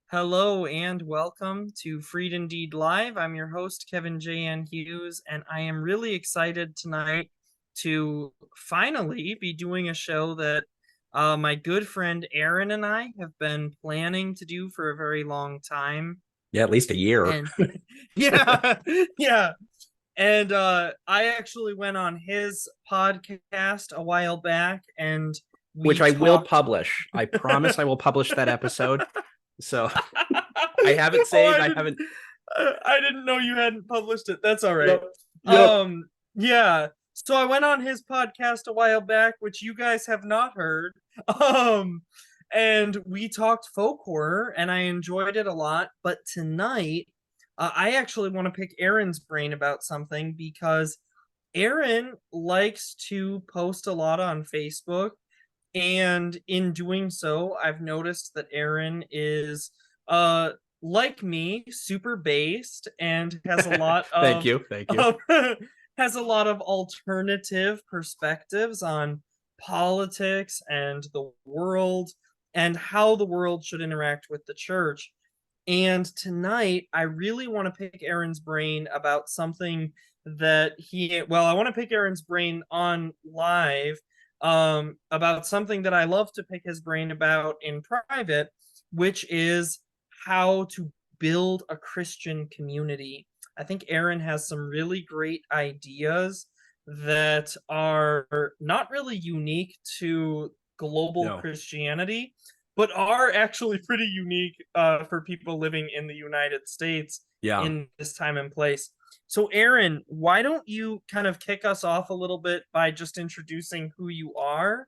Hello and welcome to Freed Indeed Live. I'm your host, Kevin J.N. Hughes, and I am really excited tonight to finally be doing a show that my good friend Aaron and I have been planning to do for a very long time. Yeah, at least a year. And yeah, yeah. And I actually went on his podcast a while back and Which we I will talked. publish. I promise I will publish that episode. So I have it Oh, saved. I haven't. I didn't know you hadn't published it. That's all right. Yep. Yep. Yeah. So I went on his podcast a while back, which you guys have not heard. Um, and we talked folk horror, and I enjoyed it a lot. But tonight, I actually want to pick Aaron's brain about something because Aaron likes to post a lot on Facebook, and in doing so, I've noticed that Aaron is like me, super based and has a lot Thank of, you. Thank you. of has a lot of alternative perspectives on politics and the world and how the world should interact with the church. And tonight, I really want to pick Aaron's brain about something I want to pick Aaron's brain on live about something that I love to pick his brain about in private, which is how to build a Christian community. I think Aaron has some really great ideas that are not really unique to global No. Christianity, but are actually pretty unique for people living in the United States Yeah. in this time and place. So, Aaron, why don't you kind of kick us off a little bit by just introducing who you are?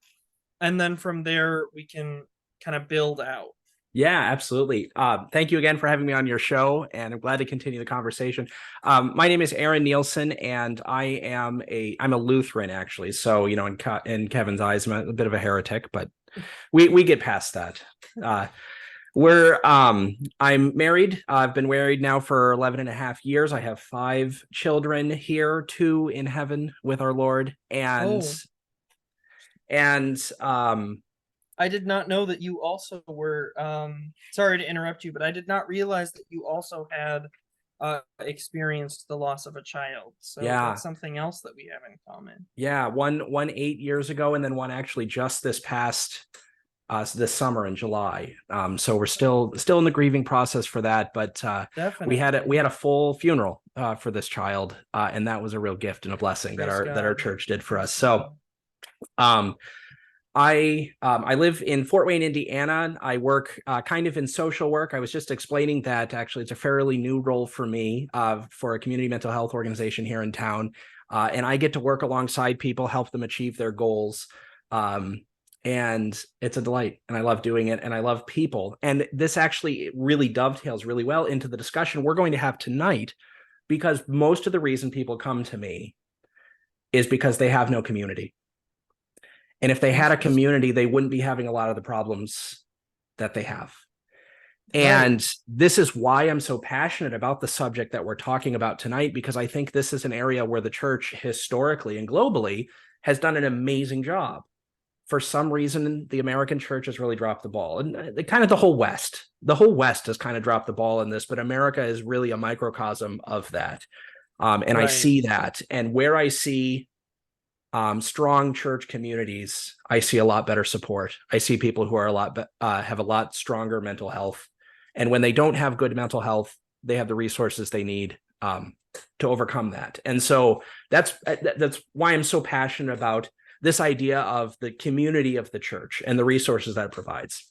And then from there, we can kind of build out. Yeah, absolutely. Thank you again for having me on your show, and I'm glad to continue the conversation. My name is Aaron Nielson, and I'm a Lutheran actually. So in Kevin's eyes, I'm a bit of a heretic, but we get past that. Uh, I'm married. I've been married now for 11 and a half years. I have 5 children here, 2 in heaven with our Lord. And Oh, and I did not know that you also were. Sorry to interrupt you, but I did not realize that you also had experienced the loss of a child. So yeah, that's something else that we have in common. yeah, one 8 years ago, and then one actually just this summer in July. So we're still in the grieving process for that, but we Definitely. had a full funeral for this child, and that was a real gift and a blessing that Praise our God. church did for Praise us. So God. um, I live in Fort Wayne, Indiana. I work kind of in social work. I was just explaining that actually it's a fairly new role for me for a community mental health organization here in town, and I get to work alongside people, help them achieve their goals. And it's a delight, and I love doing it, and I love people. And this actually really dovetails really well into the discussion we're going to have tonight, because most of the reason people come to me is because they have no community. And if they had a Interesting. community, they wouldn't be having a lot of the problems that they have. Right. And this is why I'm so passionate about the subject that we're talking about tonight, because I think this is an area where the church historically and globally has done an amazing job. For some reason, the American church has really dropped the ball, and kind of the whole West has kind of dropped the ball in this, but America is really a microcosm of that. And I Right. see that. And where I see strong church communities, I see a lot better support. I see people who are have a lot stronger mental health, and when they don't have good mental health, they have the resources they need to overcome that. And so that's why I'm so passionate about this idea of the community of the church and the resources that it provides.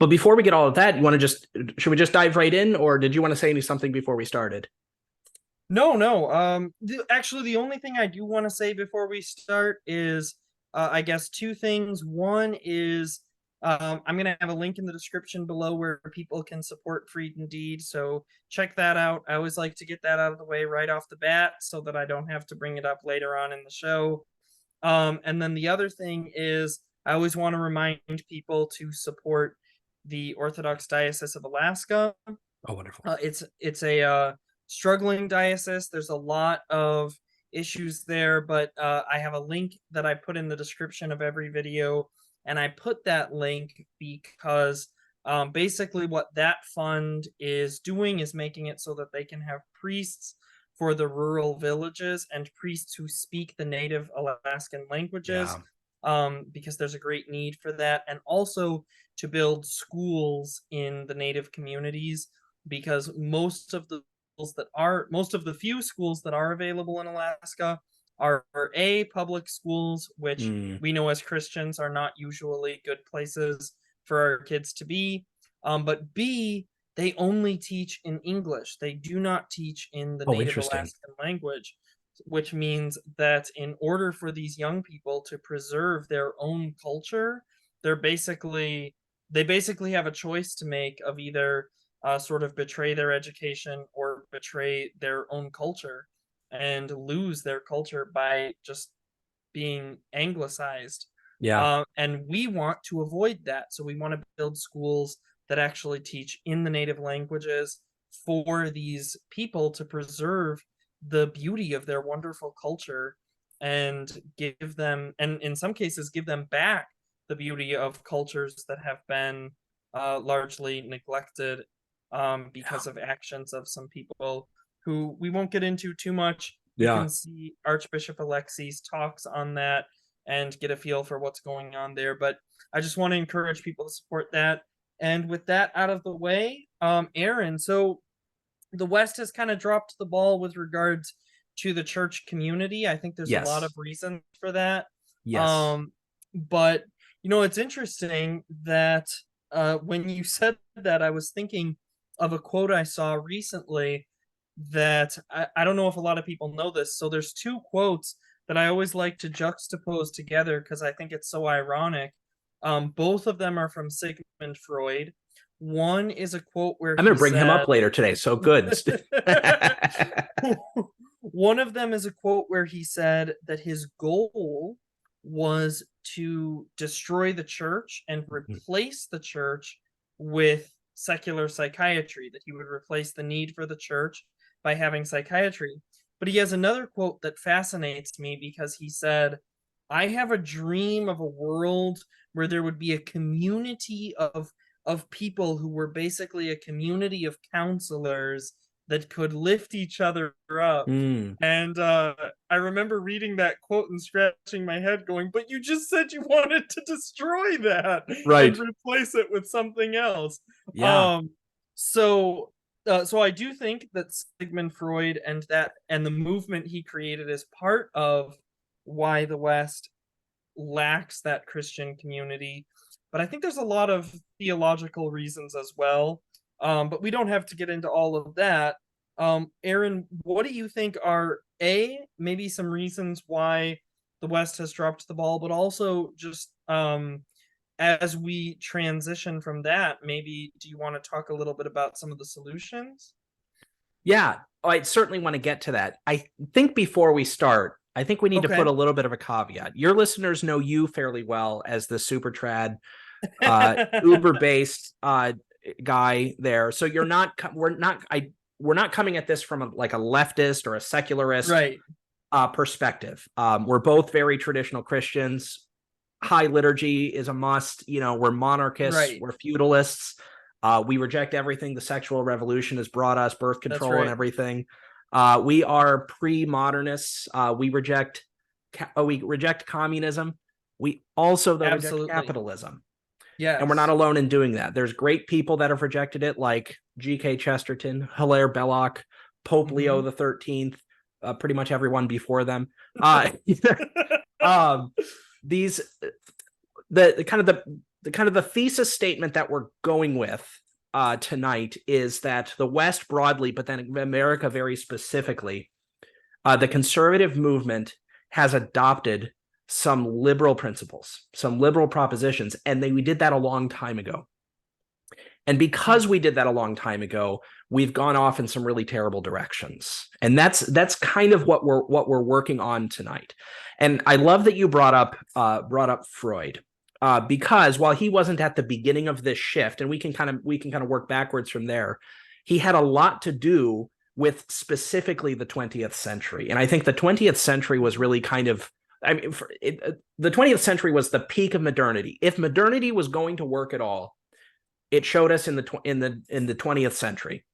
But before we get all of that, you want to just should we just dive right in, or did you want to say something before we started? No, no. Actually, the only thing I do want to say before we start is, I guess, two things. One is, I'm gonna have a link in the description below where people can support Freed Indeed. So check that out. I always like to get that out of the way right off the bat so that I don't have to bring it up later on in the show. And then the other thing is, I always want to remind people to support the Orthodox Diocese of Alaska. Oh, wonderful. It's a struggling diocese. There's a lot of issues there, but I have a link that I put in the description of every video, and I put that link because Basically, what that fund is doing is making it so that they can have priests for the rural villages and priests who speak the native Alaskan languages, Yeah. because there's a great need for that, and also to build schools in the native communities, because most of the few schools that are available in Alaska are A, public schools, which Mm. we know as Christians are not usually good places for our kids to be. But B, they only teach in English. They do not teach in the Oh, native interesting. Alaskan language, which means that in order for these young people to preserve their own culture, they're basically they basically have a choice to make of either sort of betray their education or betray their own culture and lose their culture by just being anglicized. Yeah. And we want to avoid that. So we want to build schools that actually teach in the native languages for these people to preserve the beauty of their wonderful culture and give them, and in some cases, give them back the beauty of cultures that have been largely neglected because of actions of some people who we won't get into too much. You Yeah. can see Archbishop Alexei's talks on that and get a feel for what's going on there. But I just want to encourage people to support that. And with that out of the way, Aaron, so the West has kind of dropped the ball with regards to the church community. I think there's a lot of Yes. reasons for that. Yes. Um, but it's interesting that when you said that, I was thinking of a quote I saw recently that I don't know if a lot of people know this. So there's two quotes that I always like to juxtapose together because I think it's so ironic. Both of them are from Sigmund Freud. One is a quote where I'm going he to bring him said, up later today. So good. one of them is a quote where he said that his goal was to destroy the church and replace the church with secular psychiatry, that he would replace the need for the church by having psychiatry. But he has another quote that fascinates me because he said, I have a dream of a world where there would be a community of people who were basically a community of counselors that could lift each other up. Mm, And I remember reading that quote and scratching my head, going, "But you just said you wanted to destroy that and right. replace it with something else." Yeah. Um, so, so I do think that Sigmund Freud and the movement he created is part of why the West lacks that Christian community. But I think there's a lot of theological reasons as well. But we don't have to get into all of that. Aaron, what do you think are maybe some reasons why the West has dropped the ball, but also just as we transition from that, maybe do you want to talk a little bit about some of the solutions? Yeah. I certainly want to get to that. I think before we start, I think we need to put Okay. a little bit of a caveat. Your listeners know you fairly well as the super trad, Uber based guy there. So we're not coming at this from like a leftist or a secularist Right. perspective. We're both very traditional Christians. High liturgy is a must. We're monarchists, Right. we're feudalists. We reject everything the sexual revolution has brought us, birth That's control and right. everything. We are pre-modernists. We reject communism. We also, though, reject Absolutely. capitalism. And we're not Yes. alone in doing that. There's great people that have rejected it, like G.K. Chesterton, Hilaire Belloc, Pope Leo Hmm. the 13th, pretty much everyone before them. Um, these the kind of the thesis statement that we're going with tonight is that the West broadly, but then America very specifically, the conservative movement has adopted some liberal principles, some liberal propositions, and we did that a long time ago. And because we did that a long time ago, we've gone off in some really terrible directions. And that's kind of what we're working on tonight. And I love that you brought up Freud. Because while he wasn't at the beginning of this shift, and we can kind of work backwards from there, he had a lot to do with specifically the 20th century. And I think the 20th century was really kind of, the 20th century was the peak of modernity. If modernity was going to work at all, it showed us in the 20th century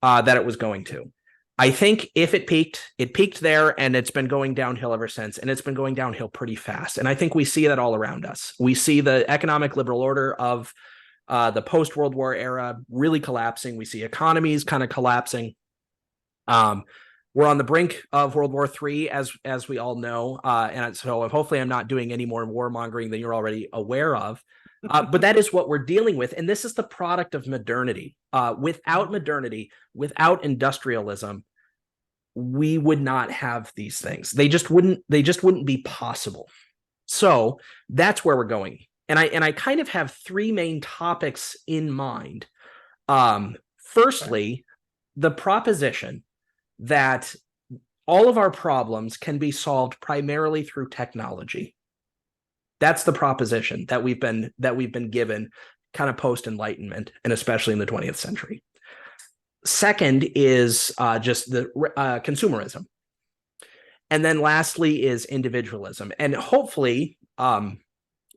that it was going to. I think if it peaked there, and it's been going downhill ever since, and it's been going downhill pretty fast. And I think we see that all around us. We see the economic liberal order of the post-World War era really collapsing. We see economies kind of collapsing. We're on the brink of World War III, as we all know. And so hopefully I'm not doing any more warmongering than you're already aware of. But that is what we're dealing with. And this is the product of modernity. Without modernity, without industrialism, we would not have these things. They just wouldn't be possible. So that's where we're going. And I kind of have three main topics in mind. Firstly, the proposition that all of our problems can be solved primarily through technology. That's the proposition that we've been given kind of post-Enlightenment, and especially in the 20th century. Second is just the consumerism. And then lastly is individualism. And hopefully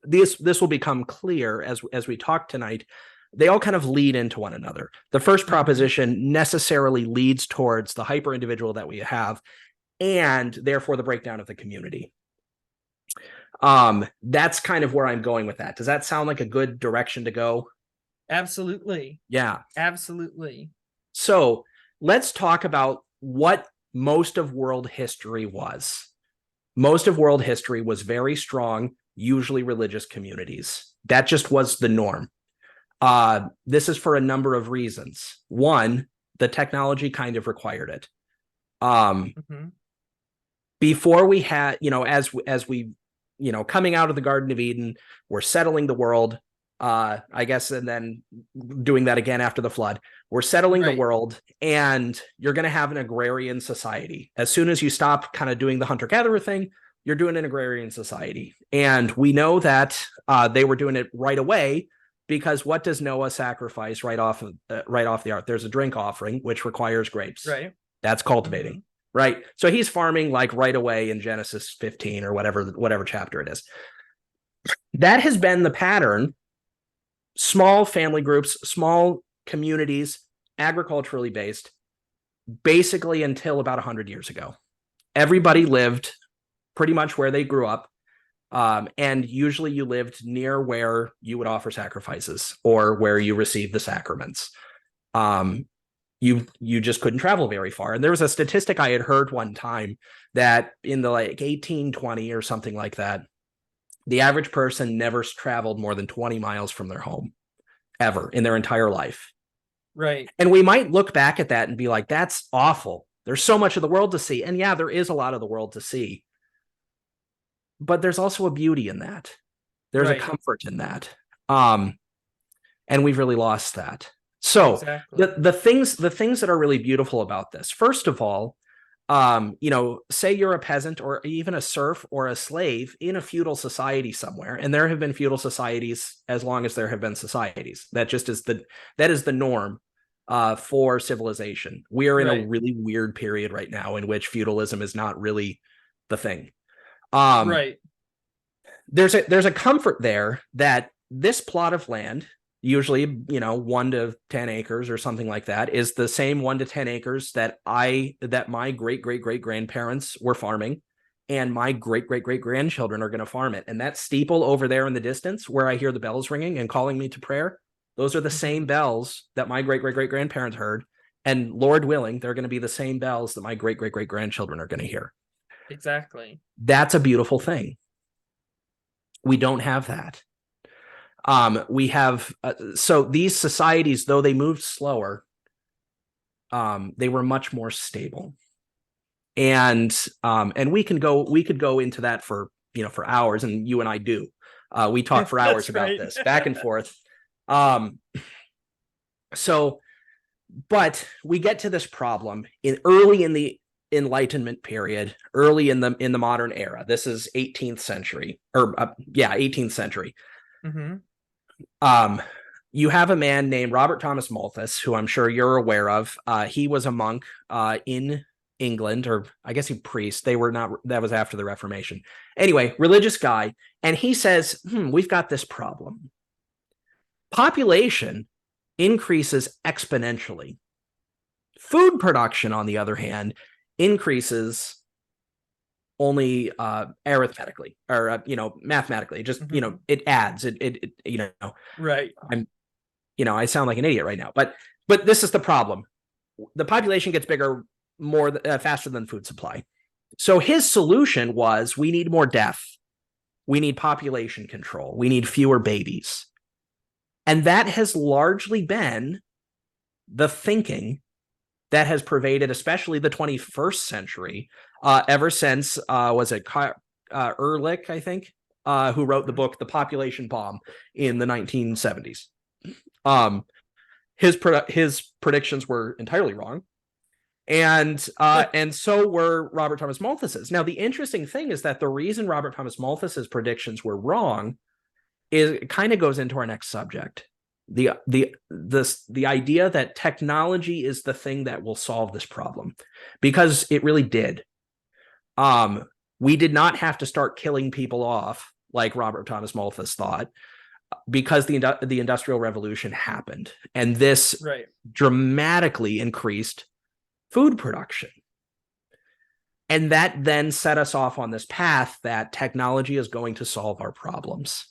this will become clear as we talk tonight. They all kind of lead into one another. The first proposition necessarily leads towards the hyper-individual that we have, and therefore the breakdown of the community. That's kind of where I'm going with that. Does that sound like a good direction to go? Absolutely. Yeah. Absolutely. So let's talk about what most of world history was. Most of world history was very strong, usually religious communities. That just was the norm. This is for a number of reasons. One, the technology kind of required it. Before we had, as we, coming out of the Garden of Eden, we're settling the world, I guess, and then doing that again after the flood. We're settling the world, and you're going to have an agrarian society. As soon as you stop kind of doing the hunter-gatherer thing, you're doing an agrarian society. And we know that they were doing it right away, because what does Noah sacrifice right off the ark? There's a drink offering, which requires grapes. Right. That's cultivating. Right. So he's farming like right away in Genesis 15 or whatever chapter it is. That has been the pattern. Small family groups, small communities, agriculturally based, basically until about 100 years ago. Everybody lived pretty much where they grew up. And usually you lived near where you would offer sacrifices or where you received the sacraments. You just couldn't travel very far. And there was a statistic I had heard one time that in the 1820 or something like that, the average person never traveled more than 20 miles from their home ever in their entire life. Right. And we might look back at that and be like, that's awful. There's so much of the world to see. And yeah, there is a lot of the world to see. But there's also a beauty in that. There's a comfort in that. And we've really lost that. So the things that are really beautiful about this, first of all, say you're a peasant or even a serf or a slave in a feudal society somewhere, and there have been feudal societies as long as there have been societies. That is the norm for civilization. We are in a really weird period right now in which feudalism is not really the thing. There's a comfort there that this plot of land, usually 1 to 10 acres or something like that, is the same 1 to 10 acres that my great grandparents were farming, and my great grandchildren are going to farm it. And that steeple over there in the distance where I hear the bells ringing and calling me to prayer, those are the same bells that my great grandparents heard, and Lord willing, they're going to be the same bells that my great grandchildren are going to hear. Exactly. That's a beautiful thing. We don't have that. We have so these societies, though they moved slower, they were much more stable, and we could go into that for hours, and you and I do. We talk for hours about this back and forth. But we get to this problem early in the Enlightenment period, early in the modern era. This is 18th century, 18th century. You have a man named Robert Thomas Malthus, who I'm sure you're aware of. He was a monk in England, or I guess he priest. They were not. That was after the Reformation. Anyway, religious guy, and he says, "We've got this problem. Population increases exponentially. Food production, on the other hand, increases only arithmetically, or mathematically. Just it adds. It Right. I sound like an idiot right now, but this is the problem. The population gets bigger more faster than food supply. So his solution was, we need more death. We need population control. We need fewer babies. And that has largely been the thinking that has pervaded, especially the 21st century, ever since, was it Ehrlich, I think, who wrote the book, The Population Bomb, in the 1970s. His predictions were entirely wrong. And so were Robert Thomas Malthus's. Now, the interesting thing is that the reason Robert Thomas Malthus's predictions were wrong is, it kind of goes into our next subject. The idea that technology is the thing that will solve this problem, because it really did. We did not have to start killing people off like Robert Thomas Malthus thought, because the Industrial Revolution happened, and this dramatically increased food production. And that then set us off on this path that technology is going to solve our problems.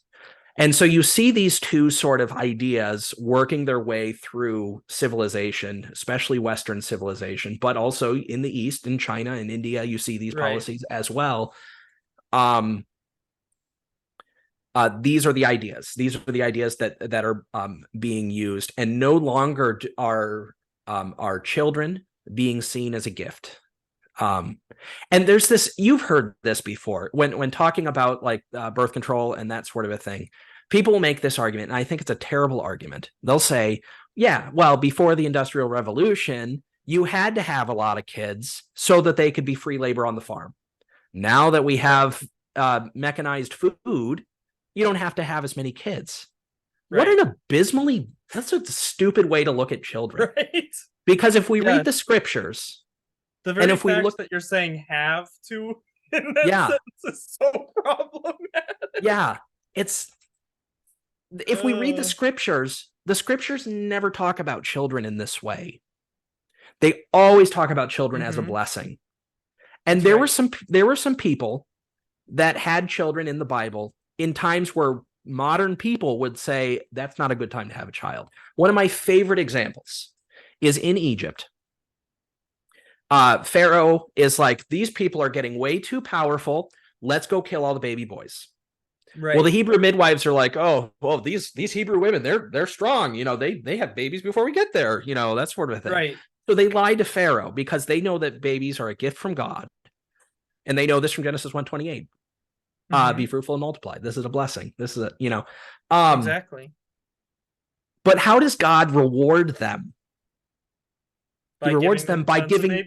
And so you see these two sort of ideas working their way through civilization, especially Western civilization, but also in the East, in China and India, you see these policies as well. These are the ideas. These are the ideas that are being used, and no longer are children being seen as a gift. And there's this, you've heard this before, when talking about like birth control and that sort of a thing. People will make this argument, and I think it's a terrible argument. They'll say, yeah, well, before the Industrial Revolution, you had to have a lot of kids so that they could be free labor on the farm. Now that we have mechanized food, you don't have to have as many kids. What an that's a stupid way to look at children. Right? Because if we read the scriptures, the very fact that you're saying have to in that sense is so problematic. Yeah, if we read the scriptures never talk about children in this way. They always talk about children as a blessing. And there were some people that had children in the Bible in times where modern people would say that's not a good time to have a child. One of my favorite examples is in Egypt. Pharaoh is like, these people are getting way too powerful. Let's go kill all the baby boys. Right. Well, the Hebrew midwives are like, oh, well, these Hebrew women, they're strong. They have babies before we get there. That sort of a thing. Right. So they lie to Pharaoh because they know that babies are a gift from God, and they know this from Genesis 1:28. Be fruitful and multiply. This is a blessing. This is exactly. But how does God reward them? He rewards them by giving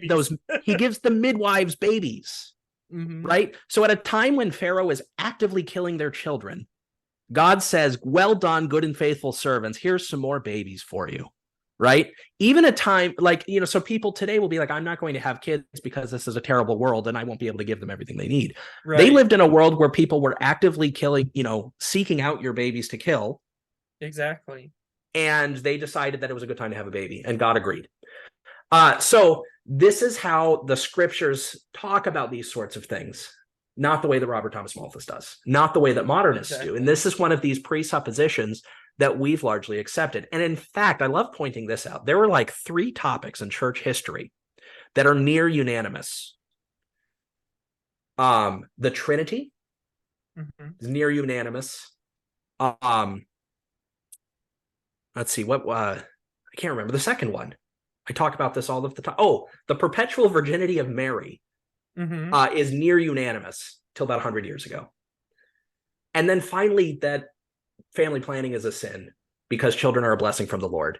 he gives the midwives babies. Right? So at a time when Pharaoh is actively killing their children, God says, well done, good and faithful servants. Here's some more babies for you. Right? Even a time like, so people today will be like, I'm not going to have kids because this is a terrible world and I won't be able to give them everything they need. Right. They lived in a world where people were actively killing, seeking out your babies to kill. Exactly. And they decided that it was a good time to have a baby, and God agreed. So this is how the scriptures talk about these sorts of things, not the way that Robert Thomas Malthus does, not the way that modernists do. And this is one of these presuppositions that we've largely accepted. And in fact, I love pointing this out. There were like 3 topics in church history that are near unanimous. The Trinity is near unanimous. Let's see, I can't remember the second one. I talk about this all of the time. Oh, the perpetual virginity of Mary is near unanimous till about 100 years ago. And then finally, that family planning is a sin because children are a blessing from the Lord.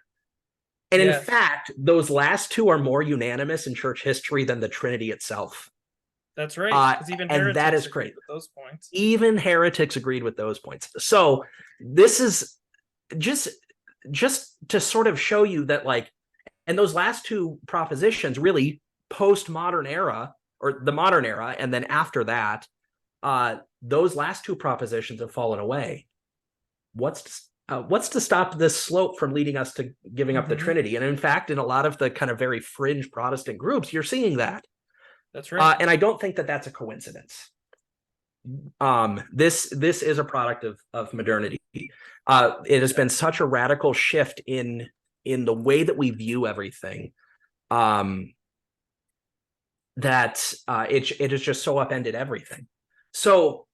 And in fact, those last 2 are more unanimous in church history than the Trinity itself. That's right. Even heretics that is great. With those points. Even heretics agreed with those points. So this is just to sort of show you that, like, and those last 2 propositions really post-modern era, or the modern era, and then after that, those last 2 propositions have fallen away. What's what's to stop this slope from leading us to giving up the Mm-hmm. Trinity? And in fact, in a lot of the kind of very fringe Protestant groups, you're seeing that. That's right. And I don't think that that's a coincidence. This is a product of modernity. It has been such a radical shift in the way that we view everything, that it has just so upended everything. So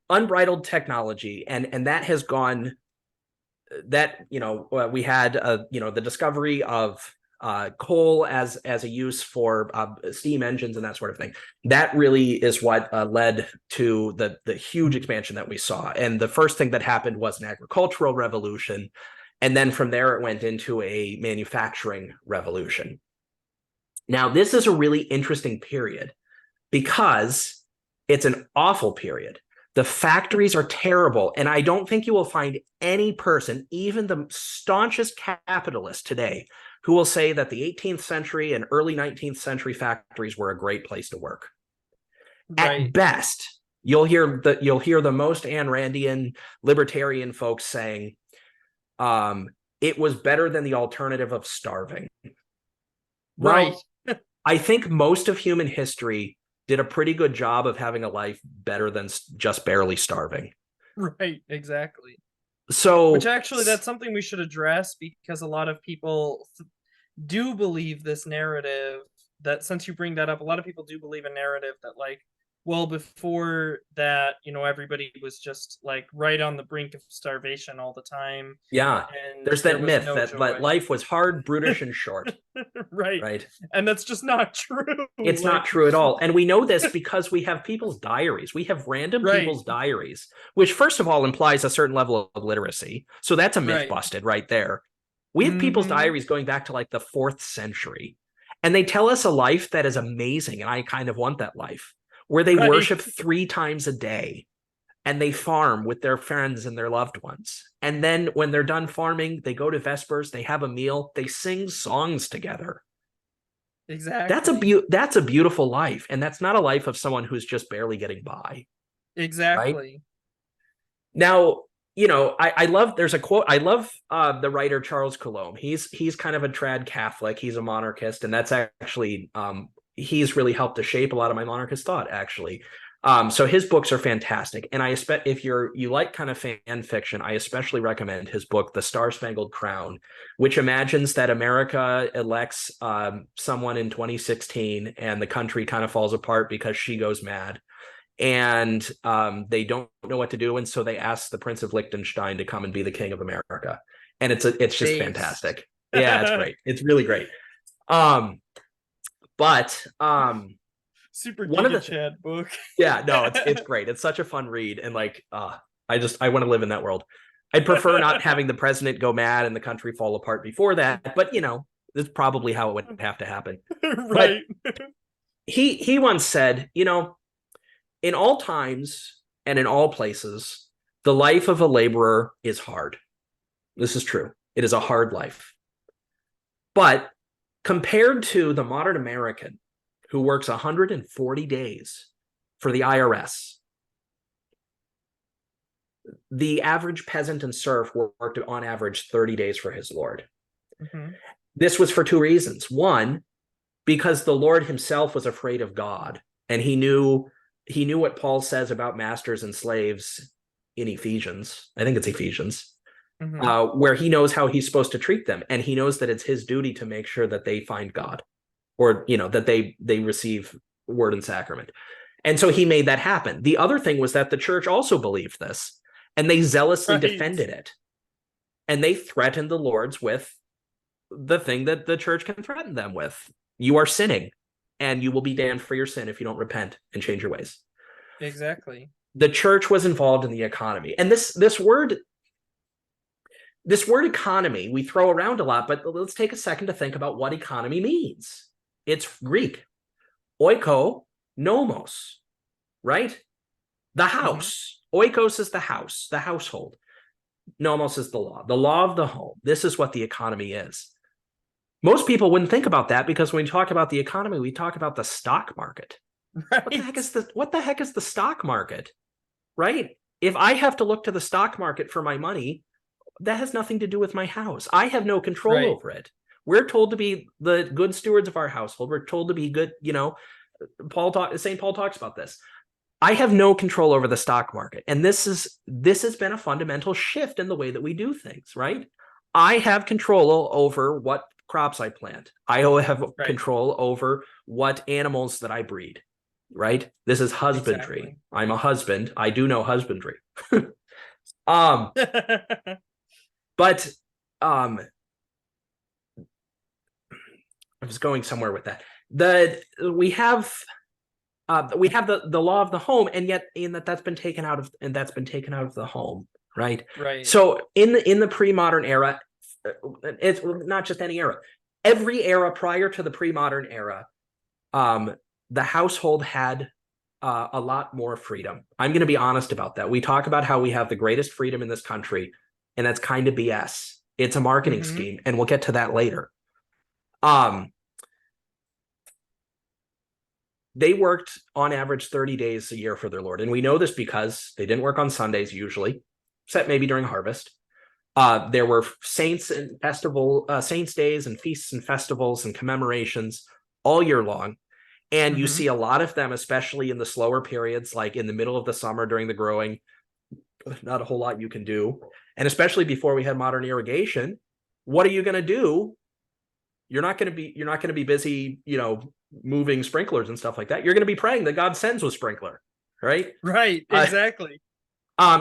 unbridled technology, and that has gone, that, we had the discovery of coal as a use for steam engines and that sort of thing. That really is what led to the huge expansion that we saw. And the first thing that happened was an agricultural revolution, and then from there it went into a manufacturing revolution. Now, this is a really interesting period because it's an awful period. The factories are terrible, and I don't think you will find any person, even the staunchest capitalist today, who will say that the 18th century and early 19th century factories were a great place to work. Right. At best, you'll hear the most Ayn Randian libertarian folks saying, it was better than the alternative of starving. Right. Well, I think most of human history did a pretty good job of having a life better than just barely starving. Right, exactly. So, which actually, that's something we should address, because a lot of people do believe this narrative, that, since you bring that up, a lot of people do believe a narrative that, like, well, before that, everybody was just like right on the brink of starvation all the time. yeah, And there's there that was myth no that joy. life was hard, brutish, and short. Right. Right. And that's just not true. It's like, not true at all. And we know this because we have people's diaries. We have random right. people's diaries, which first of all implies a certain level of literacy. So that's a myth Right. busted right there. We have people's diaries going back to like the 4th century. And they tell us a life that is amazing. And I kind of want that life, where they Right. worship 3 times a day and they farm with their friends and their loved ones. And then when they're done farming, they go to Vespers, they have a meal, they sing songs together. Exactly. That's a beautiful life. And that's not a life of someone who's just barely getting by. Exactly. Right? Now, I love, there's a quote, I love the writer Charles Coulomb. He's kind of a trad Catholic. He's a monarchist, and that's actually, he's really helped to shape a lot of my monarchist thought, actually. So his books are fantastic. And if you like kind of fan fiction, I especially recommend his book, The Star-Spangled Crown, which imagines that America elects someone in 2016 and the country kind of falls apart because she goes mad. And they don't know what to do, and so they ask the Prince of Liechtenstein to come and be the King of America, and it's just fantastic. Yeah, it's great. It's really great. But super one of the Chad book. Yeah, no, it's great. It's such a fun read, and like, I want to live in that world. I'd prefer not having the president go mad and the country fall apart before that, but this is probably how it would have to happen. Right. But he once said, in all times and in all places, the life of a laborer is hard. This is true. It is a hard life. But compared to the modern American who works 140 days for the IRS, the average peasant and serf worked on average 30 days for his Lord. Mm-hmm. This was for 2 reasons. One, because the Lord himself was afraid of God, and he knew what Paul says about masters and slaves in Ephesians. I think it's Ephesians, where he knows how he's supposed to treat them. And he knows that it's his duty to make sure that they find God, or, that they receive word and sacrament. And so he made that happen. The other thing was that the church also believed this, and they zealously defended it. And they threatened the lords with the thing that the church can threaten them with. You are sinning, and you will be damned for your sin if you don't repent and change your ways. Exactly. The church was involved in the economy. And this word economy we throw around a lot, but let's take a second to think about what economy means. It's Greek. Oiko, nomos, right? The house. Oikos is the house, the household. Nomos is the law of the home. This is what the economy is. Most people wouldn't think about that, because when we talk about the economy, we talk about the stock market. Right. What the heck is the stock market? Right? If I have to look to the stock market for my money, That has nothing to do with my house. I have no control Right. over it. We're told to be the good stewards of our household. We're told to be good, St. Paul talks about this. I have no control over the stock market. And this has been a fundamental shift in the way that we do things, right? I have control over what crops I plant. I have Right. control over what animals that I breed, right? This is husbandry. Exactly. I'm a husband. I do know husbandry. um, but um, I was going somewhere with that. We have the law of the home, and yet that's been taken out of the home, right? Right. So in the pre-modern era, it's not just any era. Every era prior to the pre-modern era, the household had a lot more freedom. I'm going to be honest about that. We talk about how we have the greatest freedom in this country, and that's kind of BS. It's a marketing scheme, and we'll get to that later. They worked on average 30 days a year for their Lord. And we know this because they didn't work on Sundays usually, except maybe during harvest. There were saints days and feasts and festivals and commemorations all year long. And you see a lot of them, especially in the slower periods, like in the middle of the summer during the growing, not a whole lot you can do. And especially before we had modern irrigation, what are you going to do? You're not going to be busy, moving sprinklers and stuff like that. You're going to be praying that God sends a sprinkler, right? Right. Exactly.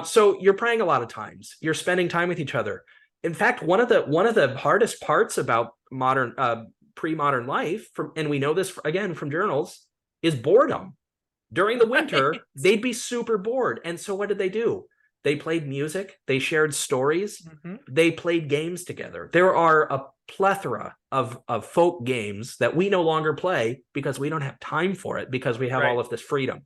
So you're praying a lot of times. You're spending time with each other. In fact, one of the hardest parts about modern pre-modern life, and we know this again from journals, is boredom. During the winter, they'd be super bored. And so what did they do? They played music. They shared stories. They played games together. There are a plethora of folk games that we no longer play because we don't have time for it, because we have all of this freedom.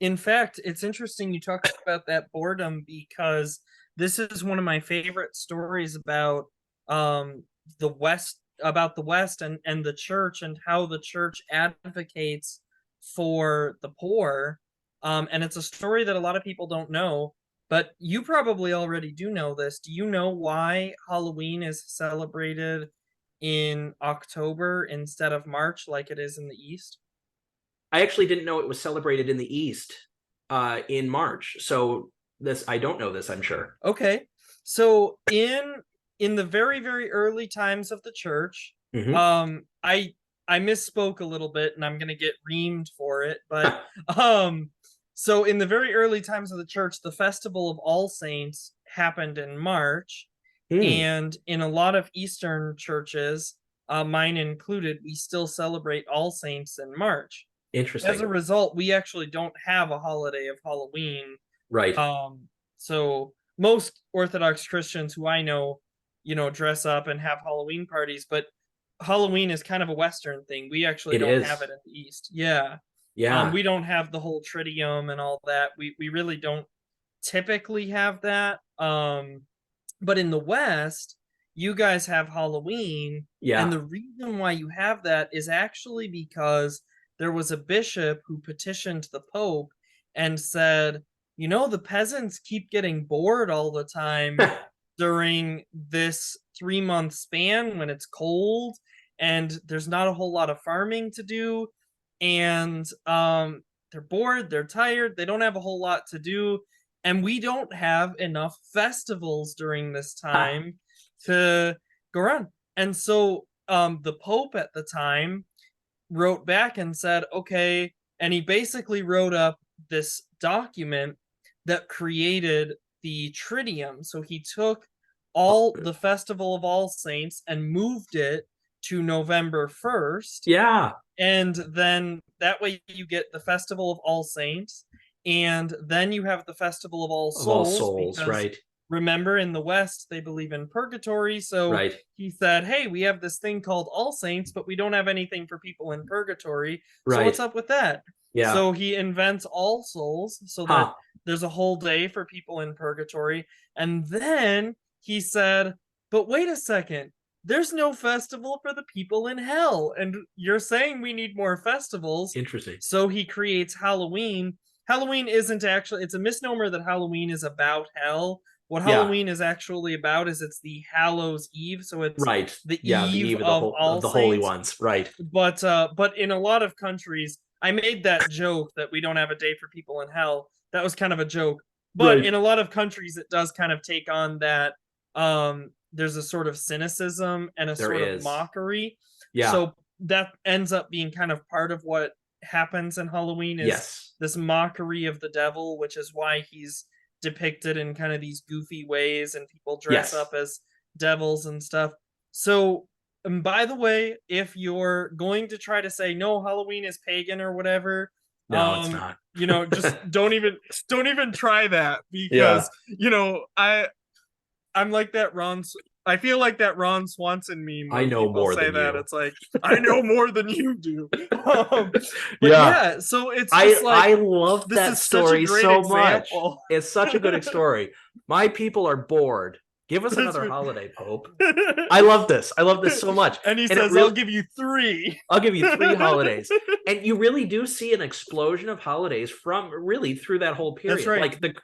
In fact, it's interesting you talk about that boredom, because this is one of my favorite stories about the West, and the church, and how the church advocates for the poor. And it's a story that a lot of people don't know, but you probably already do know this. Do you know why Halloween is celebrated in October instead of March like it is in the East? I actually didn't know it was celebrated in the East in March. So I don't know this, I'm sure. Okay. So in the very, very early times of the church, I misspoke a little bit, and I'm gonna get reamed for it, but so in the very early times of the church, the festival of All Saints happened in March. And in a lot of Eastern churches, mine included, we still celebrate All Saints in March. As Interesting. a result, we actually don't have a holiday of Halloween. Right. So most Orthodox Christians who I know, dress up and have Halloween parties, but Halloween is kind of a Western thing. We actually don't have it in the East. Yeah. Yeah. We don't have the whole Triduum and all that. We really don't typically have that. But in the West, you guys have Halloween. Yeah. And the reason why you have that is actually because there was a bishop who petitioned the Pope and said, the peasants keep getting bored all the time during this 3-month span when it's cold and there's not a whole lot of farming to do. And they're bored, they're tired, they don't have a whole lot to do. And we don't have enough festivals during this time to go around. And so the Pope at the time wrote back and said, okay, and he basically wrote up this document that created the Triduum. So he took all the Festival of All Saints and moved it to November 1st. Yeah. And then that way you get the Festival of All Saints, and then you have the Festival of All Souls, because right. remember, in the West, they believe in purgatory. So he said, hey, we have this thing called All Saints, but we don't have anything for people in purgatory. So what's up with that? Yeah. So he invents All Souls so that there's a whole day for people in purgatory. And then he said, but wait a second, there's no festival for the people in hell. And you're saying we need more festivals. Interesting. So he creates Halloween. Halloween isn't actually, it's a misnomer that Halloween is about hell. What Yeah. Halloween is actually about is it's the Hallows Eve, so it's Right. the Yeah. The eve eve of of All the holy Saints. ones. Right. But in a lot of countries, I made that joke that we don't have a day for people in hell. That was kind of a joke. But Right. in a lot of countries, it does kind of take on that. There's a sort of cynicism and a There sort of is. mockery. Yeah. So that ends up being kind of part of what happens in Halloween is Yes. this mockery of the devil, which is why he's depicted in kind of these goofy ways and people dress Yes. up as devils and stuff. So, and by the way, if you're going to try to say no, Halloween is pagan or whatever, No, it's not. just don't even try that, Yeah. because I'm like that Ron. I feel like that Ron Swanson meme I when know people more say than that. you. It's like I know more than you do. But Yeah. yeah, so it's just I like love this that is such a story great so much. example. It's such a good story. My people are bored. Give us That's another what- holiday, Pope. I love this. I love this so much. And he And it says, "I'll really, give you 3." I'll give you 3 holidays. And you really do see an explosion of holidays from really through that whole That's period. right. Like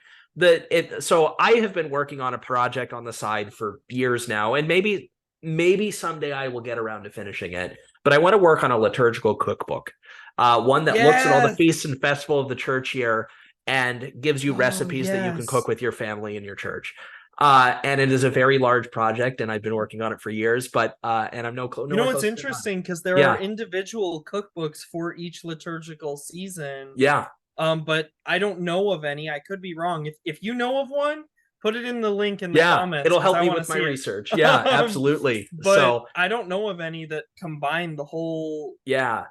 so I have been working on a project on the side for years now, and maybe someday I will get around to finishing it. But I want to work on a liturgical cookbook, one that looks at all the Yes. feasts and festivals of the church year and gives you Oh, recipes that you can cook yes. with your family and your church. And it is a very large project, and I've been working on it for years. But and I'm You know nowhere what's close to done. interesting? Because there are Yeah, individual cookbooks for each liturgical season. yeah, But I don't know of any. I could be wrong. If you know of one, put it in the link in the yeah. comments It'll because help I me want to with my see it. research. Yeah, absolutely. But So I don't know of any that combine the whole. yeah,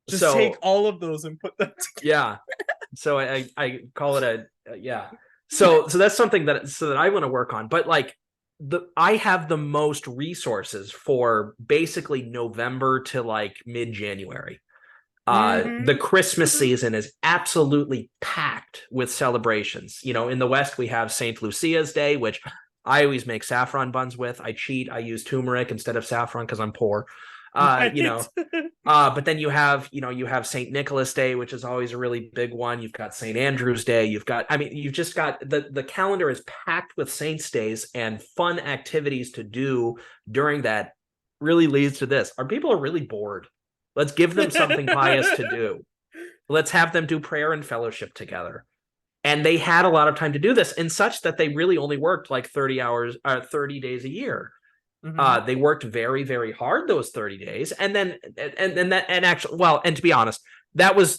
Just take so all of those and put them yeah. So I call it yeah. So that's something that I want to work on. But like I have the most resources for basically November to like mid-January. together. The Christmas season is absolutely packed with celebrations. You know, in the West we have St. Lucia's Day, which I always make saffron buns with. I cheat. I use turmeric instead of saffron because I'm poor. Right. You know, but then you have St. Nicholas Day, which is always a really big one. You've got St. Andrew's Day. You've just got the calendar is packed with saints' days and fun activities to do during that. Really leads to this. Our people are really bored. Let's give them something pious to do. Let's have them do prayer and fellowship together. And they had a lot of time to do this, in such that they really only worked like 30 hours or 30 days a year. Mhm. They worked very, very hard those 30 days. And then, and actually, well, and to be honest, that was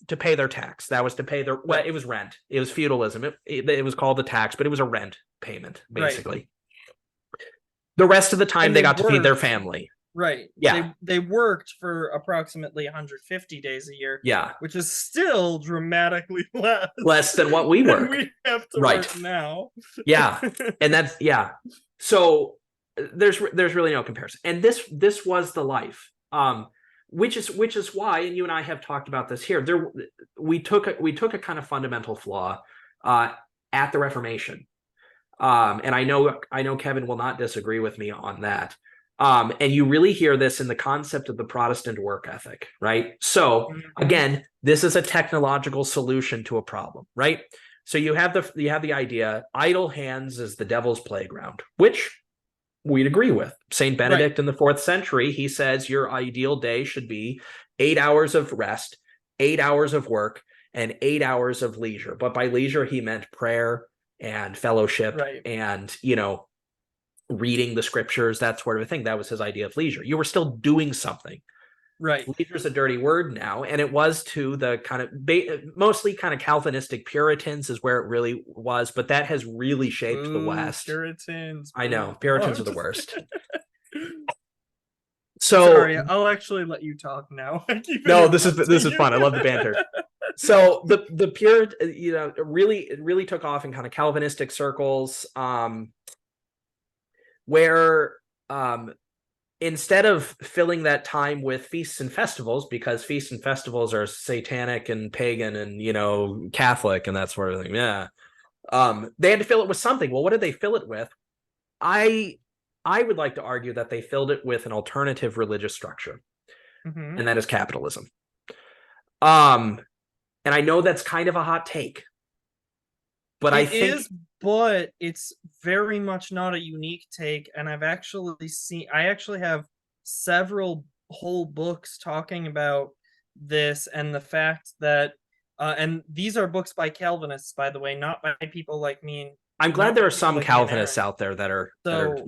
to pay their tax. That was to pay their, well, Right. it was rent. It was feudalism. It was called the tax, but it was a rent payment, basically. Right. The rest of the time, And they they got to feed their worked. family. Right. Yeah. They worked for approximately 150 days a year, Yeah. which is still dramatically Less than what we than work. we have to Right. work now. Yeah. And that's, yeah. So there's really no comparison. And this was the life. Which is why, and you and I have talked about this here, we took a kind of fundamental flaw at the Reformation. And I know Kevin will not disagree with me on that. And you really hear this in the concept of the Protestant work ethic, right? So again, this is a technological solution to a problem, right? So you have the idea, idle hands is the devil's playground, which we'd agree with. Saint Benedict in the 4th century, he says your ideal day should be 8 hours of rest, 8 hours of work, and 8 hours of leisure. But by leisure, he meant prayer and fellowship and, reading the scriptures, that sort of thing. That was his idea of leisure. You were still doing something. Right. Leisure is a dirty word now, and it was to the kind of mostly kind of Calvinistic Puritans is where it really was, but that has really shaped the West. Puritans. I know, Puritans are the worst. So sorry, I'll actually let you talk now. No, this is fun. I love the banter. So the Puritan, it really took off in kind of Calvinistic circles, where instead of filling that time with feasts and festivals, because feasts and festivals are satanic and pagan and Catholic and that sort of thing, yeah, they had to fill it with something. Well, what did they fill it with? I would like to argue that they filled it with an alternative religious structure, and that is capitalism. And I know that's kind of a hot take, but I think but it's very much not a unique take. And I actually have several whole books talking about this and the fact that, and these are books by Calvinists, by the way, not by people like me. I'm glad Not there by are people some like me and Calvinists Aaron. out there that are So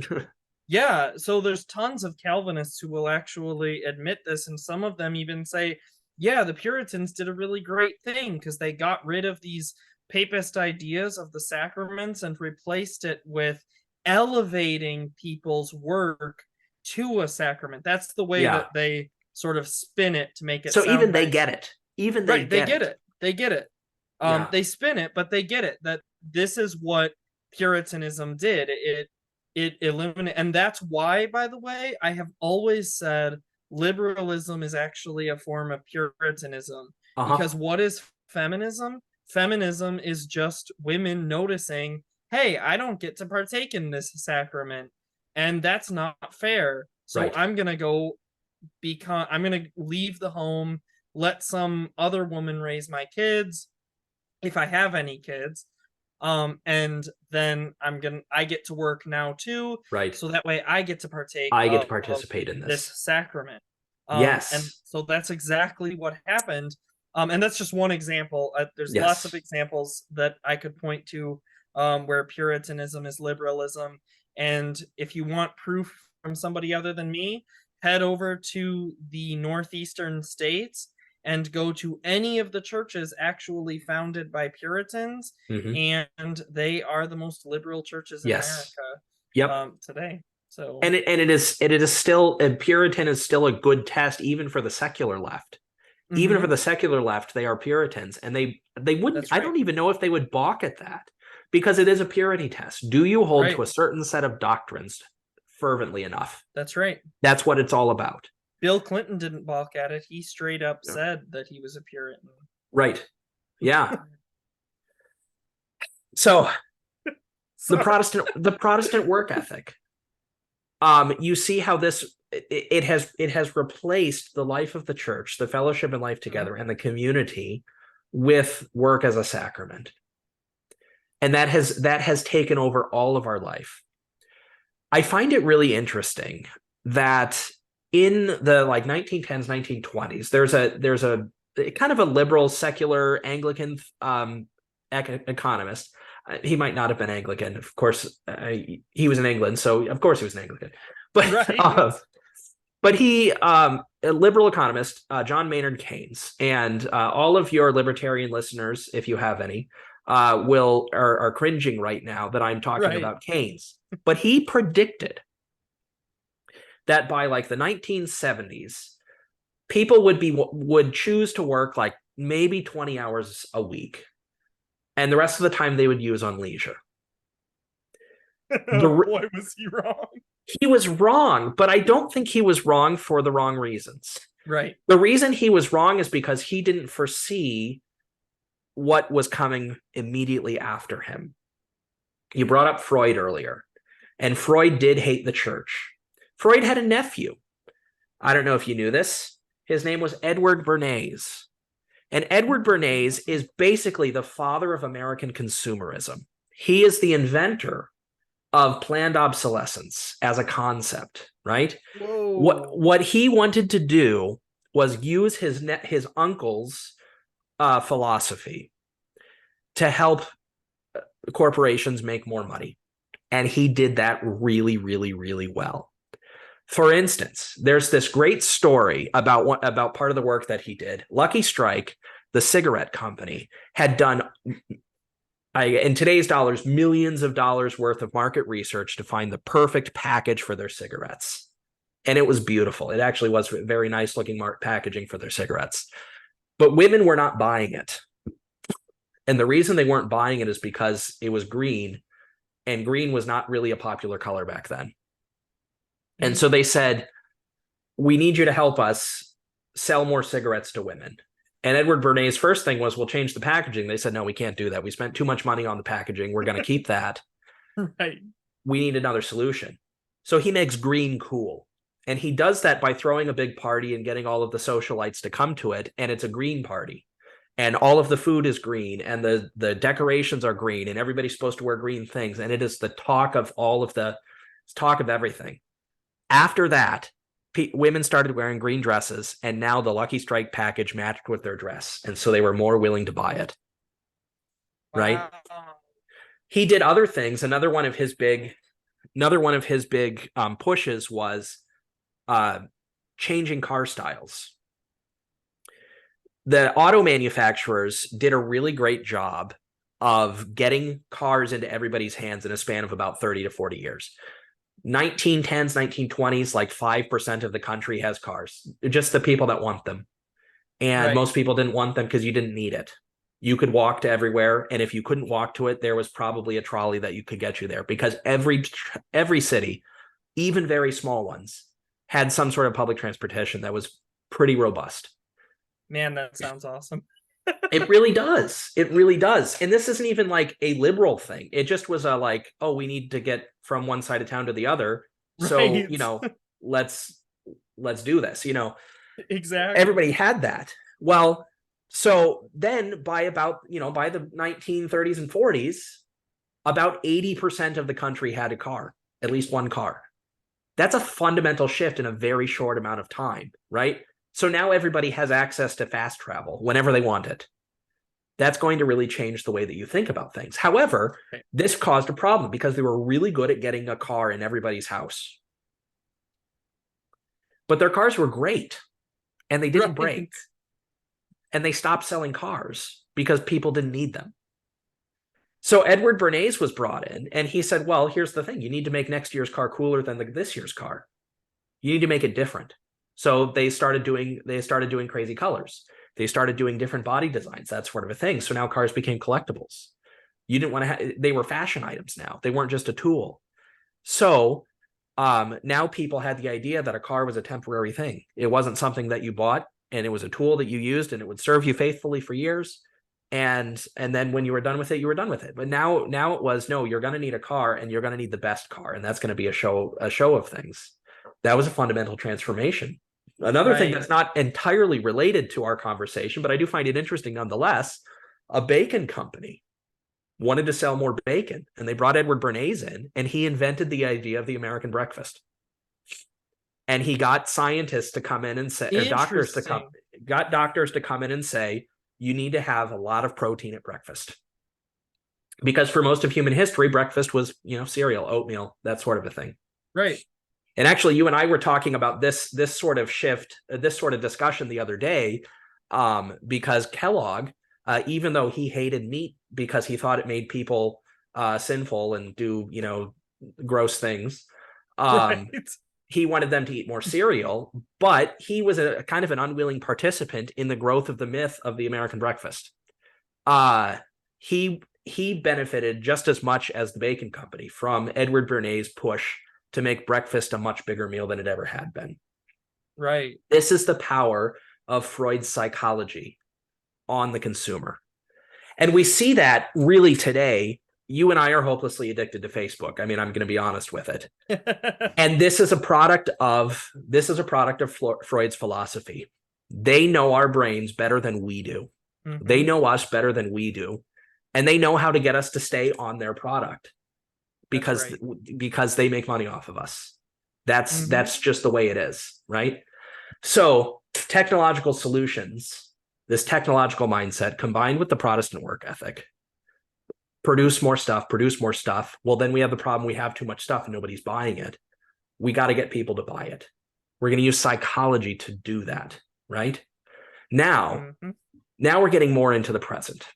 yeah, so there's tons of Calvinists who will actually admit this, and some of them even say, yeah, the Puritans did a really great thing because they got rid of these papist ideas of the sacraments and replaced it with elevating people's work to a sacrament. That's the way yeah. that they sort of spin it to make it So sound even they nice. get it. Even they Right, they get get it. it. They get it. Yeah. They spin it, but they get it that this is what Puritanism did. It eliminated, and that's why, by the way, I have always said liberalism is actually a form of Puritanism. Uh-huh. Because what is feminism? Feminism is just women noticing, hey, I don't get to partake in this sacrament, and that's not fair. So Right. I'm gonna go I'm gonna leave the home, let some other woman raise my kids, if I have any kids. And then I get to work now too, Right. so that way I get to partake I get to of participate in this this. sacrament. And Yes. so that's exactly what happened. And that's just one example. There's lots of Yes. examples that I could point to, where Puritanism is liberalism. And if you want proof from somebody other than me, head over to the northeastern states and go to any of the churches actually founded by Puritans, Mm-hmm. and they are the most liberal churches in Yes. America Yep. today. So, And it is still, a Puritan is still a good test even for the secular left. Even for mhm, the secular left, they are Puritans, and they wouldn't. that's I right. don't even know if they would balk at that, because it is a purity test. Do you hold to Right. a certain set of doctrines fervently enough? That's right. That's what it's all about. Bill Clinton didn't balk at it. He straight up Yeah. said that he was a Puritan. Right. Yeah. So Sorry. the Protestant work ethic. You see how it has replaced the life of the church, the fellowship and life together, and the community with work as a sacrament. And that has taken over all of our life. I find it really interesting that in the 1910s, 1920s, there's a kind of a liberal, secular Anglican economist. He might not have been Anglican, of course. He was in England, so of course he was an Anglican. But Right. but he, a liberal economist, John Maynard Keynes, and all of your libertarian listeners, if you have any, are cringing right now that I'm talking Right. about Keynes. But he predicted that by the 1970s, people would choose to work maybe 20 hours a week, and the rest of the time they would use on leisure. Boy, was he wrong. He was wrong, but I don't think he was wrong for the wrong reasons. Right. The reason he was wrong is because he didn't foresee what was coming immediately after him. You brought up Freud earlier, and Freud did hate the church. Freud had a nephew. I don't know if you knew this. His name was Edward Bernays. And Edward Bernays is basically the father of American consumerism. He is the inventor of planned obsolescence as a concept, right? Whoa. What he wanted to do was use his uncle's philosophy to help corporations make more money. And he did that really, really, really well. For instance, there's this great story about part of the work that he did. Lucky Strike, the cigarette company, had done, in today's dollars, millions of dollars worth of market research to find the perfect package for their cigarettes. And it was beautiful. It actually was very nice looking packaging for their cigarettes. But women were not buying it. And the reason they weren't buying it is because it was green, and green was not really a popular color back then. And so they said, we need you to help us sell more cigarettes to women. And Edward Bernays' first thing was, we'll change the packaging. They said, no, we can't do that. We spent too much money on the packaging. We're going to keep that. Right. We need another solution. So he makes green cool. And he does that by throwing a big party and getting all of the socialites to come to it. And it's a green party. and all of the food is green, and the decorations are green, and everybody's supposed to wear green things, and it is the talk of everything. After that, women started wearing green dresses, and now the Lucky Strike package matched with their dress, and so they were more willing to buy it. Right? Wow. He did other things. Another one of his big pushes was changing car styles. The auto manufacturers did a really great job of getting cars into everybody's hands in a span of about 30 to 40 years. 1910s, 1920s, like 5% of the country has cars, just the people that want them. And Right. most people didn't want them because you didn't need it. You could walk to everywhere, and if you couldn't walk to it, there was probably a trolley that you could get you there, because every city, even very small ones, had some sort of public transportation that was pretty robust. Man, that sounds awesome. It really does. It really does. And this isn't even like a liberal thing. It just was a like, oh, we need to get from one side of town to the other. So, Right. let's do this, Exactly. Everybody had that. Well, so then by the 1930s and 40s, about 80% of the country had a car, at least one car. That's a fundamental shift in a very short amount of time, right? So now everybody has access to fast travel whenever they want it. That's going to really change the way that you think about things. However, this caused a problem because they were really good at getting a car in everybody's house. But their cars were great, and they didn't break. And they stopped selling cars because people didn't need them. So Edward Bernays was brought in, and he said, well, here's the thing. You need to make next year's car cooler than this year's car. You need to make it different. So they started doing crazy colors. They started doing different body designs, that sort of a thing. So now cars became collectibles. You didn't want to they were fashion items now. They weren't just a tool. So now people had the idea that a car was a temporary thing. It wasn't something that you bought, and it was a tool that you used, and it would serve you faithfully for years. And then when you were done with it, you were done with it. But now it was, no, you're going to need a car, and you're going to need the best car, and that's going to be a show of things. That was a fundamental transformation. Another thing that's not entirely related to our conversation, but I do find it interesting nonetheless, a bacon company wanted to sell more bacon, and they brought Edward Bernays in, and he invented the idea of the American breakfast. And he got scientists to come in and say, or doctors to come in and say, you need to have a lot of protein at breakfast. Because for most of human history, breakfast was, cereal, oatmeal, that sort of a thing. Right. And actually, you and I were talking about this sort of shift, this sort of discussion the other day, because Kellogg, even though he hated meat because he thought it made people sinful and do, gross things, he wanted them to eat more cereal, but he was a kind of an unwilling participant in the growth of the myth of the American breakfast. He benefited just as much as the bacon company from Edward Bernays' push to make breakfast a much bigger meal than it ever had been. Right. This is the power of Freud's psychology on the consumer. And we see that really today. You and I are hopelessly addicted to Facebook. I mean, I'm going to be honest with it. And this is a product of Freud's philosophy. They know our brains better than we do. Mm-hmm. They know us better than we do. And they know how to get us to stay on their product because they make money off of us. That's just the way it is, right? So technological solutions, this technological mindset combined with the Protestant work ethic, produce more stuff. Well, then we have the problem. We have too much stuff and nobody's buying it. We got to get people to buy it. We're going to use psychology to do that, right? Now we're getting more into the present.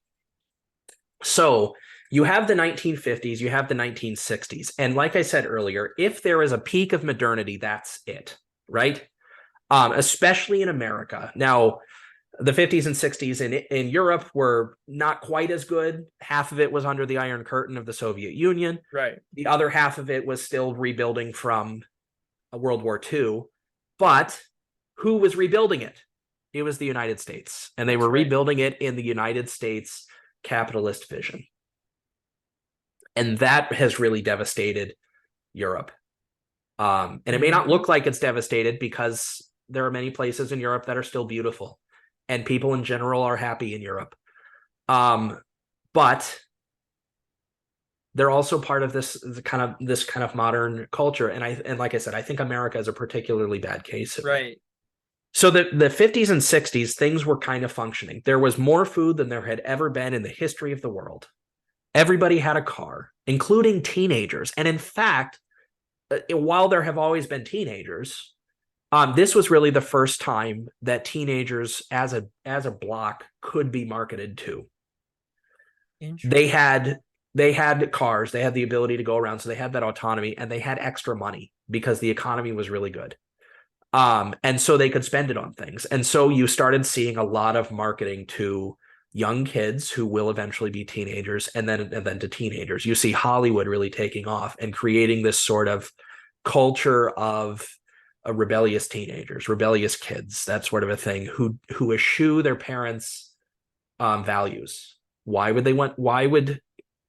So you have the 1950s, you have the 1960s. And like I said earlier, if there is a peak of modernity, that's it, right? Especially in America. Now, the 50s and 60s in Europe were not quite as good. Half of it was under the Iron Curtain of the Soviet Union. Right. The other half of it was still rebuilding from World War II. But who was rebuilding it? It was the United States. And they were rebuilding it in the United States capitalist vision. And that has really devastated Europe. And it may not look like it's devastated because there are many places in Europe that are still beautiful. and people in general are happy in Europe. But they're also part of this kind of modern culture. And like I said, I think America is a particularly bad case of it. Right. So the 50s and 60s, things were kind of functioning. There was more food than there had ever been in the history of the world. Everybody had a car, including teenagers. And in fact, while there have always been teenagers, this was really the first time that teenagers as a block could be marketed to. They had cars, they had the ability to go around, so they had that autonomy, and they had extra money because the economy was really good. And so they could spend it on things. And so you started seeing a lot of marketing to young kids who will eventually be teenagers, and then to teenagers. You see Hollywood really taking off and creating this sort of culture of rebellious teenagers, rebellious kids, that sort of a thing, who eschew their parents' values. Why would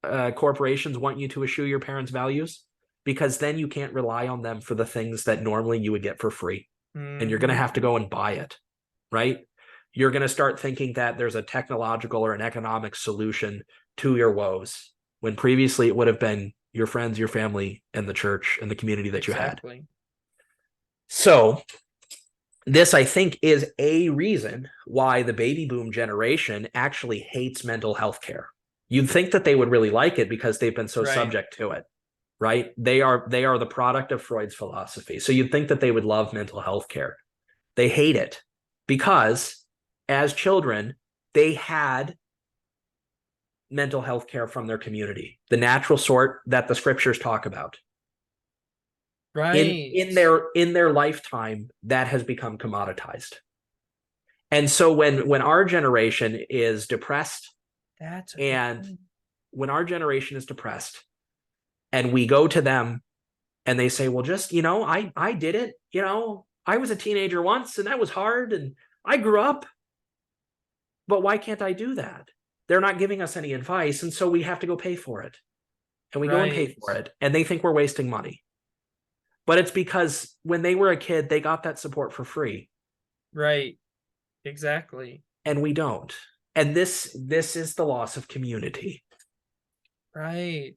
corporations want you to eschew your parents' values? Because then you can't rely on them for the things that normally you would get for free. And you're going to have to go and buy it, right? You're going to start thinking that there's a technological or an economic solution to your woes, when previously it would have been your friends, your family, and the church and the community that you had. So this, I think, is a reason why the baby boom generation actually hates mental health care. You'd think that they would really like it because they've been so subject to it, right? They are the product of Freud's philosophy. So you'd think that they would love mental health care. They hate it because as children, they had mental health care from their community, the natural sort that the scriptures talk about. Right. In their lifetime, that has become commoditized. And so when our generation is depressed, when our generation is depressed, and we go to them and they say, well, just, I did it, I was a teenager once and that was hard and I grew up, but why can't I do that? They're not giving us any advice. And so we have to go pay for it. And we go and pay for it. And they think we're wasting money. But it's because when they were a kid, they got that support for free. Right. Exactly. And we don't. And this is the loss of community. Right.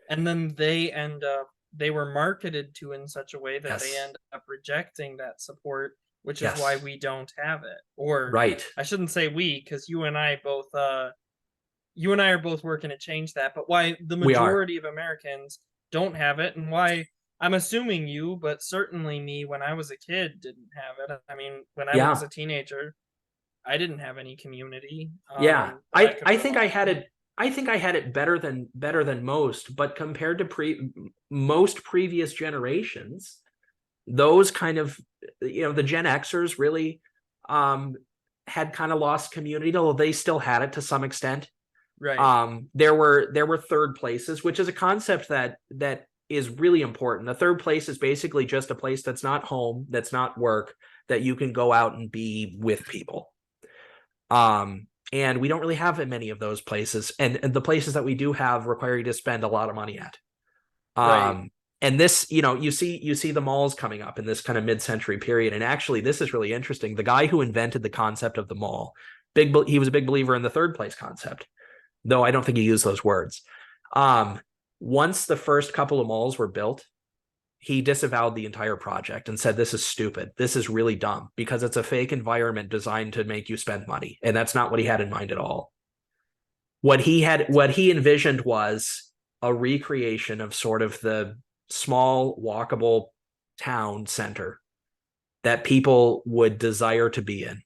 And then they were marketed to in such a way that they end up rejecting that support, which is why we don't have it. Or I shouldn't say we, because you and I are both working to change that, but why the majority of Americans don't have it, and why I'm assuming you, but certainly me, when I was a kid, didn't have it. I mean, when I was a teenager, I didn't have any community. I think I had it. I think I had it better than most, but compared to most previous generations, those kind of, the Gen Xers really had kind of lost community, although they still had it to some extent. Right. There were third places, which is a concept that is really important. A third place is basically just a place that's not home, that's not work, that you can go out and be with people. And we don't really have many of those places. And the places that we do have require you to spend a lot of money at. And this, you see the malls coming up in this kind of mid-century period. And actually, this is really interesting. The guy who invented the concept of the mall, he was a big believer in the third place concept, though I don't think he used those words. Once the first couple of malls were built, he disavowed the entire project and said, this is stupid. This is really dumb because it's a fake environment designed to make you spend money. And that's not what he had in mind at all. What he envisioned was a recreation of sort of the small walkable town center that people would desire to be in.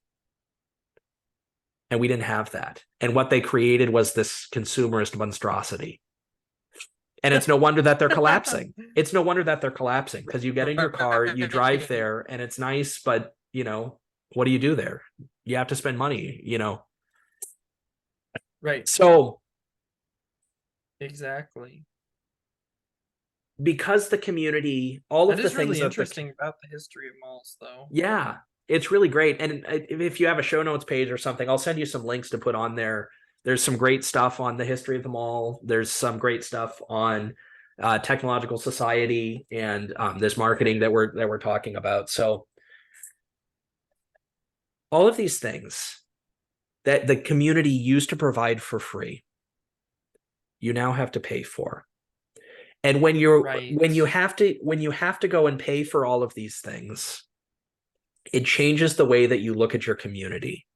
And we didn't have that. And what they created was this consumerist monstrosity. And it's no wonder that they're collapsing. It's no wonder that they're collapsing because you get in your car, you drive there, and it's nice, but, what do you do there? You have to spend money, Right. So exactly. Because the community, all of the things really interesting about the history of malls, though. Yeah, it's really great. And if you have a show notes page or something, I'll send you some links to put on there. There's some great stuff on the history of the mall. There's some great stuff on technological society and this marketing that we're talking about. So all of these things that the community used to provide for free, you now have to pay for. And Right. when you have to go and pay for all of these things, it changes the way that you look at your community.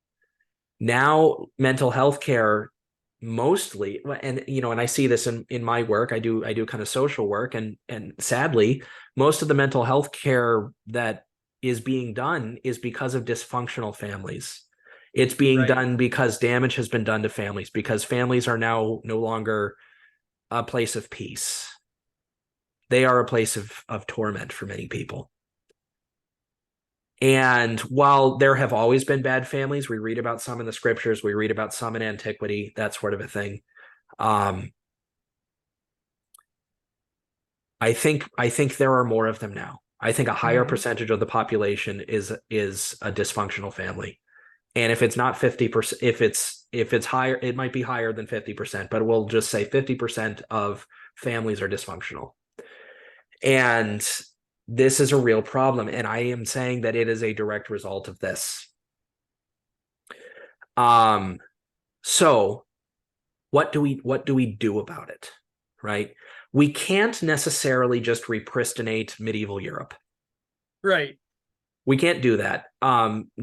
Now, mental health care mostly, and and I see this in my work. I do kind of social work, and sadly, most of the mental health care that is being done is because of dysfunctional families. It's being Right. done because damage has been done to families, because families are now no longer a place of peace. They are a place of torment for many people. And while there have always been bad families, we read about some in the scriptures, we read about some in antiquity, that sort of a thing. Um, I think there are more of them now. I think a higher Hmm. percentage of the population is a dysfunctional family. And if it's not 50%, if it's higher, it might be higher than 50%, but we'll just say 50% of families are dysfunctional. And this is a real problem. And I am saying that it is a direct result of this. Um, so what do we do about it? Right? We can't necessarily just repristinate medieval Europe. Right. We can't do that.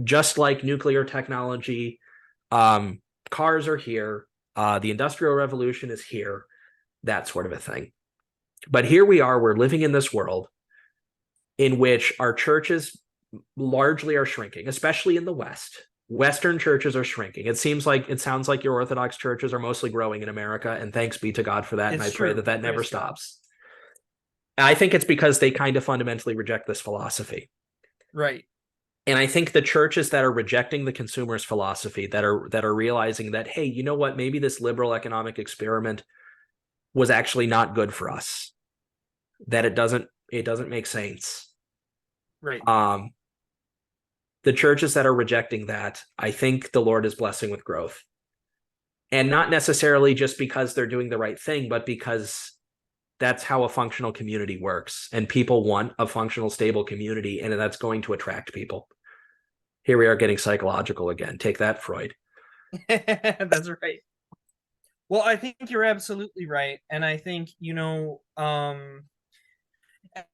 Just like nuclear technology, um, cars are here, the Industrial Revolution is here, that sort of a thing. But here we are, we're living in this world in which our churches largely are shrinking, especially in the West. Western churches are shrinking. It sounds like your Orthodox churches are mostly growing in America, and thanks be to God for that. And I It's pray that true. that never Praise God. stops. I think it's because they kind of fundamentally reject this philosophy. Right. And I think the churches that are rejecting the consumerist philosophy, that are realizing that, hey, you know what, maybe this liberal economic experiment was actually not good for us, that it doesn't make sense. Right. Um, the churches that are rejecting that, I think the Lord is blessing with growth. And not necessarily just because they're doing the right thing, but because that's how a functional community works. And people want a functional, stable community, and that's going to attract people. Here we are getting psychological again. Take that, Freud. That's right. Well, I think you're absolutely right. And I think,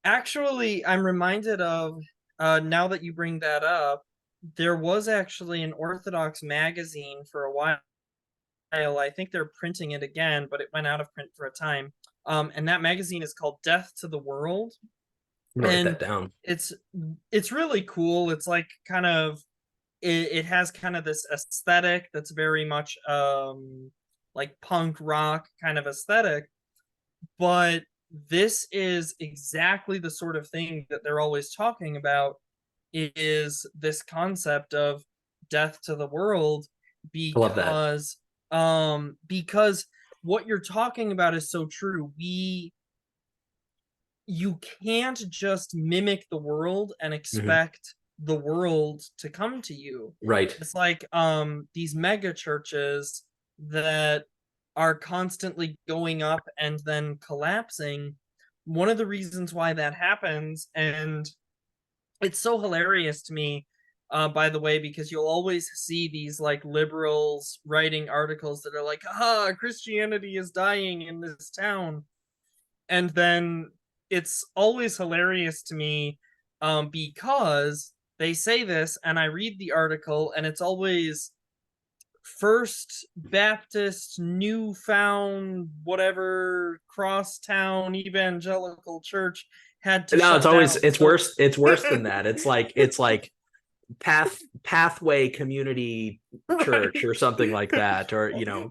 actually, I'm reminded of, now that you bring that up, there was actually an Orthodox magazine for a while. I think they're printing it again, but it went out of print for a time. And that magazine is called Death to the World. I'm gonna write that And down. it's it's really cool. It's like kind of it has kind of this aesthetic that's very much like punk rock kind of aesthetic, but this is exactly the sort of thing that they're always talking about, is this concept of death to the world, I love that. because what you're talking about is so true. You can't just mimic the world and Mhm. expect the world to come to you. Right. It's like these mega churches that are constantly going up and then collapsing. One of the reasons why that happens, and it's so hilarious to me, by the way, because you'll always see these like liberals writing articles that are like, ah, Christianity is dying in this town. And then it's always hilarious to me, because they say this, and I read the article, and it's always First Baptist Newfound whatever Crosstown Evangelical Church had to No, it's shut always down. it's So worse. It's worse than that. It's like pathway community right, church or something like that, or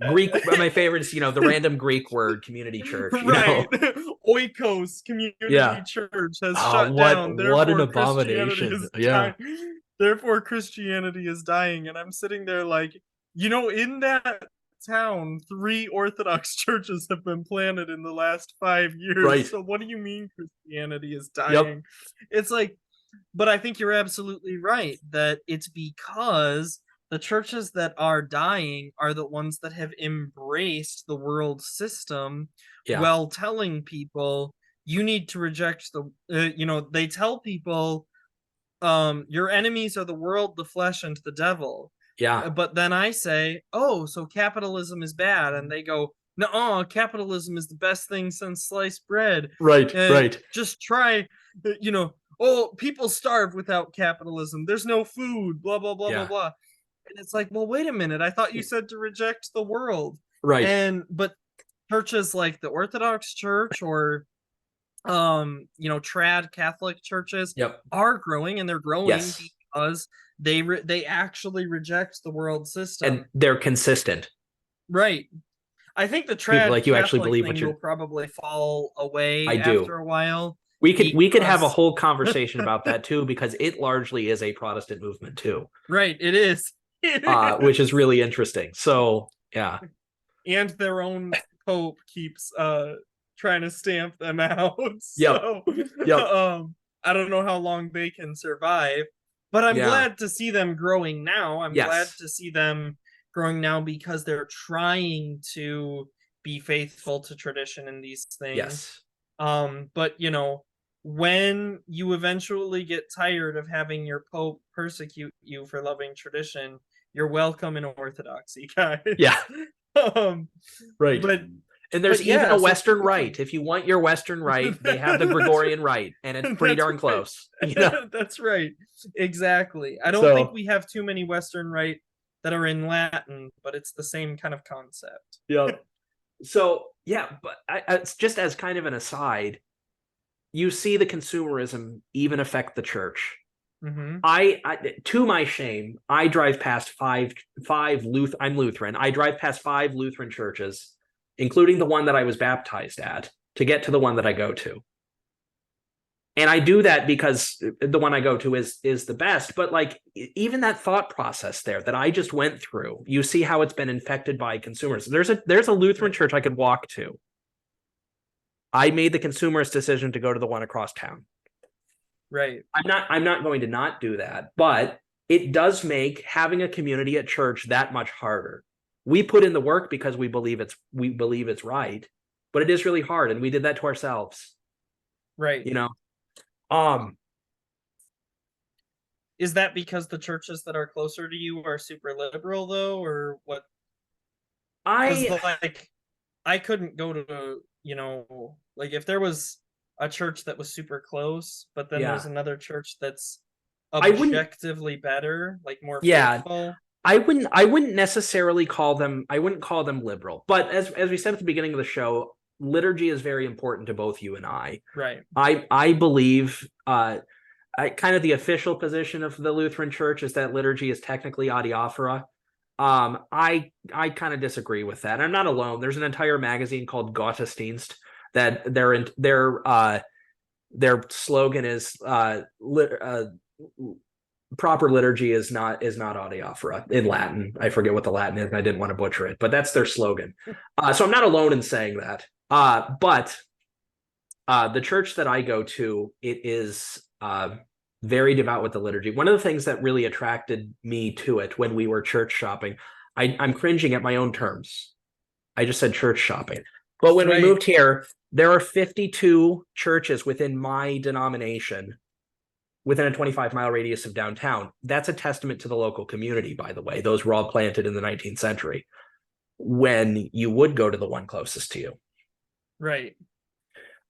Greek. My favorite is the random Greek word community church. right. Oikos Community Yeah. Church has Oh, shut what down. what an Therefore, Christianity abomination. is Yeah. dying. Therefore, Christianity is dying. And I'm sitting there like, in that town, 3 Orthodox churches have been planted in the last 5 years. Right. So what do you mean Christianity is Yep. dying? It's like, but I think you're absolutely right that it's because the churches that are dying are the ones that have embraced the world system, Yeah. while telling people you need to reject they tell people, your enemies are the world, the flesh, and the devil. Yeah. But then I say, oh, so capitalism is bad. And they go, no, capitalism is the best thing since sliced bread. Right. Right. Just try, oh, people starve without capitalism. There's no food, blah, blah, blah, blah, Yeah. blah. And it's like, well, wait a minute. I thought you said to reject the world. Right. But churches like the Orthodox Church or trad Catholic churches Yep. are growing, and they're growing Yes. because they actually reject the world And system. they're consistent. Right. I think the People trad like you actually Catholic believe what thing you're. will probably fall I away do. after a while We could have a because whole conversation about that too, because it largely is a Protestant movement too, right, it is. which is really interesting. So yeah. And their own pope keeps trying to stamp them out. Yep. So Yep. I don't know how long they can survive, but I'm Yeah. glad to see them growing now. I'm glad Yes. to see them growing now because they're trying to be faithful to tradition in these things. Yes. But when you eventually get tired of having your pope persecute you for loving tradition, you're welcome in orthodoxy, guys. Yeah. um Right. but And there's but even yeah, a so Western Rite. If you want your Western Rite, they have the that's Gregorian Rite, and it's pretty that's darn right. close. You know. That's right. Exactly. I don't think So we have too many Western Rite that are in Latin, but it's the same kind of concept. yeah. So yeah, but it's just as kind of an aside, you see the consumerism even affect the church. Mm-hmm. To my shame, I drive past I'm Lutheran. I drive past 5 Lutheran churches, including the one that I was baptized at, to get to the one that I go to. And I do that because the one I go to is the best. But like even that thought process there that I just went through, you see how it's been infected by consumers. There's a Lutheran church I could walk to. I made the consumerist decision to go to the one across town. Right. I'm not going to not do that, but it does make having a community at church that much harder. We put in the work because we believe it's right, but it is really hard, and we did that to ourselves. Right. You know. Um Is that because the churches that are closer to you are super liberal though, or what? Because I like I couldn't go to, like if there was a church that was super close, but then there's yeah, another church that's I wouldn't objectively better, like more yeah, faithful. I wouldn't necessarily call them liberal, but as we said at the beginning of the show, liturgy is very important to both you and I. Right. I believe kind of the official position of the Lutheran Church is that liturgy is technically adiaphora. I kind of disagree with that. I'm not alone. There's an entire magazine called Gottesdienst that their slogan is proper liturgy is not adiaphora in Latin. I forget what the Latin is, and I didn't want to butcher it, but that's their slogan. So I'm not alone in saying that. But the church that I go to, it is very devout with the liturgy. One of the things that really attracted me to it when we were church shopping, I'm cringing at my own terms. I just said church shopping. But when we moved here, there are 52 churches within my denomination within a 25-mile radius of downtown. That's a testament to the local community, by the way. Those were all planted in the 19th century when you would go to the one closest to you. Right.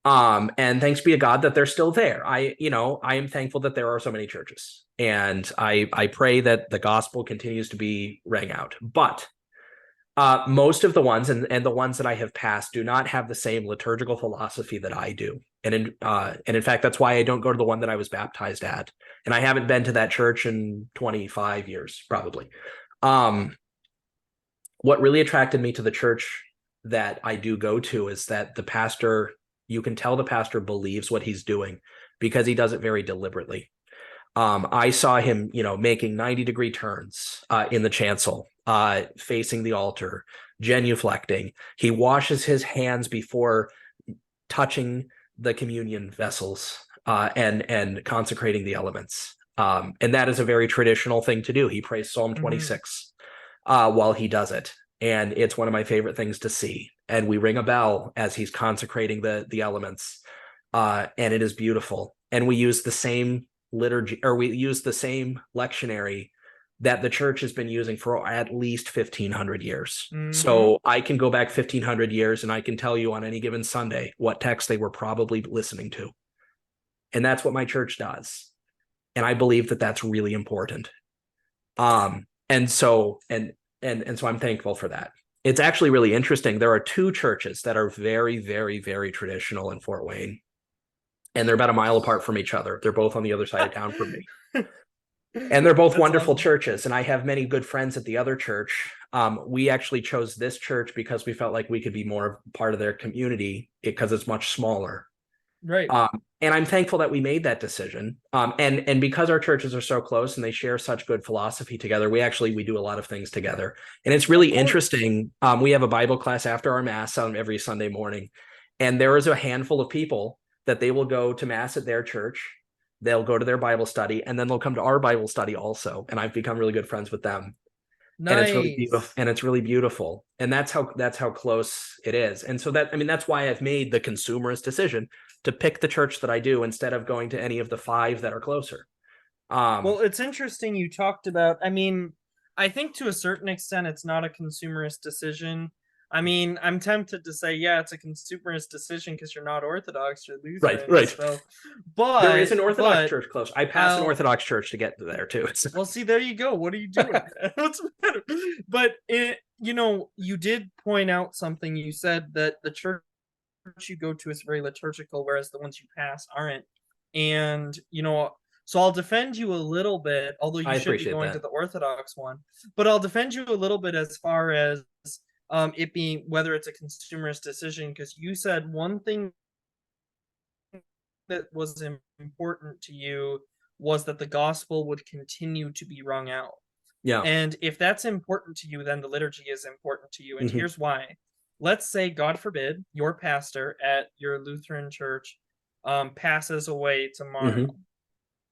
And thanks be to God that they're still there. I am thankful that there are so many churches, and I pray that the gospel continues to be rang out. But most of the ones and the ones that I have passed do not have the same liturgical philosophy that I do. And in fact, that's why I don't go to the one that I was baptized at. And I haven't been to that church in 25 years, probably. What really attracted me to the church that I do go to is that the pastor, you can tell the pastor believes what he's doing because he does it very deliberately. I saw him, making 90-degree turns in the chancel, facing the altar, genuflecting. He washes his hands before touching the communion vessels and consecrating the elements. And that is a very traditional thing to do. He prays Psalm 26 while he does it. And it's one of my favorite things to see. And we ring a bell as he's consecrating the elements. And it is beautiful. And we use the same liturgy, or we use the same lectionary that the church has been using for at least 1,500 years. Mm-hmm. So I can go back 1,500 years and I can tell you on any given Sunday what text they were probably listening to. And that's what my church does. And I believe that that's really important. And so I'm thankful for that. It's actually really interesting. There are two churches that are very, very, very traditional in Fort Wayne, and they're about a mile apart from each other. They're both on the other side of town from me. And they're both That's wonderful awesome. churches. And I have many good friends at the other church. We actually chose this church because we felt like we could be more part of their community because it's much smaller. Right. And I'm thankful that we made that decision. And because our churches are so close and they share such good philosophy together, we do a lot of things together. And it's really interesting. We have a Bible class after our Mass on every Sunday morning. And there is a handful of people that they will go to Mass at their church. They'll go to their Bible study, and then they'll come to our Bible study also. And I've become really good friends with them. And it's really beautiful. Nice. And it's really beautiful. And that's how close it is. And so that's why I've made the consumerist decision to pick the church that I do instead of going to any of the 5 that are closer. Well, it's interesting you talked about, I mean, I think to a certain extent it's not a consumerist decision. I mean, I'm tempted to say, yeah, it's a consumerist decision because you're not Orthodox, you're Lutheran. Right. So, There is an Orthodox but church close. I pass an Orthodox church to get there too. So. well, see, there you go. What are you doing? What's the matter? But you did point out something. You said that the church you go to is very liturgical, whereas the ones you pass aren't. And so I'll defend you a little bit, although you I should be appreciate going that. to the Orthodox one. But I'll defend you a little bit as far as it being whether it's a consumerist decision, because you said one thing that was important to you was that the gospel would continue to be rung out. Yeah. And if that's important to you, then the liturgy is important to you. And Mm-hmm. here's why. Let's say, God forbid, your pastor at your Lutheran church passes away tomorrow. Mm-hmm.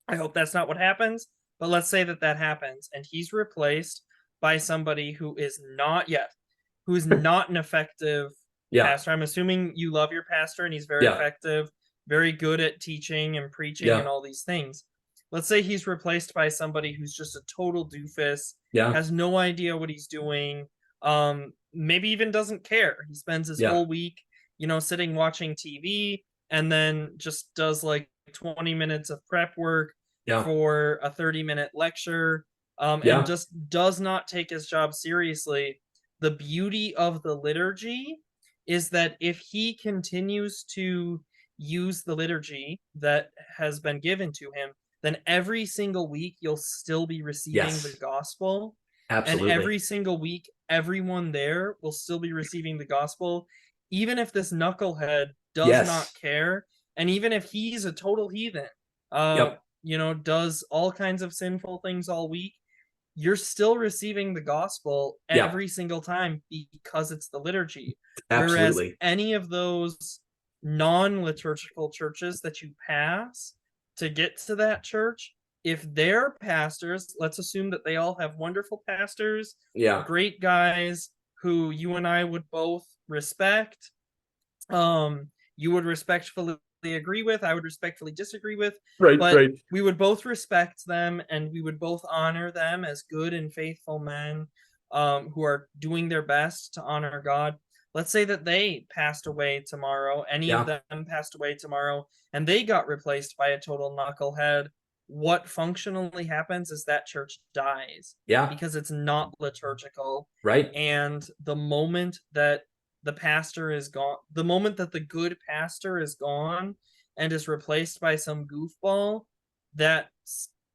I hope that's not what happens, but let's say that happens, and he's replaced by somebody who is not an effective Yeah. pastor. I'm assuming you love your pastor, and he's very Yeah. effective, very good at teaching and preaching Yeah. and all these things. Let's say he's replaced by somebody who's just a total doofus, Yeah. has no idea what he's doing, maybe even doesn't care. He spends his Yeah. whole week, sitting watching TV, and then just does like 20 minutes of prep work Yeah. for a 30-minute lecture, Yeah. and just does not take his job seriously. The beauty of the liturgy is that if he continues to use the liturgy that has been given to him, then every single week you'll still be receiving Yes. the gospel. And Absolutely. every single week, everyone there will still be receiving the gospel, even if this knucklehead does Yes. not care. And even if he's a total heathen, Yep. does all kinds of sinful things all week, you're still receiving the gospel Yeah. every single time because it's the liturgy. Absolutely. Whereas any of those non-liturgical churches that you pass to get to that church, if their pastors, let's assume that they all have wonderful pastors, Yeah. great guys who you and I would both respect, you would respectfully agree with, I would respectfully disagree with, Right. but Right. we would both respect them and we would both honor them as good and faithful men who are doing their best to honor God. Let's say that they passed away tomorrow, any of Yeah. them passed away tomorrow, and they got replaced by a total knucklehead. What functionally happens is that church dies Yeah. because it's not liturgical. Right. And the moment that the pastor is gone, the moment that the good pastor is gone and is replaced by some goofball, that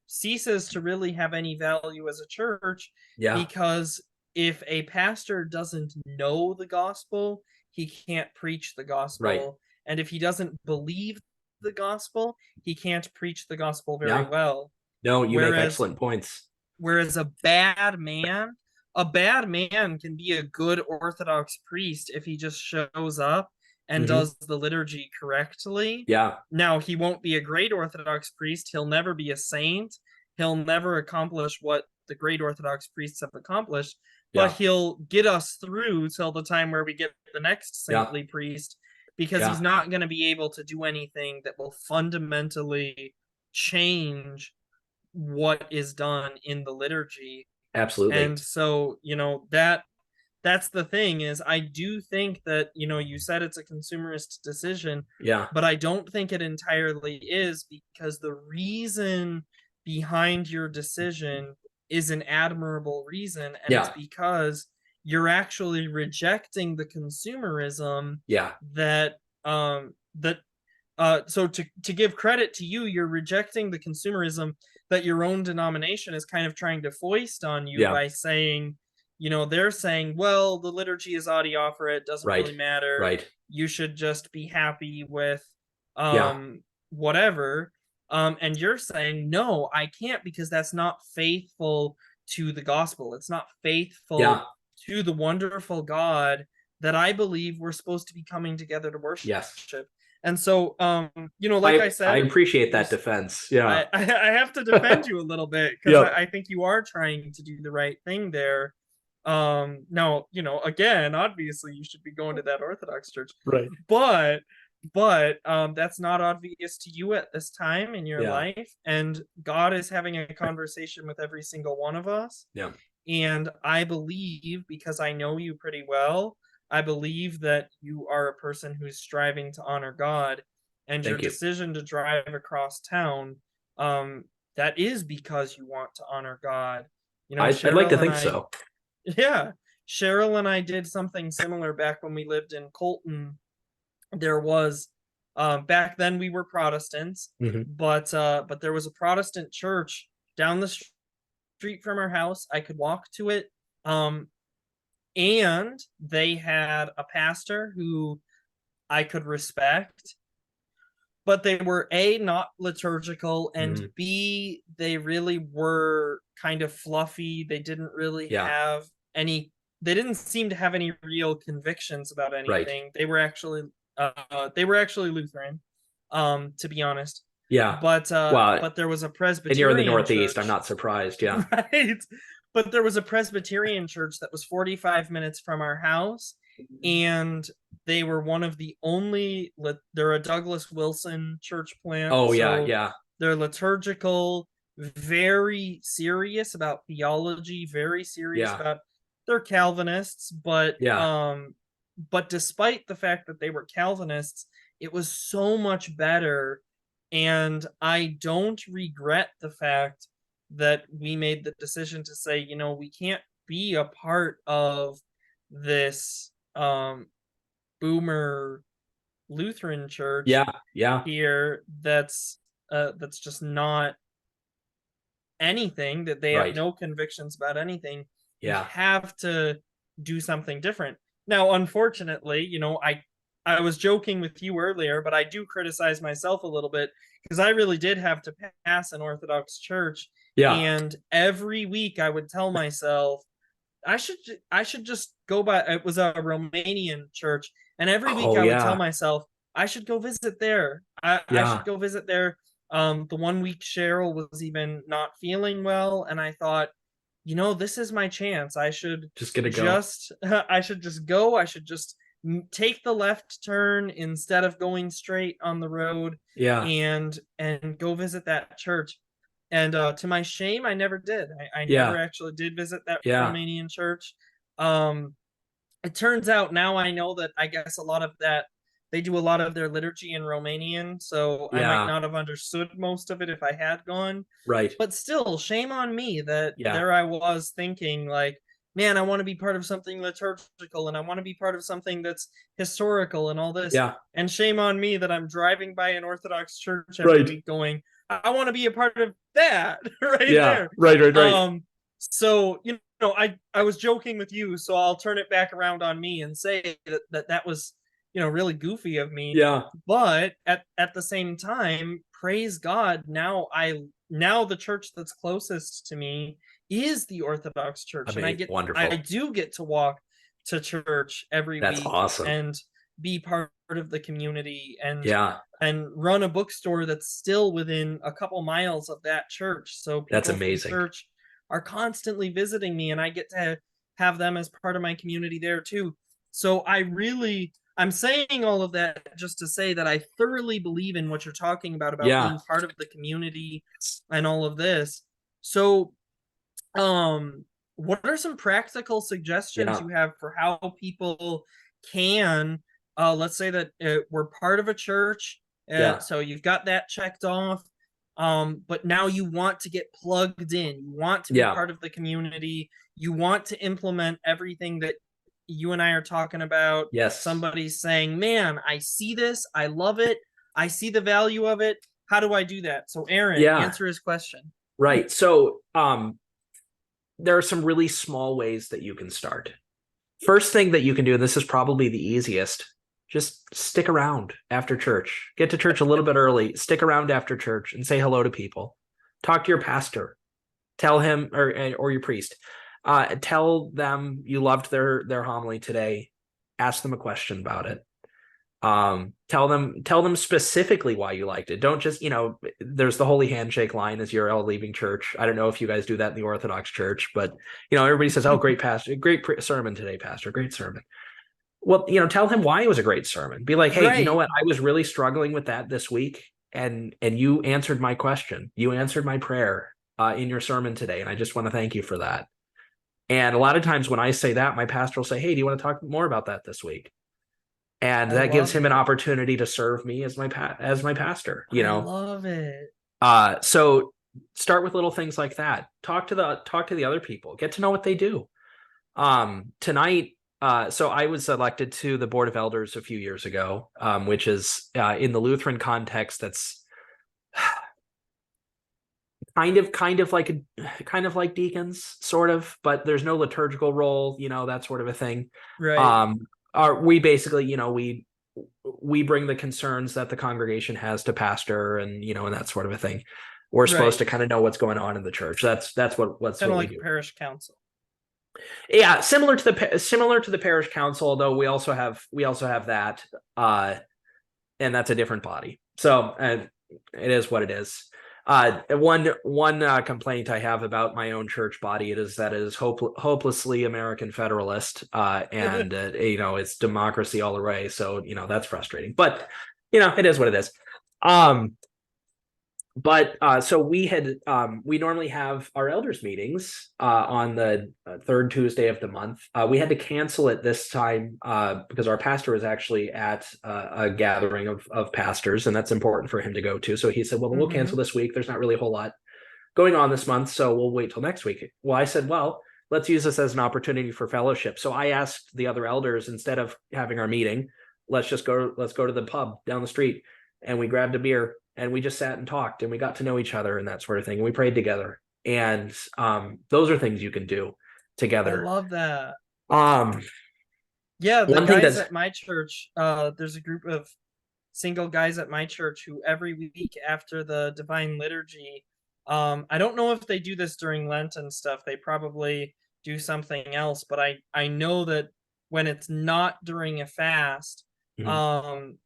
ceases to really have any value as a church. Yeah. Because if a pastor doesn't know the gospel, he can't preach the gospel. Right. And if he doesn't believe the gospel, he can't preach the gospel very well. No, you make excellent points. Whereas a bad man can be a good Orthodox priest if he just shows up and does the liturgy correctly. Yeah. Now, he won't be a great Orthodox priest. He'll never be a saint. He'll never accomplish what the great Orthodox priests have accomplished, but he'll get us through till the time where we get the next saintly priest, because he's not going to be able to do anything that will fundamentally change what is done in the liturgy. Absolutely. And so, that's the thing is I do think that, you said it's a consumerist decision, Yeah. but I don't think it entirely is, because the reason behind your decision is an admirable reason, and it's Yeah. because you're actually rejecting the consumerism Yeah. that so to give credit to you, you're rejecting the consumerism that your own denomination is kind of trying to foist on you Yeah. by saying, they're saying, well, the liturgy is adiaphora, it doesn't Right. really matter. Right. You should just be happy with Yeah. whatever. And you're saying, no, I can't, because that's not faithful to the gospel. It's not Yeah. faithful to the wonderful God that I believe we're supposed to be coming together to worship. Yes. And so, like I I said, appreciate that defense. Yeah. I have to defend you a little bit, because Yep. I think you are trying to do the right thing there. Now, again, obviously you should be going to that Orthodox church, Right. but that's not obvious to you at this time in your Yeah. life, and God is having a conversation with every single one of us. Yeah. And I believe, because I know you pretty well, I believe that you are a person who's striving to honor God, and your Thank you. decision to drive across town, um, that is because you want to honor God. I'd like to Cheryl and think I, so. yeah, Cheryl and I did something similar back when we lived in Colton. There was, back then we were Protestants, Mhm. but there was a Protestant church down the street from our house. I could walk to it. And they had a pastor who I could respect, but they were A, not liturgical, and Mhm. B, they really were kind of fluffy. They didn't really Yeah. have any, they didn't seem to have any real convictions about Right. anything. They were actually Lutheran, to be honest. Yeah. Well, But there was a and you're in the Presbyterian Northeast. I'm church. not surprised. Yeah. Right? But there was a Presbyterian church that was 45 minutes from our house, and they were one of the only, they're a Douglas Wilson church plant, Oh, yeah. so Yeah. they're liturgical, very serious about theology, very serious Yeah. about, they're Calvinists, Yeah. but despite the fact that they were Calvinists, it was so much better. And I don't regret the fact that we made the decision to say, we can't be a part of this boomer Lutheran church Yeah. Yeah. here that's just not anything, that they have Right. no convictions about anything. We Yeah. have to do something different. Now, unfortunately, I was joking with you earlier, but I do criticize myself a little bit, because I really did have to pass an Orthodox church, Yeah. and every week I would tell myself I should just go by, it was a Romanian church, and every week Oh, I would tell yeah. myself I should go visit there. I should Yeah. go visit there. The one week Cheryl was even not feeling well, and I thought, this is my chance. Just gonna go. I should just go. I should just take the left turn instead of going straight on the road, Yeah. and go visit that church. And to my shame, I never did. I never Yeah. actually did visit that Yeah. Romanian church. Um, it turns out now I know that, I guess, a lot of that, they do a lot of their liturgy in Romanian, so I might Yeah. not have understood most of it if I had gone. Right. But still, shame on me that Yeah. there I was thinking, like, man, I want to be part of something liturgical, and I want to be part of something that's historical and all this. Yeah. And shame on me that I'm driving by an Orthodox church every Right. week going, I want to be a part of that right Yeah. there. Right. Right. Right. So, I was joking with you, so I'll turn it back around on me and say that was, really goofy of me. Yeah. But at the same time, praise God, now the church that's closest to me is the Orthodox I church, and mean, I wonderful. do get to walk to church every That's week awesome. and be part of the community, Yeah. and run a bookstore that's still within a couple miles of that church. So That's people from amazing. church are constantly visiting me, and I get to have them as part of my community there too. So I really, I'm saying all of that just to say that I thoroughly believe in what you're talking about Yeah. being part of the community and all of this. So, um, what are some practical suggestions Yeah. you have for how people can, let's say that we're part of a church, Yeah. so you've got that checked off, but now you want to get plugged in, you want to be Yeah. part of the community, you want to implement everything that you and I are talking about. Yes. Somebody's saying, "Man, I see this, I love it, I see the value of it. How do I do that?" So, Aaron, Yeah. answer his question. Right. So, there are some really small ways that you can start. First thing that you can do, and this is probably the easiest, just stick around after church. Get to church a little bit early, stick around after church and say hello to people. Talk to your pastor. Tell him or your priest. Tell them you loved their homily today. Ask them a question about it. Tell them specifically why you liked it. Don't just, there's the holy handshake line as you're all leaving church. I don't know if you guys do that in the Orthodox Church, but everybody says, "Oh, great pastor, great sermon today, pastor, great sermon." Well, tell him why it was a great sermon. Be like, "Hey, you know Right. what? I was really struggling with that this week, and you answered my question. You answered my prayer in your sermon today, and I just want to thank you for that." And a lot of times when I say that, my pastor will say, "Hey, do you want to talk more about that this week?" And I that gives love him an it. opportunity to serve me as my pastor. I love it. So start with little things like that. Talk to the other people. Get to know what they do. Tonight, so I was elected to the Board of Elders a few years ago, which is in the Lutheran context. That's kind of like deacons, sort of, but there's no liturgical role, that sort of a thing. Right. Um, we basically, we bring the concerns that the congregation has to pastor, and that sort of a thing. We're supposed Right. to kind of know what's going on in the church. That's Kind of what we like a do. parish council. Yeah, similar to the parish council, although we also have that, and that's a different body. So it is what it is. One complaint I have about my own church body is that it is hopelessly American Federalist, and it's democracy all the way. So that's frustrating, but it is what it is. Um, but so we normally have our elders meetings on the third Tuesday of the month. We had to cancel it this time because our pastor was actually at a gathering of pastors, and that's important for him to go to. So he said, "Well, we'll cancel Mm-hmm. this week. There's not really a whole lot going on this month, so we'll wait till next week." Well, I said, "Well, let's use this as an opportunity for fellowship." So I asked the other elders, instead of having our meeting, let's go to the pub down the street, and we grabbed a beer and we just sat and talked and we got to know each other and that sort of thing. And we prayed together. And those are things you can do I together. love that. Um, Yeah, the one thing guys that's at my church, there's a group of single guys at my church who every week after the Divine Liturgy, I don't know if they do this during Lent and stuff. They probably do something else, but I know that when it's not during a fast, Mhm. um,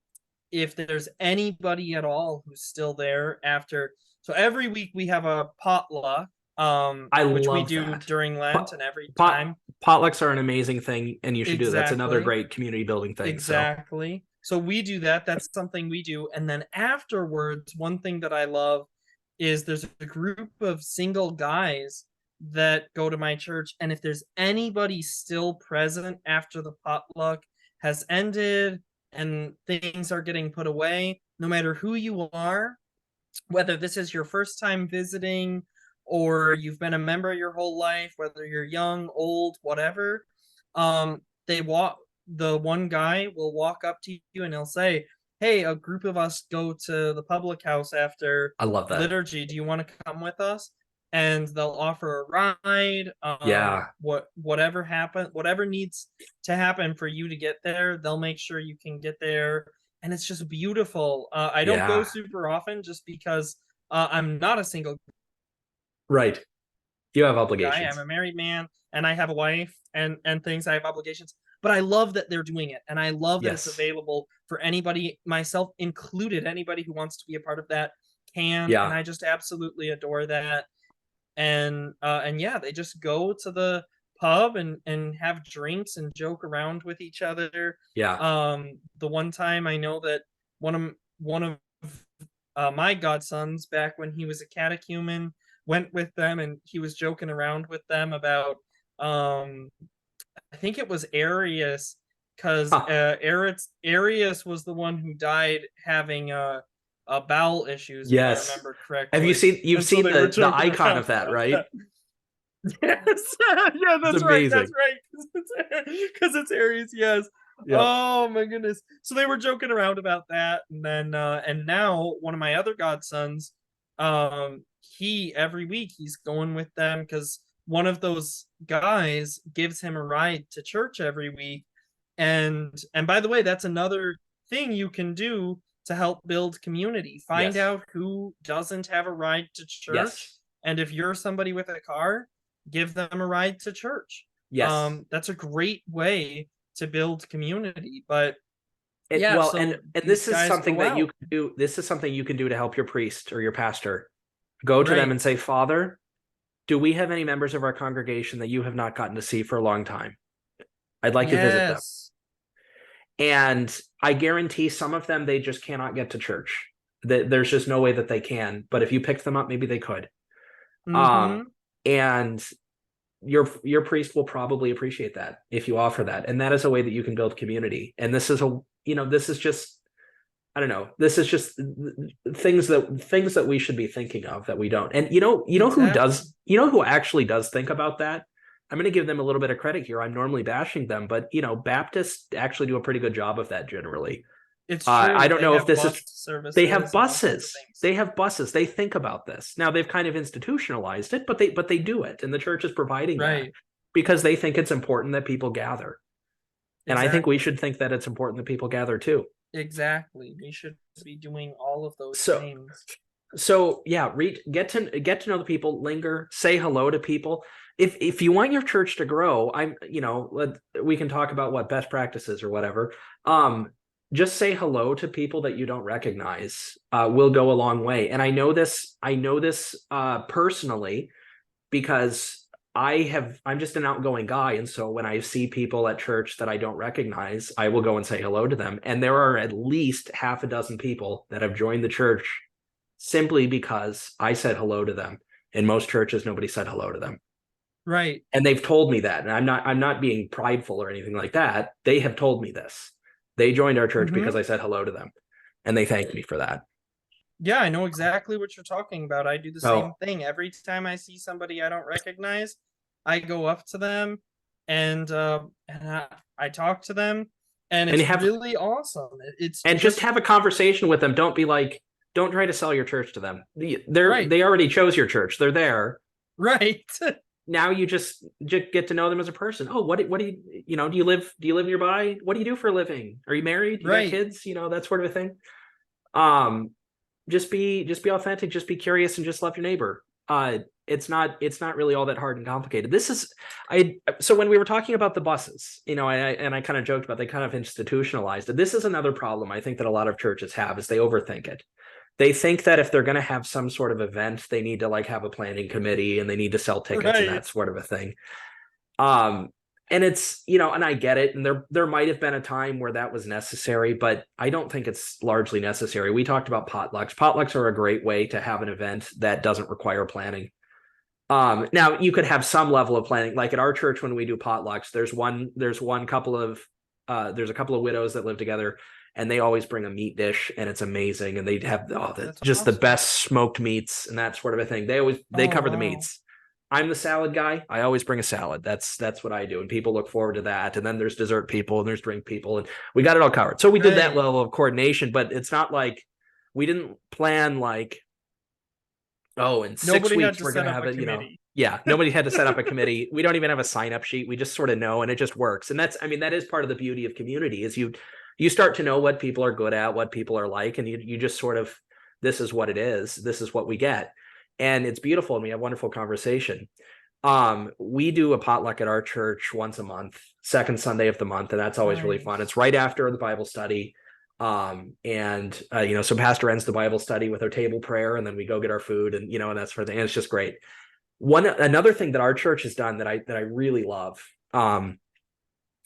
if there's anybody at all who's still there after, so every week we have a potluck, I which we love do that. during Lent, Pot, and every pot time. potlucks are an amazing thing, and you should do that. That's another Exactly. great community building thing. So Exactly. So we do that. That's something we do. And then afterwards, one thing that I love is there's a group of single guys that go to my church. And if there's anybody still present after the potluck has ended and things are getting put away, no matter who you are, whether this is your first time visiting or you've been a member your whole life, whether you're young, old, whatever, they walk. The one guy will walk up to you and he'll say, "Hey, a group of us go to the public house after I love that. liturgy. Do you want to come with us?" And they'll offer a ride. Yeah, Whatever needs to happen for you to get there, they'll make sure you can get there, and it's just beautiful. I don't go yeah, super often just because I'm not a single right. You have guy. I'm obligations. a married man, and I have a wife and things. I have obligations, but I love that they're doing it, and I love that it's Yes. available for anybody, myself included. Anybody who wants to be a part of that can, and Yeah. I just absolutely adore that. And yeah, they just go to the pub and have drinks and joke around with each other. Yeah. The one time I know that one of my godsons, back when he was a catechumen, went with them, and he was joking around with them about um I think it was Arius, because Huh. Arius was the one who died having bowel issues, if I Yes. remember Have you correctly, seen, you've and so seen they were the joking icon around of that, about right? that. Yes, yeah, It's that's right. That's amazing. right. Because it's Aries. Yes. Yep. Oh my goodness. So they were joking around about that, and then and now one of my other godsons, he every week he's going with them because one of those guys gives him a ride to church every week, and by the way, that's another thing you can do to help build community. Find Yes. out who doesn't have a ride to church, Yes. and if you're somebody with a car, give them a ride to church. Yes. That's a great way to build community. But It, yeah, well, so and these this is guys something go that you out. can do. This is something you can do to help your priest or your pastor. Go to them Right. and say, Father, do we have any members of our congregation that you have not gotten to see for a long time? I'd like to visit them. Yes. And I guarantee some of them, they just cannot get to church. There's just no way that they can. But if you picked them up, maybe they could. Um, Mm-hmm. and your priest will probably appreciate that if you offer that. And that is a way that you can build community. And this is this is just, I don't know, this is just things that we should be thinking of that we don't. And Exactly. who actually does think about that? I'm going to give them a little bit of credit here. I'm normally bashing them, but Baptists actually do a pretty good job of that generally. It's I true. don't They know if have this is, bus they have services and all sorts of buses. things. They have buses. They think about this. Now they've kind of institutionalized it, but they do it, and the church is providing that Right. because they think it's important that people gather. And I think we Exactly. should think that it's important that people gather too. Exactly. We should be doing all of those So things. so yeah, read get to know the people, linger, say hello to people. If you want your church to grow, we can talk about what best practices or whatever. Just say hello to people that you don't recognize. Will go a long way. And I know this personally because I'm just an outgoing guy. And so when I see people at church that I don't recognize, I will go and say hello to them. And there are at least half a dozen people that have joined the church simply because I said hello to them. In most churches, nobody said hello to them. Right. And they've told me that. And I'm not being prideful or anything like that. They have told me this. They joined our church because Mm-hmm. I said hello to them. And they thanked me for that. Yeah, I know exactly what you're talking about. I do the same So thing. Every time I see somebody I don't recognize, I go up to them and I talk to them, and and it's have really awesome. It's and just just have a conversation with them. Don't try to sell your church to them. right, They already chose your church. They're there. right, Now you just get to know them as a person. Oh, what do do you live nearby? What do you do for a living? Are you married? You got right. kids? That sort of a thing. Um, just be authentic, just be curious, and just love your neighbor. It's not really all that hard and complicated. This is I So when we were talking about the buses, I kind of joked about they kind of institutionalized it. This is another problem I think that a lot of churches have is they overthink it. They think that if they're going to have some sort of event, they need to like have a planning committee and they need to sell tickets and Right. that sort of a thing. Um, and and I get it. And there might have been a time where that was necessary, but I don't think it's largely necessary. We talked about potlucks. Potlucks are a great way to have an event that doesn't require planning. Now you could have some level of planning. Like at our church, when we do potlucks, there's a couple of widows that live together, and they always bring a meat dish, and it's amazing. And they have That's just the awesome. best smoked meats and that sort of a thing. They Oh cover the wow. meats. I'm the salad guy. I always bring a salad. That's what I do, and people look forward to that. And then there's dessert people and there's drink people, and we got it all covered. So we did that Right. level of coordination, but it's not like we didn't plan like, oh, in six Nobody had weeks to we're set gonna up have a it. committee. Yeah, nobody had to set up a committee. We don't even have a sign up sheet. We just sort of know, and it just works. And that is part of the beauty of community is you start to know what people are good at, what people are like, and you just sort of, this is what it is. This is what we get, and it's beautiful. And we have wonderful conversation. We do a potluck at our church once a month, second Sunday of the month, and that's always really fun. It's Nice. right after the Bible study. So pastor ends the Bible study with our table prayer, and then we go get our food and that sort of thing. And it's just great. Another thing that our church has done that I really love. Our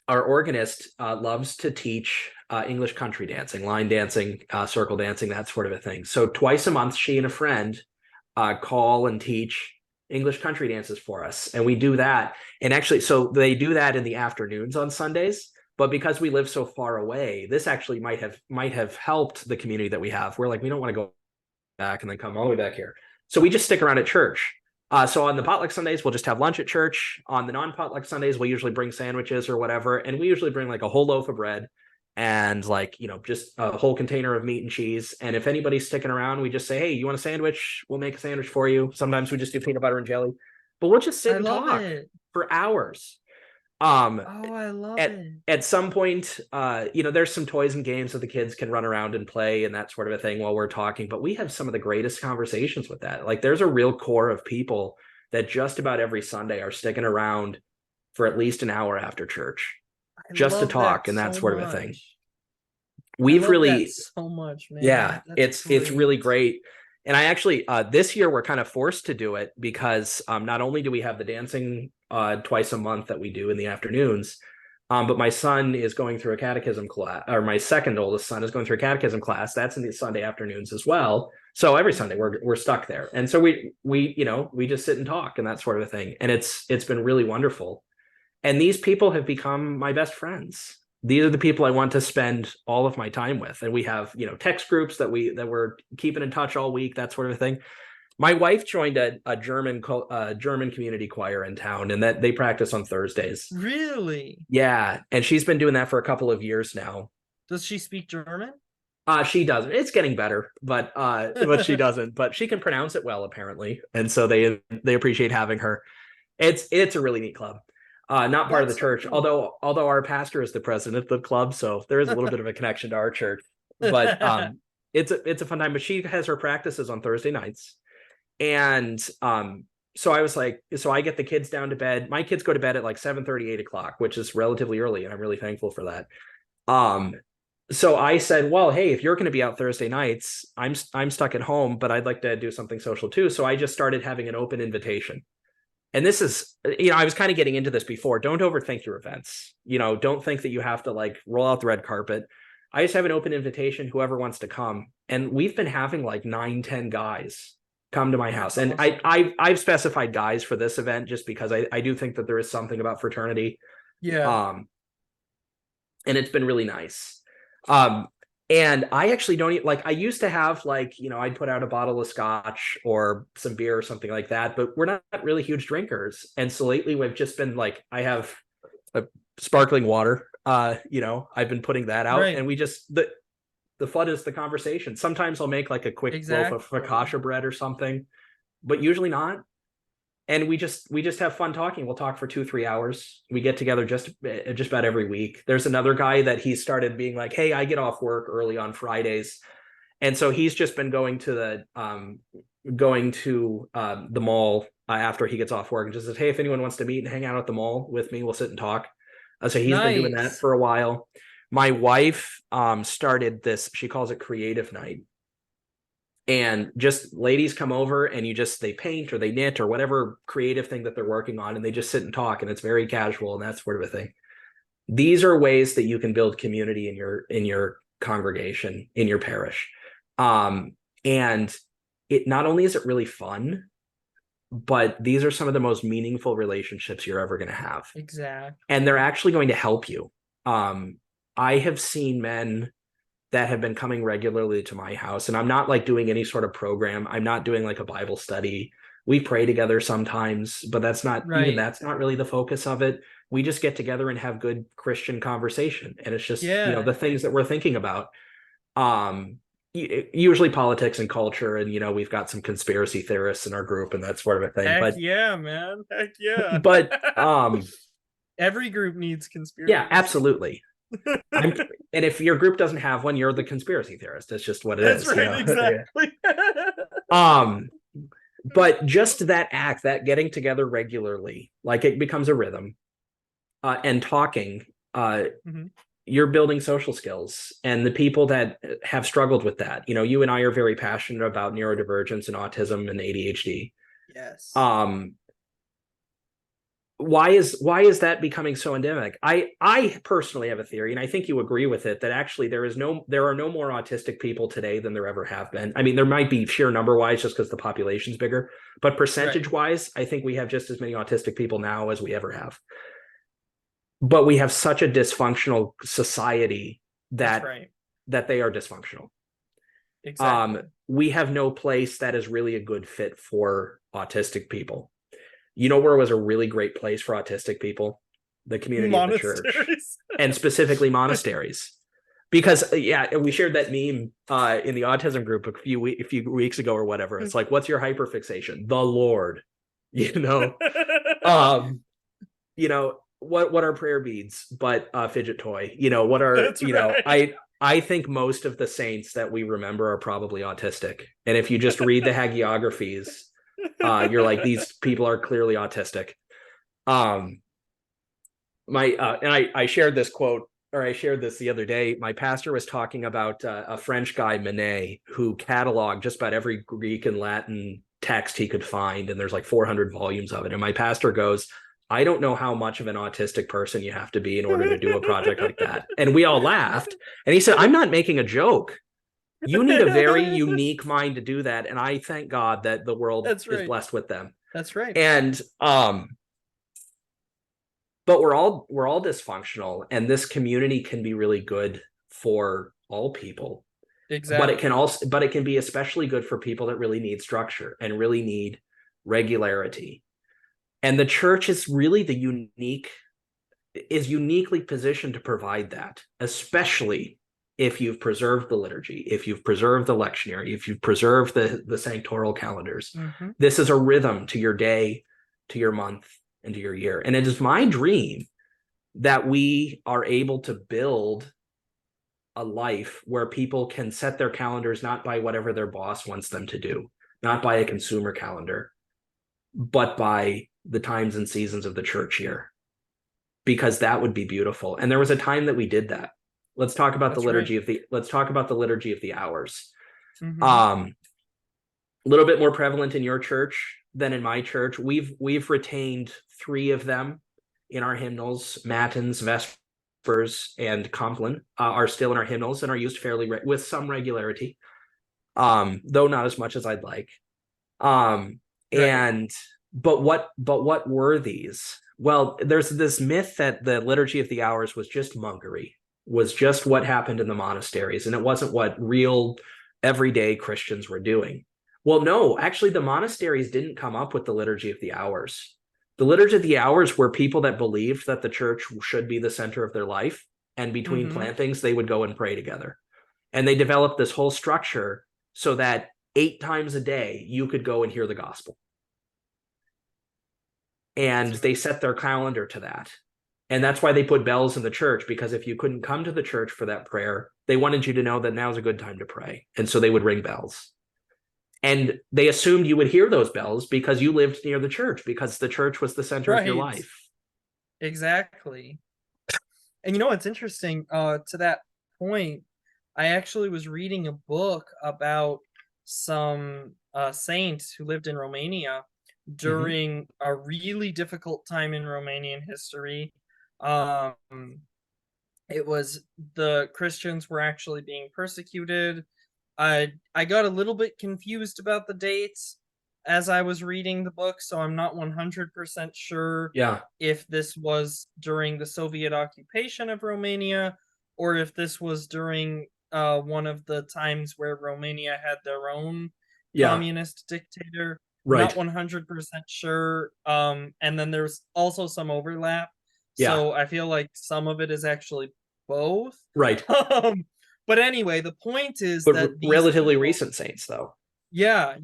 organist loves to teach English country dancing, line dancing, circle dancing, that sort of a thing. So twice a month, she and a friend call and teach English country dances for us, and we do that. And actually, so they do that in the afternoons on Sundays. But because we live so far away, this actually might have helped the community that we have. We're like, we don't want to go back and then come all the way back here. So we just stick around at church. So on the potluck Sundays, we'll just have lunch at church. On the non-potluck Sundays, we'll usually bring sandwiches or whatever. And we usually bring like a whole loaf of bread and like, just a whole container of meat and cheese. And if anybody's sticking around, we just say, hey, you want a sandwich? We'll make a sandwich for you. Sometimes we just do peanut butter and jelly, but we'll just sit and talk for hours. I love it. At some point, there's some toys and games that the kids can run around and play and that sort of a thing while we're talking, but we have some of the greatest conversations with that. Like there's a real core of people that just about every Sunday are sticking around for at least an hour after church just to talk and that sort of a thing. We've really so much, man. Yeah, it's really great. And I actually this year we're kind of forced to do it because not only do we have the dancing twice a month that we do in the afternoons, but my son is going through a catechism class, or my second oldest son is going through a catechism class. That's in the Sunday afternoons as well. So every Sunday we're stuck there, and so we just sit and talk and that sort of a thing. And it's been really wonderful. And these people have become my best friends. These are the people I want to spend all of my time with. And we have, text groups that we're keeping in touch all week, that sort of thing. My wife joined a German community choir in town, and that they practice on Thursdays. Really? Yeah, and she's been doing that for a couple of years now. Does she speak German? She doesn't. It's getting better, but she doesn't. But she can pronounce it well, apparently, and so they appreciate having her. It's a really neat club. Not part of the church, cool. although our pastor is the president of the club, so there is a little bit of a connection to our church. But it's a fun time. But she has her practices on Thursday nights, and so I was like, so I get the kids down to bed. My kids go to bed at like 7:30, 8 o'clock, which is relatively early, and I'm really thankful for that. So I said, well, hey, if you're going to be out Thursday nights, I'm stuck at home, but I'd like to do something social too. So I just started having an open invitation. And this is, I was kind of getting into this before. Don't overthink your events. Don't think that you have to like roll out the red carpet. I just have an open invitation, whoever wants to come. And we've been having like 9-10 guys come to my house. And I've specified guys for this event just because I do think that there is something about fraternity. Yeah. And it's been really nice. And I actually don't eat, like I used to have like, I'd put out a bottle of scotch or some beer or something like that, but we're not really huge drinkers. And so lately we've just been like, I have a sparkling water, I've been putting that out, right. And we just, the fun is the conversation. Sometimes I'll make like a quick loaf of focaccia bread or something, but usually not. And we just have fun talking. We'll talk for 2-3 hours. We get together just about every week. There's another guy that he started being like, hey, I get off work early on Fridays. And so he's just been going to the mall after he gets off work and just says, hey, if anyone wants to meet and hang out at the mall with me, we'll sit and talk. So he's been doing that for a while. My wife started this, she calls it creative night. And just ladies come over and they paint or they knit or whatever creative thing that they're working on, and they just sit and talk, and it's very casual and that sort of a thing. These are ways that you can build community in your congregation, in your parish. And it not only is it really fun, but these are some of the most meaningful relationships you're ever going to have. Exactly. And they're actually going to help you. I have seen men that have been coming regularly to my house, and I'm not like doing any sort of program. I'm not doing like a Bible study. We pray together sometimes, but that's not really the focus of it. We just get together and have good Christian conversation. And it's just, the things that we're thinking about. Usually politics and culture, and we've got some conspiracy theorists in our group and that sort of a thing. Heck yeah, man. Heck yeah. But every group needs conspiracy. Yeah, absolutely. And if your group doesn't have one, you're the conspiracy theorist. It's just what it is. That's right, exactly. But just that act, that getting together regularly, like it becomes a rhythm, and talking, you're building social skills. And the people that have struggled with that, you and I are very passionate about neurodivergence and autism and ADHD. Yes. Um, why is that becoming so endemic? I personally have a theory, and I think you agree with it, that actually there are no more autistic people today than there ever have been. I mean, there might be sheer number wise just because the population's bigger, but Right. percentage wise, I think we have just as many autistic people now as we ever have. But we have such a dysfunctional society That's that right. they are dysfunctional. Exactly. We have no place that is really a good fit for autistic people. You know where was a really great place for autistic people? The community of the church, Monasteries. and specifically monasteries. Because yeah, we shared that meme in the autism group a few weeks ago or whatever. It's like, what's your hyperfixation? The Lord, you know. Um, what are prayer beads but a fidget toy? What are That's right. I think most of the saints that we remember are probably autistic, and if you just read the hagiographies, you're like, these people are clearly autistic. um my and I shared this quote, or I shared this the other day. My pastor was talking about a French guy, Manet, who cataloged just about every Greek and Latin text he could find, and there's like 400 volumes of it. And my pastor goes, I don't know how much of an autistic person you have to be in order to do a project like that. And we all laughed. And he said, I'm not making a joke. You need a very unique mind to do that. And I thank God that the world That's is right. blessed with them. That's right. And but we're all dysfunctional, and this community can be really good for all people, but Exactly. it can be especially good for people that really need structure and really need regularity. And the church is uniquely positioned to provide that, especially if you've preserved the liturgy, if you've preserved the lectionary, if you've preserved the sanctoral calendars. Hmm. This is a rhythm to your day, to your month, and to your year. And it is my dream that we are able to build a life where people can set their calendars not by whatever their boss wants them to do, not by a consumer calendar, but by the times and seasons of the church year, because that would be beautiful. And there was a time that we did that. That's right. Let's talk about the liturgy of the hours. Hmm. A little bit more prevalent in your church than in my church. We've retained three of them in our hymnals: matins, vespers, and compline are still in our hymnals and are used with some regularity, though not as much as I'd like. Um, Right. and but what were these? Well, there's this myth that the liturgy of the hours was just monkery, was just what happened in the monasteries, and it wasn't what real everyday Christians were doing. Well, no, actually, the monasteries didn't come up with the liturgy of the hours. The liturgy of the hours were people that believed that the church should be the center of their life, and between Hmm. plantings, they would go and pray together. And they developed this whole structure so that 8 times a day you could go and hear the gospel. And That's they amazing. set their calendar to that. And that's why they put bells in the church, because if you couldn't come to the church for that prayer, they wanted you to know that now's a good time to pray. And so they would ring bells. And they assumed you would hear those bells because you lived near the church, because the church was the center of your Right. life. Exactly. And you know what's interesting? To that point, I actually was reading a book about some saints who lived in Romania Mm-hmm. during a really difficult time in Romanian history. Um, it was the Christians were actually being persecuted. I got a little bit confused about the dates as I was reading the book, so I'm not 100% sure Yeah. if this was during the Soviet occupation of Romania or if this was during one of the times where Romania had their own Yeah. communist dictator. Not Right. 100% sure. And then there's also some overlap. Yeah. So I feel like some of it is actually both. Right. Um, but anyway, the point is But that these relatively people, recent saints, though. yeah.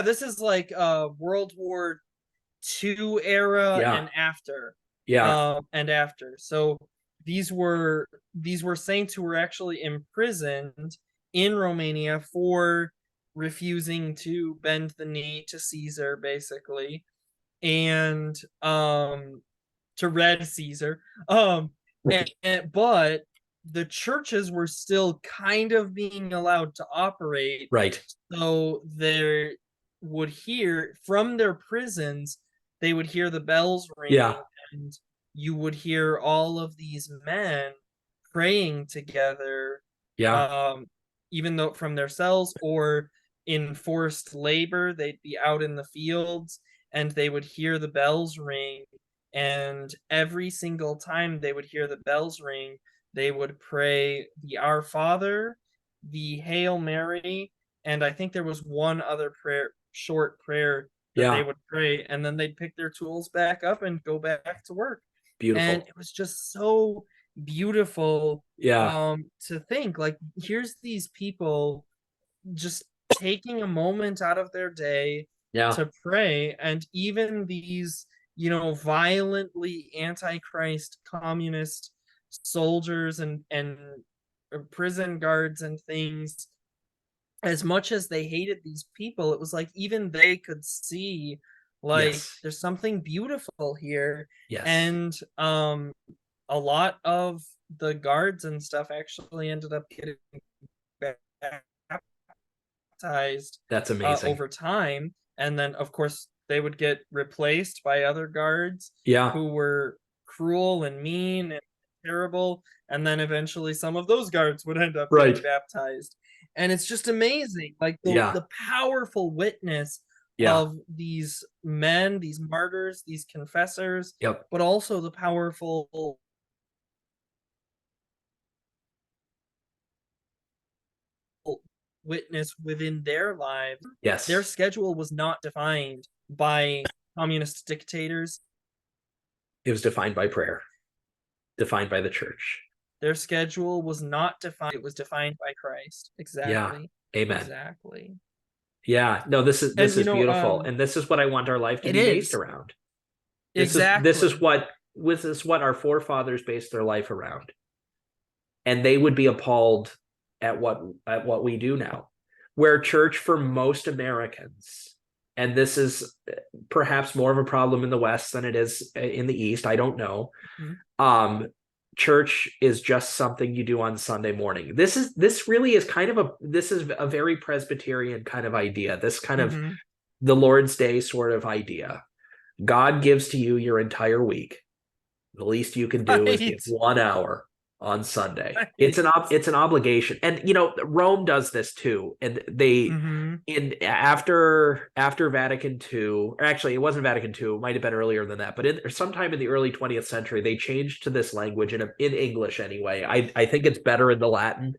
This is like World War II era Yeah. Yeah. and after. So these were saints who were actually imprisoned in Romania for refusing to bend the knee to Caesar, basically, and to Red Caesar. But the churches were still kind of being allowed to operate. Right. So would hear from their prisons, they would hear the bells Yeah. ringing, and you would hear all of these men praying together, Yeah. um, even though from their cells, or in forced labor, they'd be out in the fields and they would hear the bells ring. And every single time they would hear the bells ring, they would pray the Our Father, the Hail Mary, and I think there was one other prayer, short prayer that they Yeah. would pray, and then they'd pick their tools back up and go back to work. And Beautiful. it was just so beautiful, Yeah. to think like, here's these people just taking a moment out of their day Yeah. to pray, and even these, violently antichrist communist soldiers and prison guards and things, as much as they hated these people, it was like even they could see, like, Yes. there's something beautiful here. Yes. And a lot of the guards and stuff actually ended up getting baptized That's amazing. over time, and then of course they would get replaced by other guards Yeah. who were cruel and mean and terrible, and then eventually some of those guards would end up getting Right. baptized. And it's just amazing, like Yeah. the powerful witness Yeah. of these men, these martyrs, these confessors, Yep. but also the powerful witness within their lives. Their Yes. schedule was not defined by communist dictators. It was defined by prayer, defined by the church. Their schedule was not defined, it was defined by Christ. Yeah. Exactly. Amen. Exactly. Yeah. No, this is And beautiful. And this is what I want our life to it be based is. around. This is Exactly. what our forefathers based their life around. And they would be appalled at what we do now. Where church for most Americans, and this is perhaps more of a problem in the West than it is in the East, I don't know. Mhm. Church is just something you do on Sunday morning. This really is kind of this is a very Presbyterian kind of idea. This kind of Mhm. the Lord's Day sort of idea. God gives to you your entire week. The least you can do is give Right. 1 hour on Sunday. Right. It's an obligation. And Rome does this too. And they Mhm. in after Vatican II, or actually it wasn't Vatican II, it might have been earlier than that, but sometime in the early 20th century, they changed to this language in English anyway. I think it's better in the Latin,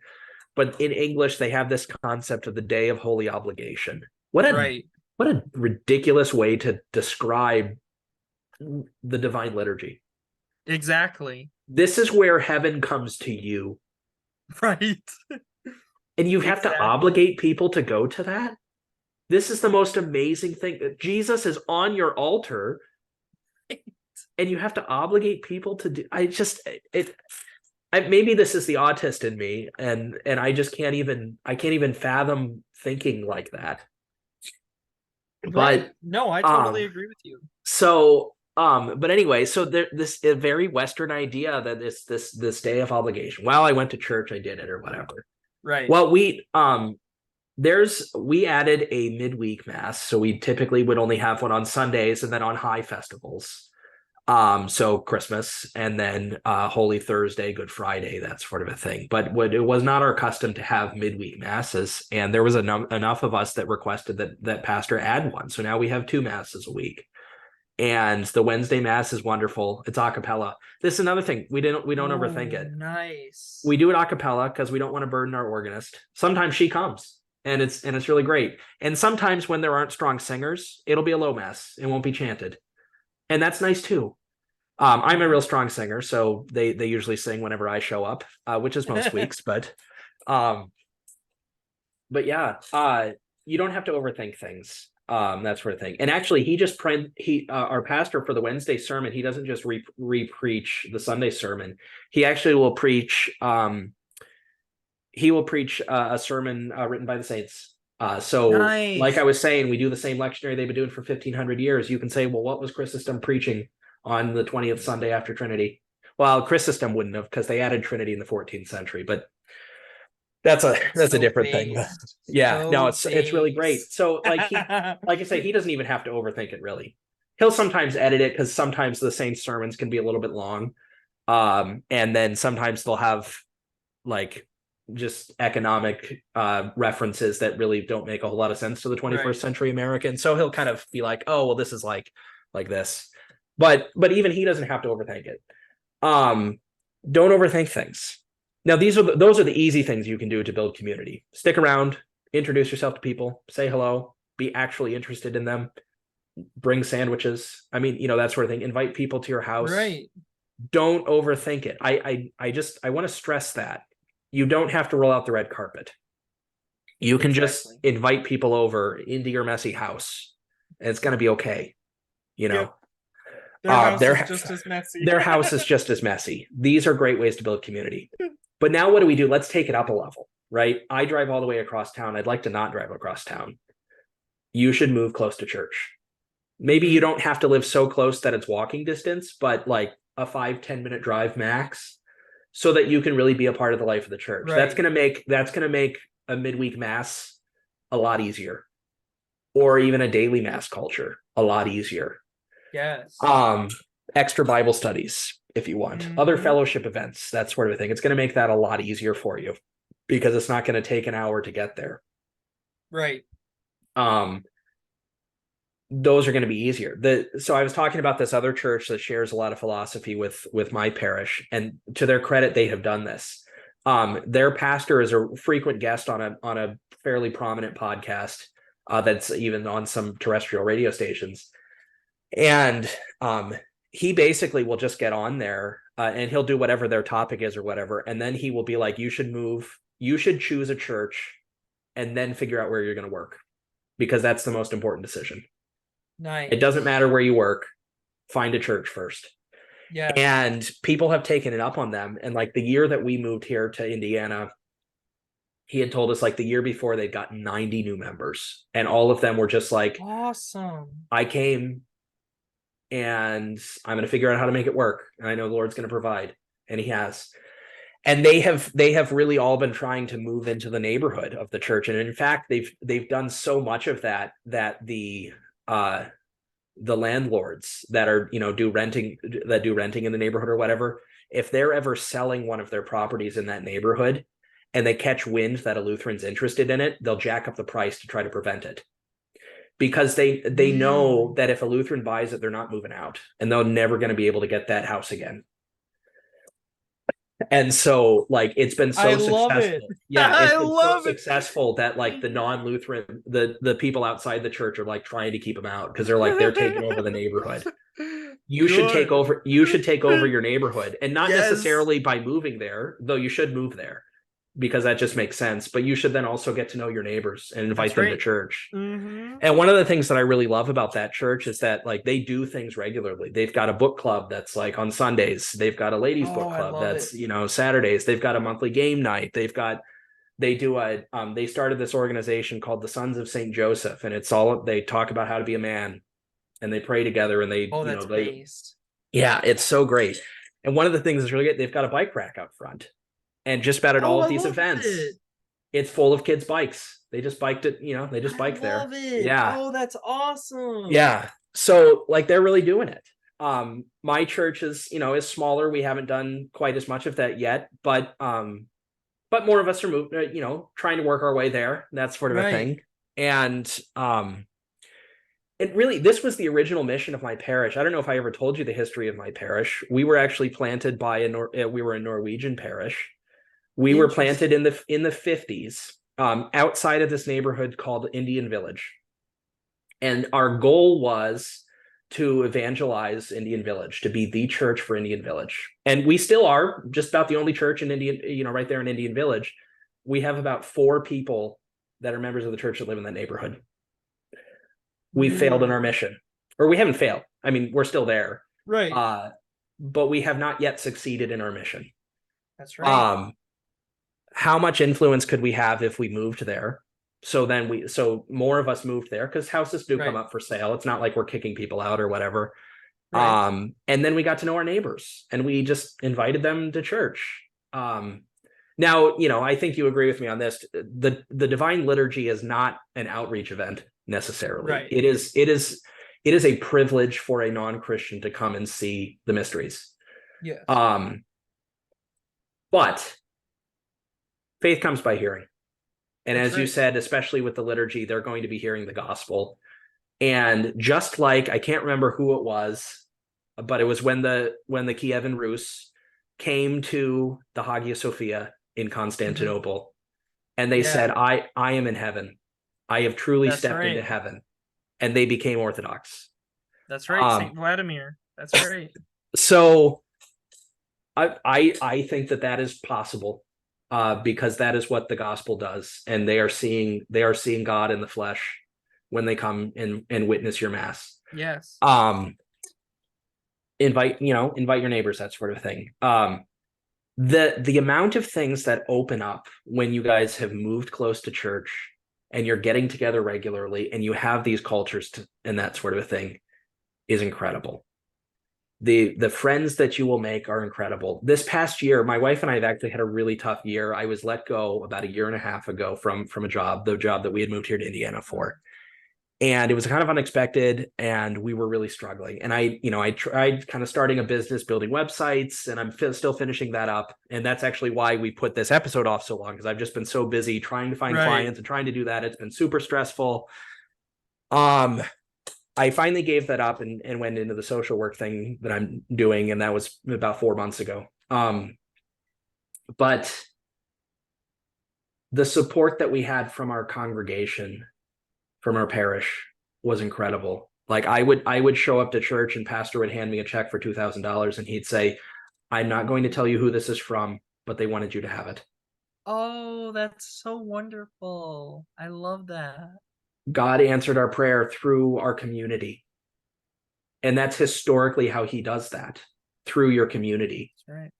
but in English they have this concept of the day of holy obligation. Right. What a ridiculous way to describe the divine liturgy. Exactly. This is where heaven comes to you, Right. and you have to Exactly. obligate people to go to that. This is the most amazing thing. Jesus is on your altar, and you have to obligate people to do. Maybe this is the autist in me, and I just can't even fathom thinking like that. Right. But No, I totally um, agree with you. but anyway, so this a very Western idea that this day of obligation. Well, I went to church, I did it, or whatever. Right. Well, we added a midweek mass, so we typically would only have one on Sundays and then on high festivals. So Christmas and then Holy Thursday, Good Friday, that sort of a thing. But it was not our custom to have midweek masses, and there was enough of us that requested that pastor add one. So now we have 2 masses a week. And the Wednesday mass is wonderful. It's a cappella. This is another thing. We don't overthink Oh, it. nice. We do it a cappella because we don't want to burden our organist. Sometimes she comes and it's really great. And sometimes when there aren't strong singers, it'll be a low mass. It won't be chanted. And that's nice too. I'm a real strong singer, so they usually sing whenever I show up, which is most weeks. Um, but yeah, you don't have to overthink things, that sort of thing. And actually, our pastor for the Wednesday sermon, he doesn't just re-preach the Sunday sermon. He actually will preach. He will preach a sermon written by the saints. So, like I Nice. was saying, we do the same lectionary they've been doing for 1,500 years. You can say, well, what was Chrysostom preaching on the 20th Sunday after Trinity? Well, Chrysostom wouldn't have, because they added Trinity in the 14th century, but that's a It's so different thing. But based. yeah, no, So it's really great. based. So like I say, he doesn't even have to overthink it really. He'll sometimes edit it because sometimes the same sermons can be a little bit long. And then sometimes they'll have like just economic references that really don't make a whole lot of sense to the 21st Right. century American. So he'll kind of be like, oh, well, this is like this. But even he doesn't have to overthink it. Don't overthink things. Now, those are the easy things you can do to build community. Stick around, introduce yourself to people, say hello, be actually interested in them, bring sandwiches. I mean, that sort of thing. Invite people to your house. Right. Don't overthink it. I want to stress that you don't have to roll out the red carpet. You can just invite people over into your messy house, and it's going to be okay. Yep. Their house is just as messy. Their house is just as messy. These are great ways to build community. But now what do? Let's take it up a level, right? I drive all the way across town. I'd like to not drive across town. You should move close to church. Maybe you don't have to live so close that it's walking distance, but like a 5-10 minute drive max, so that you can really be a part of the life of the church. Right. That's gonna make a midweek mass a lot easier, or even a daily mass culture a lot easier. Yes. Extra Bible studies if you want, other fellowship events, that sort of thing. It's going to make that a lot easier for you because it's not going to take an hour to get there. Right. Those are going to be easier. So I was talking about this other church that shares a lot of philosophy with my parish, and to their credit, they have done this. Their pastor is a frequent guest on a fairly prominent podcast that's even on some terrestrial radio stations, and he basically will just get on there and he'll do whatever their topic is or whatever, and then he will be like, you should choose a church and then figure out where you're going to work, because that's the most important decision. Nice. It doesn't matter where you work, find a church first. Yeah. And people have taken it up on them. And like the year that we moved here to Indiana, he had told us like the year before they'd got 90 new members, and all of them were just like, awesome. I came and I'm going to figure out how to make it work. And I know the Lord's going to provide. And he has. And they have really all been trying to move into the neighborhood of the church. And in fact, they've done so much of that the landlords that are, do renting in the neighborhood or whatever, if they're ever selling one of their properties in that neighborhood and they catch wind that a Lutheran's interested in it, they'll jack up the price to try to prevent it. Because they know that if a Lutheran buys it, they're not moving out, and they're never going to be able to get that house again. And so like it's been so successful. Yeah, it's been so successful that like the non-Lutheran, the people outside the church are like trying to keep them out, because they're taking over the neighborhood. You should take over your neighborhood, and not necessarily by moving there, though you should move there because that just makes sense. But you should then also get to know your neighbors and invite them to church. And one of the things that I really love about that church is that like they do things regularly. They've got a book club that's like on Sundays. They've got a ladies book club that's Saturdays. They've got a monthly game night. They started this organization called the Sons of St. Joseph, and they talk about how to be a man, and they pray together, and it's so great. And one of the things is really good. They've got a bike rack out front. And just about at all of these events, it's full of kids' bikes. They just biked it, they just bike there. Love it. Yeah. Oh, that's awesome. Yeah. So like they're really doing it. My church is smaller. We haven't done quite as much of that yet, but more of us are moving, trying to work our way there, that sort of a thing. And it really, this was the original mission of my parish. I don't know if I ever told you the history of my parish. We were actually planted by we were a Norwegian parish. We were planted in the 50s outside of this neighborhood called Indian Village. And our goal was to evangelize Indian Village, to be the church for Indian Village. And we still are just about the only church in right there in Indian Village. We have about 4 people that are members of the church that live in that neighborhood. We failed in our mission, or we haven't failed. I mean, we're still there. Right. But we have not yet succeeded in our mission. That's right. How much influence could we have if we moved there? So more of us moved there, because houses do come up for sale. It's not like we're kicking people out or whatever. Right. And then we got to know our neighbors, and we just invited them to church. Now, I think you agree with me on this. The Divine Liturgy is not an outreach event necessarily. Right. It is a privilege for a non-Christian to come and see the mysteries. Yes. But faith comes by hearing. And That's as you right. said, especially with the liturgy, they're going to be hearing the gospel. And just like, I can't remember who it was, but it was when the Kievan Rus came to the Hagia Sophia in Constantinople, and they said, Yeah. I am in heaven. I have truly That's stepped into right. heaven. And they became Orthodox. That's right. Saint Vladimir. That's right. So I think that is possible, because that is what the gospel does, and they are seeing God in the flesh when they come and witness your mass. Yes. Invite your neighbors, that sort of thing. The amount of things that open up when you guys have moved close to church and you're getting together regularly and you have these cultures and that sort of a thing is incredible. The friends that you will make are incredible. This past year, my wife and I have actually had a really tough year. I was let go about a year and a half ago from the job that we had moved here to Indiana for. And it was kind of unexpected, and we were really struggling. And I tried kind of starting a business, building websites, and I'm still finishing that up. And that's actually why we put this episode off so long, because I've just been so busy trying to find clients and trying to do that. It's been super stressful. I finally gave that up and went into the social work thing that I'm doing, and that was about 4 months ago. But the support that we had from our congregation, from our parish, was incredible. Like I would show up to church and pastor would hand me a check for $2,000 and he'd say, "I'm not going to tell you who this is from, but they wanted you to have it." Oh, that's so wonderful. I love that. God answered our prayer through our community. And that's historically how he does that, through your community. That's right.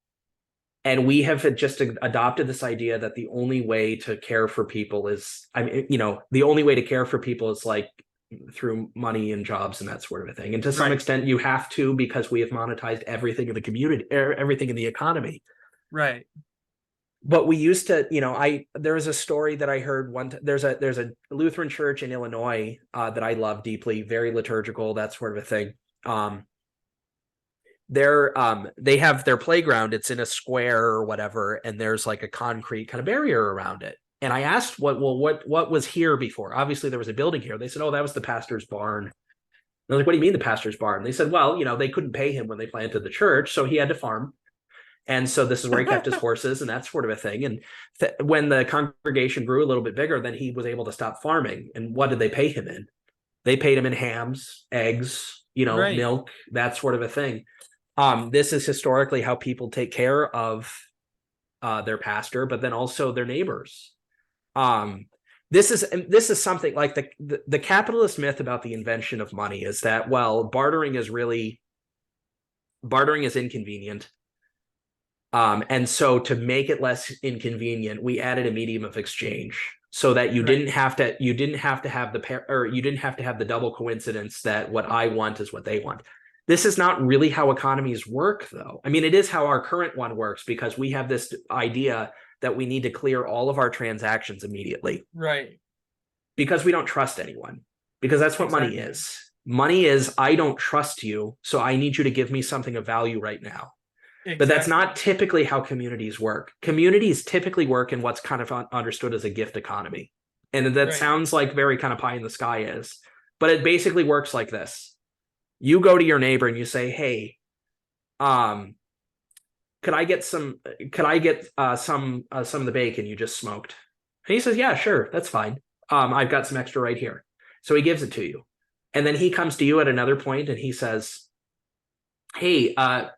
And we have just adopted this idea that the only way to care for people is, the only way to care for people is like through money and jobs and that sort of a thing. And to some extent you have to, because we have monetized everything in the community, everything in the economy. Right. But we used to, there was a story that I heard there's a Lutheran church in Illinois that I love deeply, very liturgical, that sort of a thing. They have their playground. It's in a square or whatever, and there's like a concrete kind of barrier around it. And I asked what was here before? Obviously there was a building here. They said, "Oh, that was the pastor's barn." And I was like, "What do you mean the pastor's barn?" They said, "Well, they couldn't pay him when they planted the church, so he had to farm. And so this is where he kept his horses and that sort of a thing. And when the congregation grew a little bit bigger, then he was able to stop farming. And what did they pay him in? They paid him in hams, eggs, milk, that sort of a thing." This is historically how people take care of their pastor, but then also their neighbors. This is something like the capitalist myth about the invention of money is that, well, bartering is inconvenient. And so to make it less inconvenient, we added a medium of exchange so that you didn't have to have the double coincidence that what I want is what they want. This is not really how economies work, though. I mean, it is how our current one works, because we have this idea that we need to clear all of our transactions immediately. Right. Because we don't trust anyone. Because that's what money is. Money is, I don't trust you, so I need you to give me something of value right now. Exactly. But that's not typically how communities work. Communities typically work in what's kind of understood as a gift economy. And that sounds like very kind of pie in the sky is. But it basically works like this. You go to your neighbor and you say, "Hey, could I get some of the bacon you just smoked?" And he says, "Yeah, sure, that's fine. I've got some extra right here." So he gives it to you. And then he comes to you at another point and he says, "Hey, I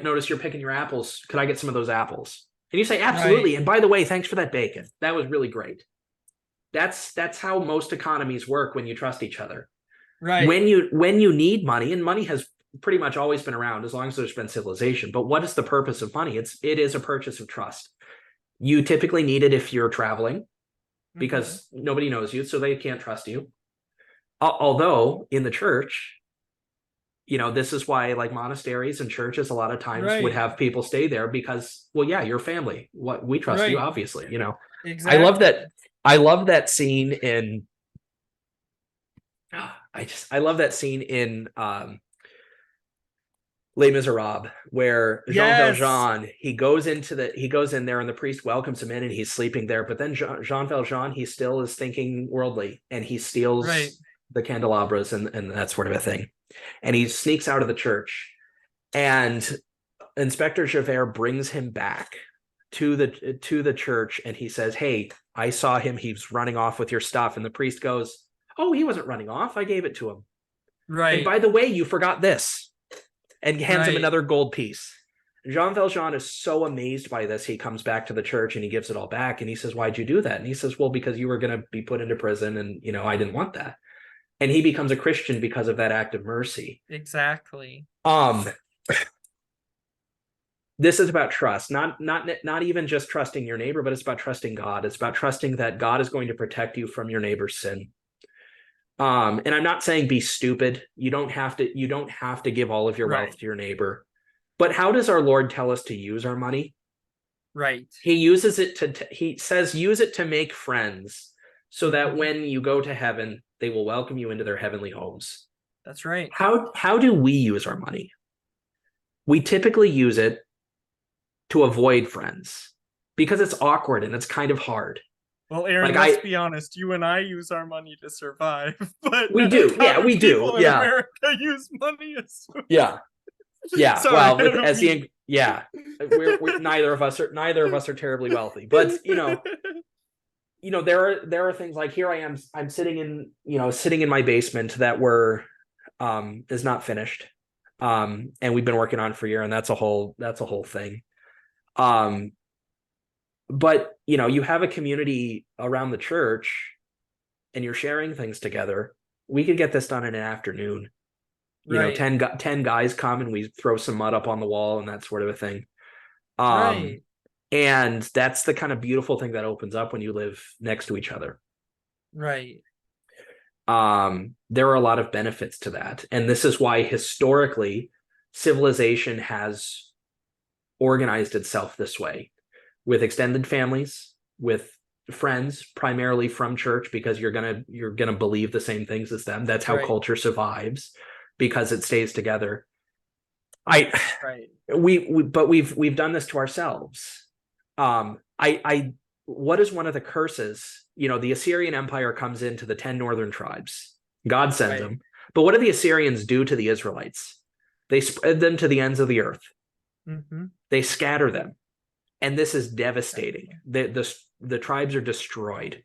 noticed you're picking your apples. Could I get some of those apples?" And you say, "Absolutely. Right. And by the way, thanks for that bacon. That was really great." That's how most economies work when you trust each other. Right. When you need money, and money has pretty much always been around as long as there's been civilization. But what is the purpose of money? It is a purchase of trust. You typically need it if you're traveling, because nobody knows you, so they can't trust you. Although in the church, this is why like monasteries and churches a lot of times would Right. have people stay there because, well, yeah, you're family. What we trust you, Right. obviously. I love Exactly. that. I love that scene in. I love that scene in Les Miserables, where Jean Yes. Valjean he goes in there and the priest welcomes him in and he's sleeping there. But then Jean Valjean, he still is thinking worldly and he Right. steals the candelabras and that sort of a thing. And he sneaks out of the church, and Inspector Javert brings him back to the church, and he says, "Hey, I saw him. He's running off with your stuff." And the priest goes, "Oh, he wasn't running off. I gave it to him. And Right. by the way, you forgot this," and hands him Right. another gold piece. Jean Valjean is so amazed by this. He comes back to the church and he gives it all back. And he says, "Why'd you do that?" And he says, "Well, because you were going to be put into prison, and I didn't want that." And he becomes a Christian because of that act of mercy. Exactly. Um, this is about trust, not even just trusting your neighbor, but it's about trusting God. It's about trusting that God is going to protect you from your neighbor's sin. And I'm not saying be stupid. You don't have to give all of your Right. wealth to your neighbor. But how does our Lord tell us to use our money? Right. He says use it to make friends, so that Mhm. when you go to heaven, they will welcome you into their heavenly homes. That's right. How do we use our money? We typically use it to avoid friends because it's awkward and it's kind of hard. Well, Aaron, Like let's be honest. You and I use our money to survive, but we do, how yeah, do we do, people in yeah, America use money as well? yeah, yeah. Sorry, Well, I don't mean. yeah, we're neither of us are terribly wealthy, but there are things like here I am, I'm sitting in my basement that we're is not finished, and we've been working on for a year, and that's a whole thing. Um, but you have a community around the church and you're sharing things together. We could get this done in an afternoon. Right. 10 guys come and we throw some mud up on the wall and that sort of a thing. um Right. and that's the kind of beautiful thing that opens up when you live next to each other. Right. There are a lot of benefits to that, and this is why historically civilization has organized itself this way, with extended families, with friends primarily from church, because you're gonna believe the same things as them. That's how Right. culture survives, because it stays together. I Right. but we've done this to ourselves. I what is one of the curses? The Assyrian Empire comes into the 10 northern tribes. God sends Right. them. But what do the Assyrians do to the Israelites? They spread them to the ends of the earth. Mm-hmm. They scatter them. And this is devastating. Exactly. The tribes are destroyed.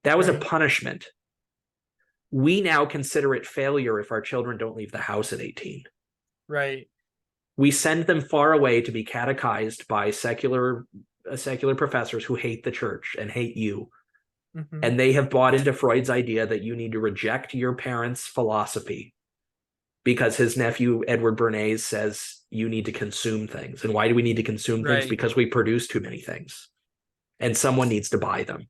That was a Right. punishment. We now consider it failure if our children don't leave the house at 18. Right. We send them far away to be catechized by secular professors who hate the church and hate you. Mm-hmm. And they have bought into Freud's idea that you need to reject your parents' philosophy because his nephew Edward Bernays says you need to consume things. And why do we need to consume things? Right. Because we produce too many things and someone needs to buy them.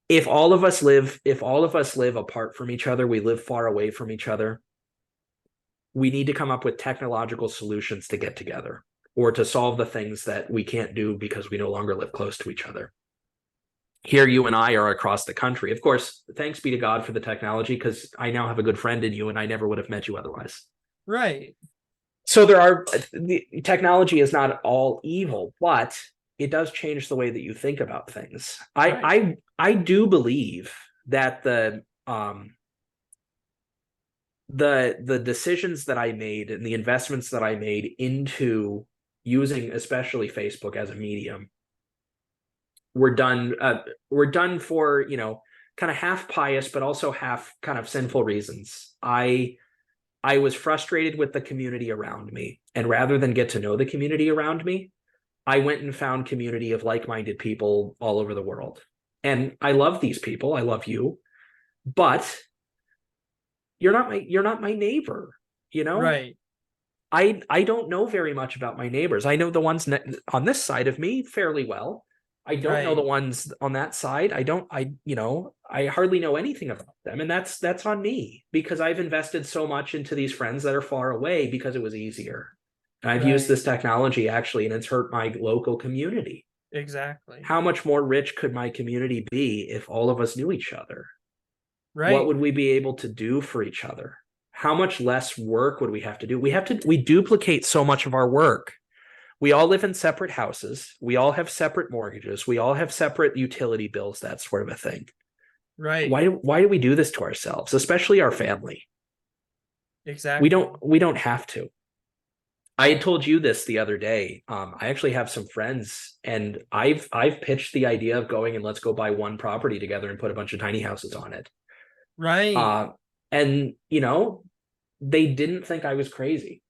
If all of us live apart from each other, we live far away from each other, we need to come up with technological solutions to get together or to solve the things that we can't do because we no longer live close to each other. Here, you and I are across the country. Of course, thanks be to God for the technology, because I now have a good friend in you and I never would have met you otherwise. Right. So the technology is not all evil, but it does change the way that you think about things. Right. I do believe that the decisions that I made and the investments that I made into using especially Facebook as a medium were done for kind of half pious but also half kind of sinful reasons. I was frustrated with the community around me, and rather than get to know the community around me, I went and found community of like-minded people all over the world. And I love these people. I love you, but you're not my neighbor, you know? Right. I don't know very much about my neighbors. I know the ones on this side of me fairly well. I don't know the Right. ones on that side. I hardly know anything about them. And that's on me because I've invested so much into these friends that are far away because it was easier. And I've used Right. this technology actually, and it's hurt my local community. Exactly. How much more rich could my community be if all of us knew each other? What Right. would we be able to do for each other? How much less work would we have to do? We duplicate so much of our work. We all live in separate houses. We all have separate mortgages. We all have separate utility bills, that sort of a thing. Right. Why do we do this to ourselves, especially our family? Exactly. We don't have to. I had told you this the other day. I actually have some friends, and I've pitched the idea of going and let's go buy one property together and put a bunch of tiny houses on it. Right. Uh, and they didn't think I was crazy,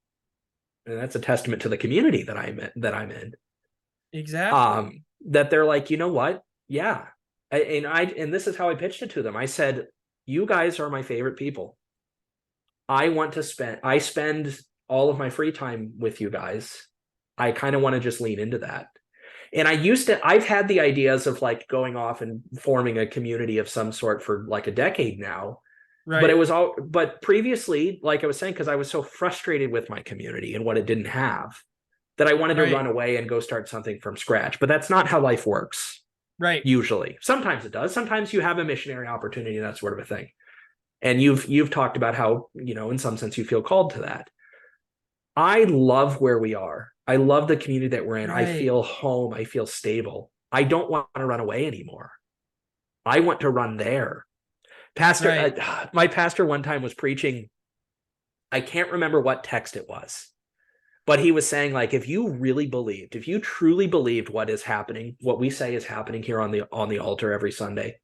and that's a testament to the community that I'm in. Exactly. That they're like, you know what? Yeah, and this is how I pitched it to them. I said, you guys are my favorite people. I spend all of my free time with you guys. I kind of want to just lean into that. And I've had the ideas of like going off and forming a community of some sort for like a decade now. Right. But previously, like I was saying, because I was so frustrated with my community and what it didn't have, that I wanted to run Right. away and go start something from scratch. But that's not how life works, Right. usually. Sometimes it does. Sometimes you have a missionary opportunity, that sort of a thing. And you've talked about how, in some sense you feel called to that. I love where we are. I love the community that we're in. I Right. feel home. I feel stable. I don't want to run away anymore. I want to run there. Right. My pastor one time was preaching. I can't remember what text it was, but he was saying like, if you truly believed what is happening, what we say is happening here on the altar every Sunday,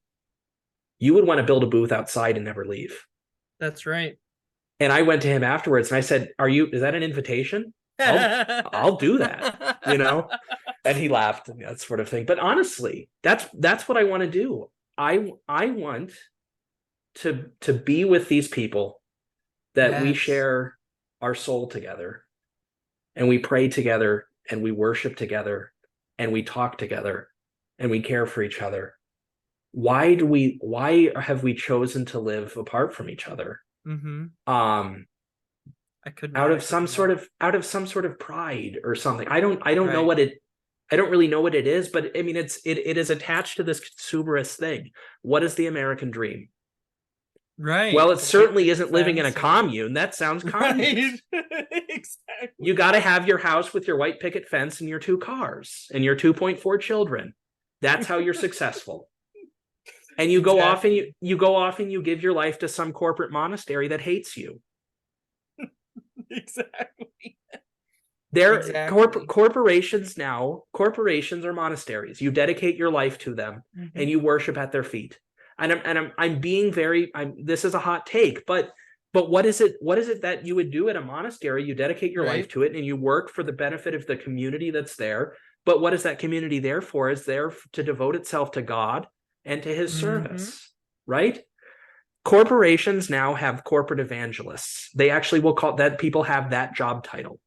you would want to build a booth outside and never leave. That's right. And I went to him afterwards and I said, is that an invitation? I'll do that, you know? And he laughed and that sort of thing. But honestly, that's what I want to do. I want to be with these people that we Yes. share our soul together and we pray together and we worship together and we talk together and we care for each other. Why have we chosen to live apart from each other? Mm-hmm. Um I could not agree more. out of some sort of pride or something. I don't know Right. what it I don't really know what it is, but I mean it is attached to this consumerist thing. What is the American dream? Well, Right. it The white certainly picket isn't living in a fence and commune. That sounds right. communist. You Exactly. got to have your house with your white picket fence and your two cars and your 2.4 children. That's how you're successful. And Exactly. you go off and you give your life to some corporate monastery that hates you. Exactly. Exactly. Corporations are monasteries. You dedicate your life to them and Mm-hmm. you worship at their feet. And I'm being very this is a hot take, but what is it that you would do at a monastery? You dedicate your life Right. to it and you work for the benefit of the community that's there. But what is that community there for? Is there to devote itself to God and to his Mm-hmm. service, right? Corporations now have corporate evangelists. They actually will call that, people have that job title.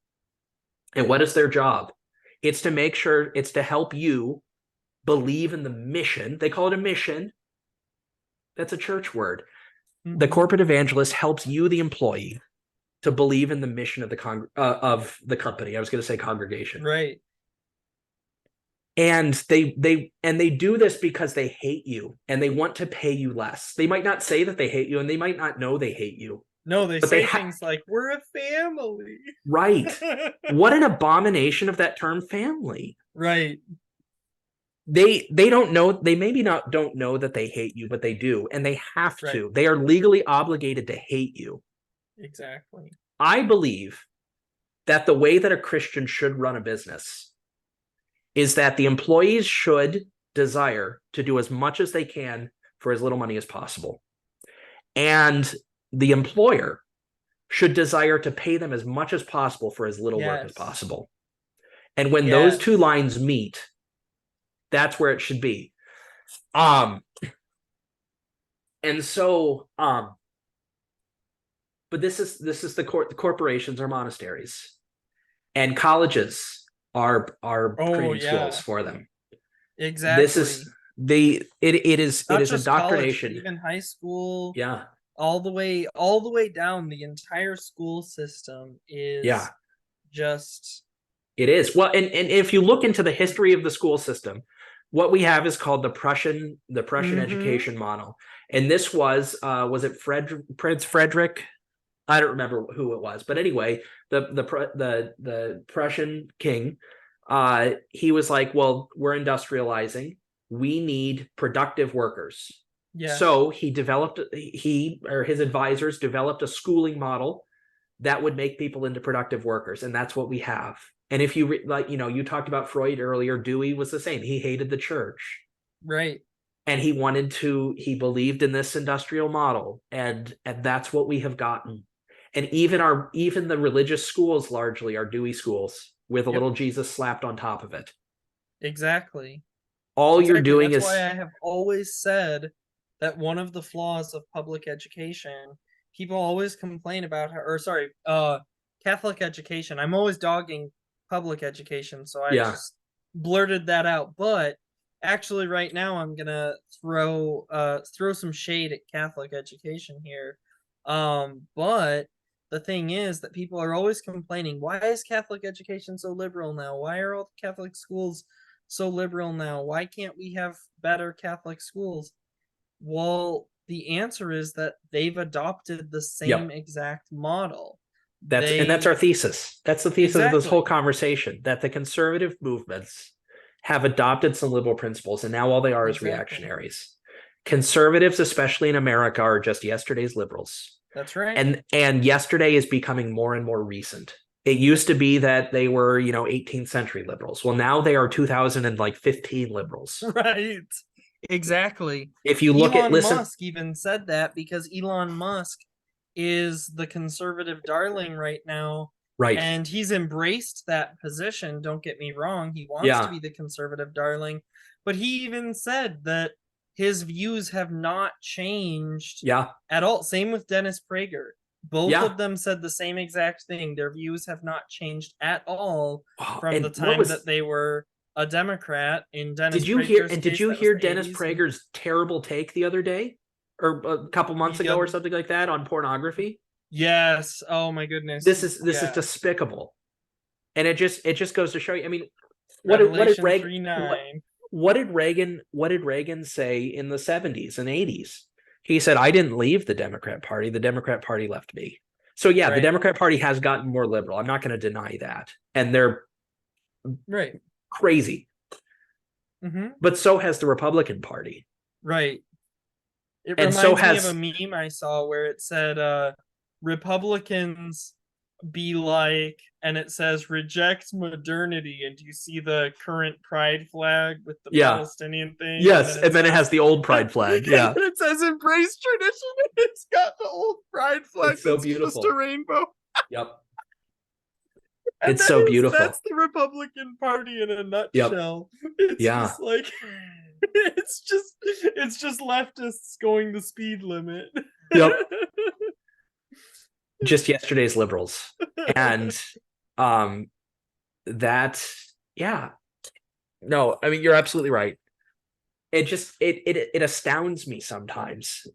And what is their job? It's to help you believe in the mission. They call it a mission. That's a church word. The Mm-hmm. corporate evangelist helps you, the employee, to believe in the mission of the company. I was going to say congregation. Right. And they do this because they hate you and they want to pay you less. They might not say that they hate you and they might not know they hate you, No, they but they say have things like, we're a family. right. What an abomination of that term family. Right. They don't know, they maybe not don't know that they hate you, but they do, and they have Right. to. They are legally obligated to hate you. Exactly. I believe that the way that a Christian should run a business is that the employees should desire to do as much as they can for as little money as possible. And the employer should desire to pay them as much as possible for as little work as Yes. possible. And when those two Yes. lines meet, that's where it should be. Um, and so, but this is the corporations are monasteries, and colleges are Oh training schools yeah. for them. This is Exactly. it Not is just college, but indoctrination. even high school, Yeah. all the way down. The entire school system Yeah. is just It is. Well, and if you look into the history of the school system, what we have is called the Prussian mm-hmm. education model. And this was it Prince Frederick? I don't remember who it was, but anyway, the Prussian king, he was like, well, we're industrializing. We need productive workers. Yes. So he or his advisors developed a schooling model that would make people into productive workers, and that's what we have. And if you like, you talked about Freud earlier. Dewey was the same. He hated the church, Right. and he believed in this industrial model, and that's what we have gotten. And even the religious schools largely are Dewey schools with a Yep. little Jesus slapped on top of it. Exactly. All you're Exactly. doing That's why is, I have always said that one of the flaws of public education, people always complain about how, or sorry, Catholic education. I'm always dogging public education, so I yeah, just blurted that out. But actually, right now, I'm gonna throw some shade at Catholic education here. But the thing is that people are always complaining, why is Catholic education so liberal now? Why are all the Catholic schools so liberal now? Why can't we have better Catholic schools? Well, the answer is that they've adopted the same yep. exact model. That's our They thesis. That's the thesis of this whole exactly, conversation, that the conservative movements have adopted some liberal principles, and now all they are is exactly. reactionaries. Conservatives, especially in America, are just yesterday's liberals. That's right. And yesterday is becoming more and more recent. It Yep. used to be that they were, 18th century liberals. Well, now they are 2015 liberals. Right. Exactly. If you look at Elon listen, Musk even said that because Elon Musk is the conservative darling right now, right. and he's embraced that position. Don't get me wrong, he wants to Yeah. be the conservative darling, but he even said that his views have not changed Yeah. at all. Same with Dennis Prager. Both Yeah. of them said the same exact thing. Their views have not changed at all Oh, from the and what time that was they were a Democrat. In Dennis did you hear Prager's and did case, you that was hear the Dennis 80s. And Prager's terrible take the other day or a couple months ago yeah, or something like that on pornography? yes. Oh my goodness. This is Yeah. despicable. And it just goes to show you. I mean, what did Revelation Reagan 3 9. what did Reagan say in the 70s and 80s? He said, I didn't leave the Democrat Party. The Democrat Party left me. So yeah, the Right. Democrat Party has gotten more liberal. I'm not going to deny that. And they're Right. crazy. Mm-hmm. But so has the Republican Party. Right. It And so reminds me of a has meme I saw where it said, Republicans be like, and it says reject modernity, and you see the current pride flag with the yeah. Palestinian thing, and Yes, then and it then it has says the old and pride flag. then Yeah. it says embrace tradition, and it's got the old pride flag It's so that's just a beautiful. rainbow. Yep. And It's so that's beautiful. the Republican Party in a Yep. nutshell. It's Yeah. just like it's just leftists going the speed limit. Yep. Just yesterday's liberals. And um that yeah. No, I mean you're absolutely right. It astounds me sometimes.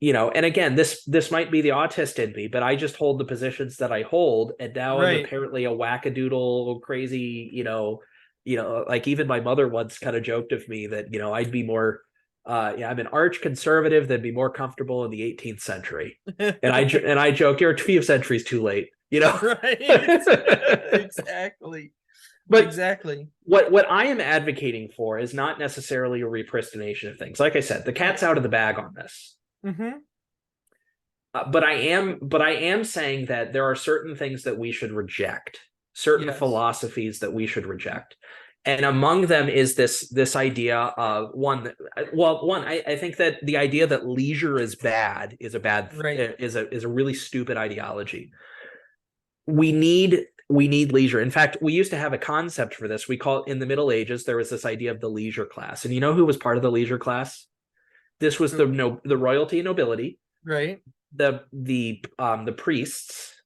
And again, this might be the autist in me, but I just hold the positions that I hold, and now I'm Right. apparently a wackadoodle crazy, like even my mother once kind of joked of me that, I'd be more yeah, I'm an arch conservative that'd be more comfortable in the 18th century. And I joke, you're a few centuries too late, Right. Exactly. But Exactly. what I am advocating for is not necessarily a repristination of things. Like I said, the cat's out of the bag on this. Mm-hmm. But I am saying that there are certain things that we should reject, certain Yes. philosophies that we should reject. And among them is this idea of I think that the idea that leisure is bad Right. is a really stupid ideology. We need leisure. In fact, we used to have a concept for this. We call it, in the Middle Ages, there was this idea of the leisure class. And you know who was part of the leisure class? This was the royalty and nobility, Right. the priests,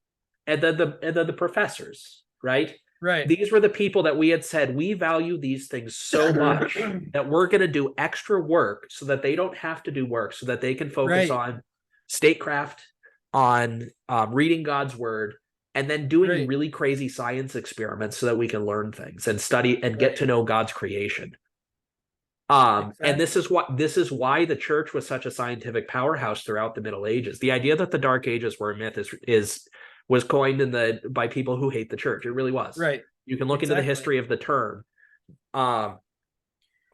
and then the professors, right? Right. These were the people that we had said, we value these things so much that we're going to do extra work so that they don't have to do work, so that they can focus Right. on statecraft, on reading God's word, and then doing Right. really crazy science experiments so that we can learn things and study and get Right. to know God's creation. And Exactly. this is why the church was such a scientific powerhouse throughout the Middle Ages. The idea that the Dark Ages were a myth is was coined by people who hate the church. It really was. Right. You can look into the Exactly. history of the term. Um,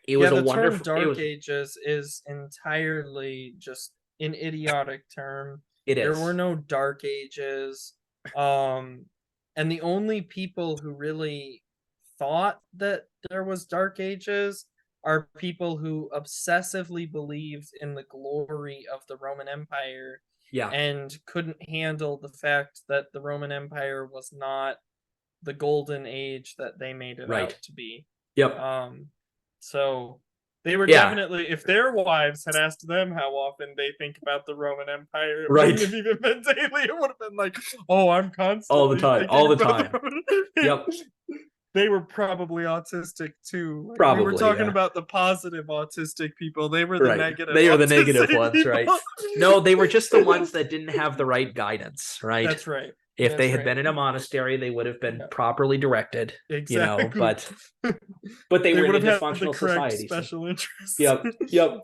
it Yeah, was a the term wonderful. It Dark was. Ages is entirely just an idiotic term. It There were is. no Dark Ages. Um, and the only people who really thought that there was Dark Ages are people who obsessively believed in the glory of the Roman Empire Yeah. and couldn't handle the fact that the Roman Empire was not the golden age that they made it Right. out to be. Yep. So they were Yeah. definitely, if their wives had asked them how often they think about the Roman Empire, it Right. wouldn't have even been daily. It would have been like, oh, I'm All the constantly time. thinking All the about time. the Roman. Yep. They were probably autistic too. Like, we were Probably. talking Yeah. about the positive autistic people. They were the Right. negative They are the negative autistic ones, right? people. No, they were just the ones that didn't have the right guidance, right? That's right. If they That's had right. been in a monastery, they would have been Yeah, properly directed, exactly. but they They were in would a have had the dysfunctional correct society. So, special interests. yep. Yep.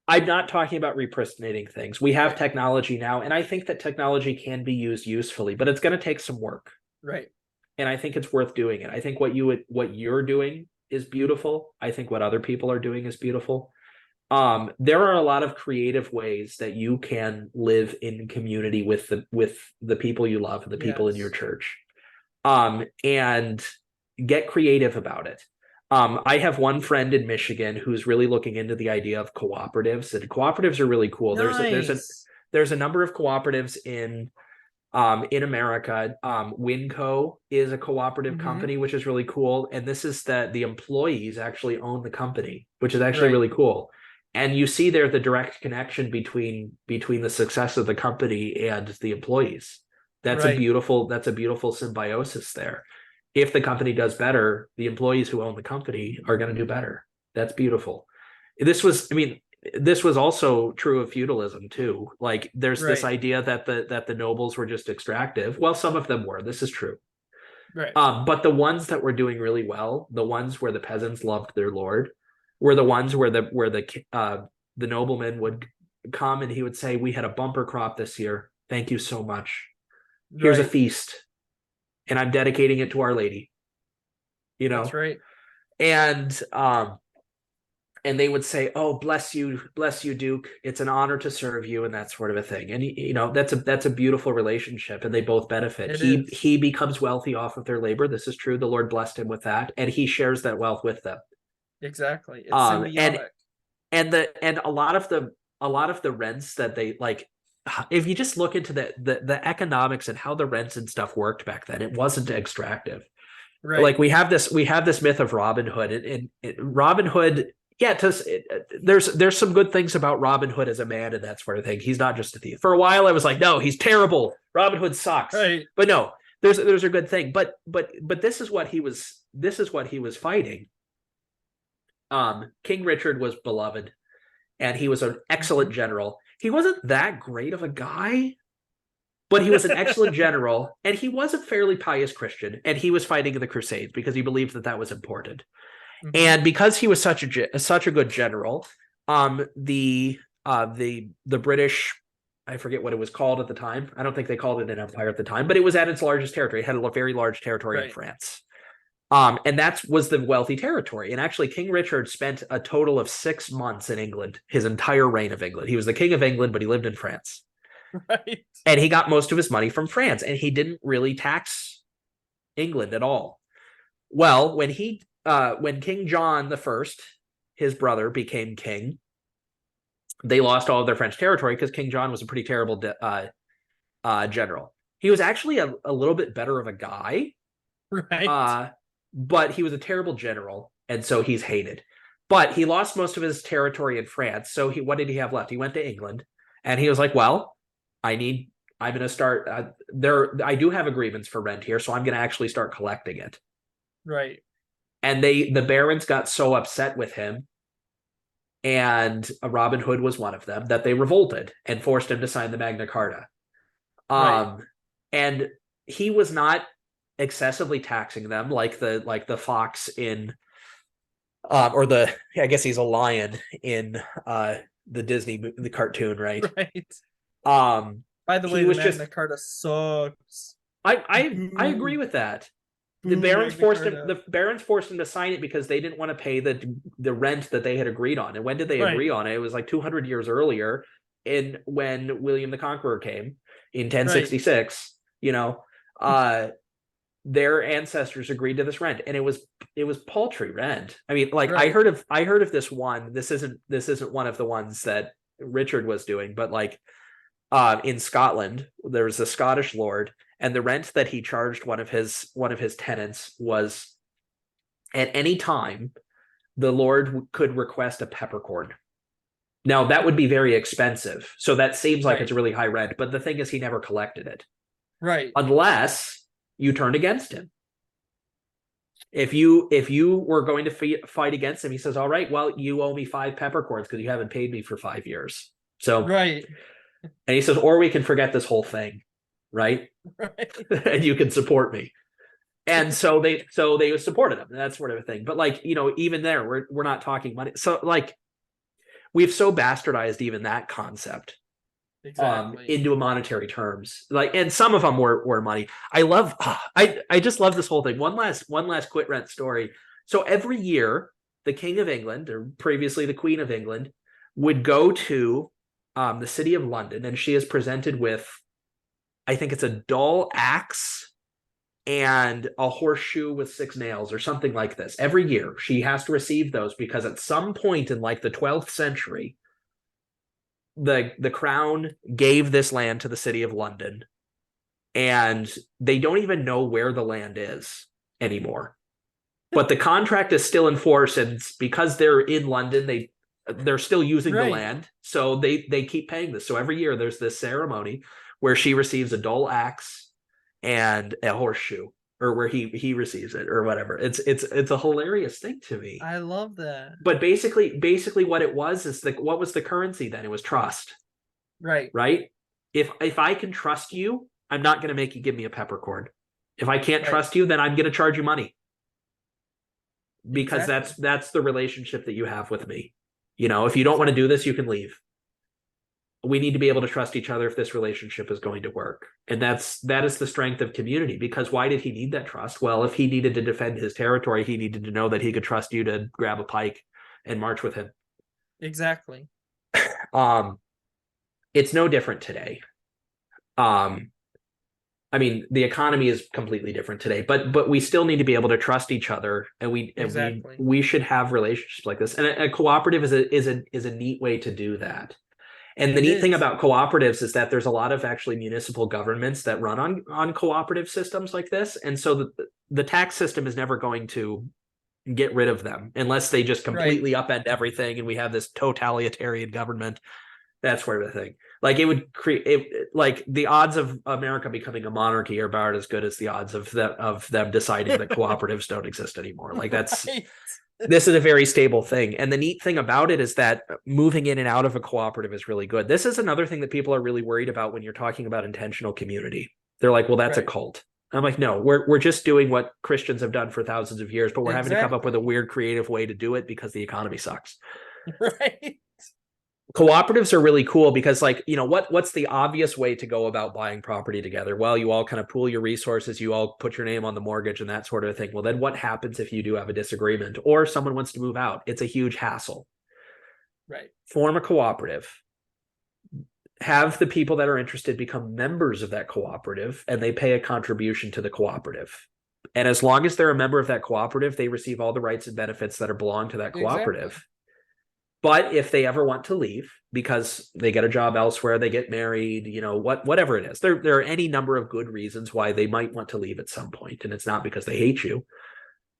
I'm not talking about reprisonating things. We have Right. technology now, and I think that technology can be used usefully, but it's going to take some work. Right. And I think it's worth doing it. I think what you're doing is beautiful. I think what other people are doing is beautiful. There are a lot of creative ways that you can live in community with the people you love and the people in your Yes. church. And get creative about it. I have one friend in Michigan who's really looking into the idea of cooperatives, and cooperatives are really cool. Nice. There's a number of cooperatives in America. Winco is a cooperative Mm-hmm. company, which is really cool. And this is that the employees actually own the company, which is actually Right. really cool. And you see there the direct connection between the success of the company and the employees. Right. That's a beautiful symbiosis there. If the company does better, the employees who own the company are going to do better. That's beautiful. I mean, this was also true of feudalism too. Like there's this Right. idea that the nobles were just extractive. Well, some of them were. This is true. Right. But the ones that were doing really well, the ones where the peasants loved their lord, were the ones where the nobleman would come and he would say, "We had a bumper crop this year. Thank you so much. Here's a Right. feast, and I'm dedicating it to Our Lady." You That's know, right. and and they would say, "Oh, bless you, Duke. It's an honor to serve you," and that sort of a thing. And that's a beautiful relationship, and they both benefit. It is. He becomes wealthy off of their labor. This is true. The Lord blessed him with that, and he shares that wealth with them. Exactly. It's Um, and symbiotic. and a lot of the rents that they like. If you just look into the economics and how the rents and stuff worked back then, it wasn't extractive. Right. Like we have this myth of Robin Hood, and Robin Hood, yeah, there's some good things about Robin Hood as a man and that sort of thing. He's not just a thief. For a while, I was like, no, he's terrible. Robin Hood sucks. Right. But no, there's a good thing. But this is what he was fighting. King Richard was beloved, and he was an excellent Mm-hmm. general. He wasn't that great of a guy, but he was an excellent general, and he was a fairly pious Christian, and he was fighting in the Crusades because he believed that that was important. Mm-hmm. And because he was such a good general, the British, I forget what it was called at the time. I don't think they called it an empire at the time, but it was at its largest territory. It had a very large territory in Right. France. And that was the wealthy territory. And actually, King Richard spent a total of 6 months in England, his entire reign of England. He was the king of England, but he lived in France. Right. And he got most of his money from France, and he didn't really tax England at all. Well, when King John the First, his brother, became king, they lost all of their French territory because King John was a pretty terrible general. He was actually a little bit better of a guy, Right. but he was a terrible general, and so he's hated. But he lost most of his territory in France, so what did he have left? He went to England, and he was like, "Well, I need I'm going to start there. I do have agreements for rent here, so I'm going to actually start collecting it. Right. And the barons got so upset with him, and Robin Hood was one of them, that they revolted and forced him to sign the Magna Carta. Right. And he was not excessively taxing them like the fox in or the I guess he's a lion in the the cartoon, right? Right. Um By the way, he the was just Magna Carta sucks. I agree Boo. with that. Boo, Magna The Carta. barons forced him to sign it because they didn't want to pay the rent that they had agreed on. And when did they Right. agree on it? It was like 200 years earlier, in when William the Conqueror came in Right. 1066. Their ancestors agreed to this rent, and it was paltry rent. I mean, like Right. I heard of this one. This isn't one of the ones that Richard was doing, but like in Scotland, there was a Scottish lord, and the rent that he charged one of his tenants was, at any time the lord could request a peppercorn. Now that would be very expensive, so that seems like Right. it's a really high rent. But the thing is, he never collected it Right. unless you turned against him. If you were going to fight against him, he says, all right, well, you owe me 5 peppercorns because you haven't paid me for 5 years. So, Right. and he says, or we can forget this whole thing, right? Right. And you can support me. And so they supported him, and that sort of a thing. But like, even there, we're not talking money. So like, we've so bastardized even that concept Exactly. into monetary terms. Like, and some of them were money. I just love this whole thing. One last quit rent story. So every year, the King of England, or previously the Queen of England, would go to the city of London, and she is presented with, I think it's a dull axe and a horseshoe with 6 nails or something like this. Every year she has to receive those because at some point in like the 12th century, the crown gave this land to the city of London, and they don't even know where the land is anymore. But the contract is still in force, and because they're in London, they're still using the Right. land, so they keep paying this. So every year there's this ceremony where she receives a dull axe and a horseshoe, or where he receives it or whatever. It's a hilarious thing to me. I love that. But basically what it was is what was the currency then? It was trust, Right. right? If I can trust you, I'm not going to make you give me a peppercorn. If I can't Right. trust you, then I'm going to charge you money, because Exactly. that's the relationship that you have with me. If you don't want to do this, you can leave. We need to be able to trust each other if this relationship is going to work. And that is the strength of community. Because why did he need that trust? Well, if he needed to defend his territory, he needed to know that he could trust you to grab a pike and march with him. Exactly. It's no different today. I mean, the economy is completely different today, but we still need to be able to trust each other, and Exactly. we should have relationships like this. And a cooperative is a neat way to do that. And the It neat thing is. about cooperatives is that there's a lot of actually municipal governments that run on cooperative systems like this. And so the tax system is never going to get rid of them unless they just Right. completely upend everything and we have this totalitarian government. That sort of thing. Like, it would create like the odds of America becoming a monarchy are about as good as the odds of them deciding that cooperatives don't exist anymore. Like, Right. this is a very stable thing. And the neat thing about it is that moving in and out of a cooperative is really good. This is another thing that people are really worried about when you're talking about intentional community. They're like, well, that's a Right. cult. I'm like, no, we're just doing what Christians have done for thousands of years, but we're having to come up with a Exactly. weird, creative way to do it because the economy sucks. Right. Cooperatives are really cool because, like, what's the obvious way to go about buying property together? Well, you all kind of pool your resources, you all put your name on the mortgage and that sort of thing. Well, then what happens if you do have a disagreement or someone wants to move out? It's a huge hassle. Right. Form a cooperative, have the people that are interested become members of that cooperative, and they pay a contribution to the cooperative. And as long as they're a member of that cooperative, they receive all the rights and benefits that belong to that Exactly. cooperative. But if they ever want to leave because they get a job elsewhere, they get married, whatever it is, there are any number of good reasons why they might want to leave at some point, and it's not because they hate you.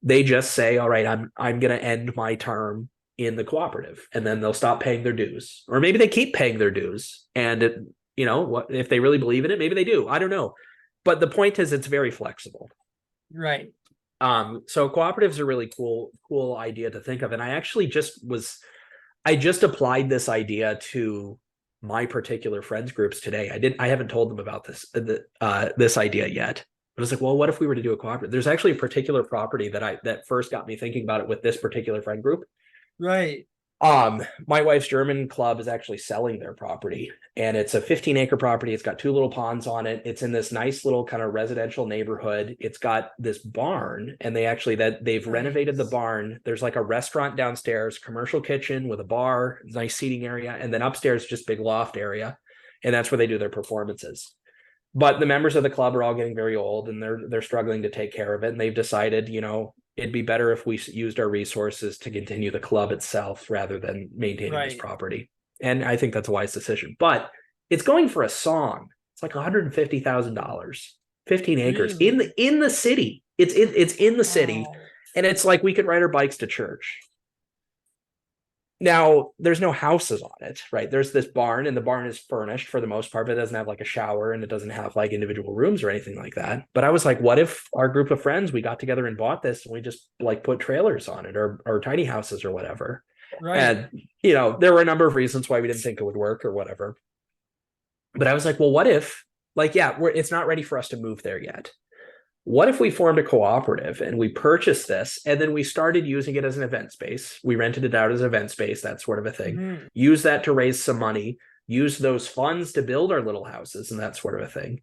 They just say, all right, I'm going to end my term in the cooperative, and then they'll stop paying their dues, or maybe they keep paying their dues, and what if they really believe in it? Maybe they do. I don't know. But the point is, it's very flexible. Right. So cooperatives are a really cool idea to think of. And I just applied this idea to my particular friends groups today. I haven't told them about this idea yet. But I was like, well, what if we were to do a cooperative? There's actually a particular property that first got me thinking about it with this particular friend group. Right. My wife's German club is actually selling their property, and it's a 15-acre property. It's got 2 little ponds on it. It's in this nice little kind of residential neighborhood. It's got this barn, and they've renovated the barn. There's like a restaurant downstairs, commercial kitchen with a bar, nice seating area, and then upstairs just big loft area, and that's where they do their performances. But the members of the club are all getting very old, and they're struggling to take care of it, and they've decided, it'd be better if we used our resources to continue the club itself rather than maintaining this property. And I think that's a wise decision. But it's going for a song. It's like $150,000, 15 acres in the city. It's in the city, and it's like we could ride our bikes to church. Now, there's no houses on it, right? There's this barn, and the barn is furnished for the most part, but it doesn't have like a shower, and it doesn't have like individual rooms or anything like that. But I was like, what if our group of friends, we got together and bought this, and we just like put trailers on it or tiny houses or whatever. Right. And, there were a number of reasons why we didn't think it would work or whatever. But I was like, well, what if, it's not ready for us to move there yet. What if we formed a cooperative and we purchased this, and then we started using it as an event space? We rented it out as an event space, that sort of a thing. Use that to raise some money, use those funds to build our little houses and that sort of a thing.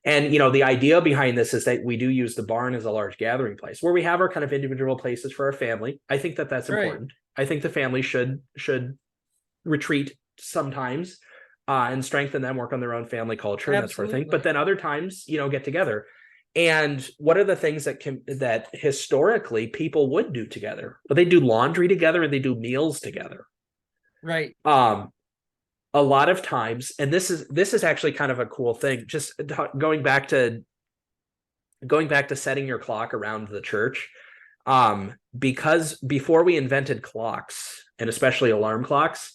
And, the idea behind this is that we do use the barn as a large gathering place where we have our kind of individual places for our family. I think that that's important. I think the family should retreat sometimes and strengthen them, work on their own family culture and that sort of thing. But then other times, get together. And what are the things that historically people would do together? Well, they do laundry together and they do meals together. Right. A lot of times, and this is actually kind of a cool thing. Just going back to setting your clock around the church, because before we invented clocks, and especially alarm clocks,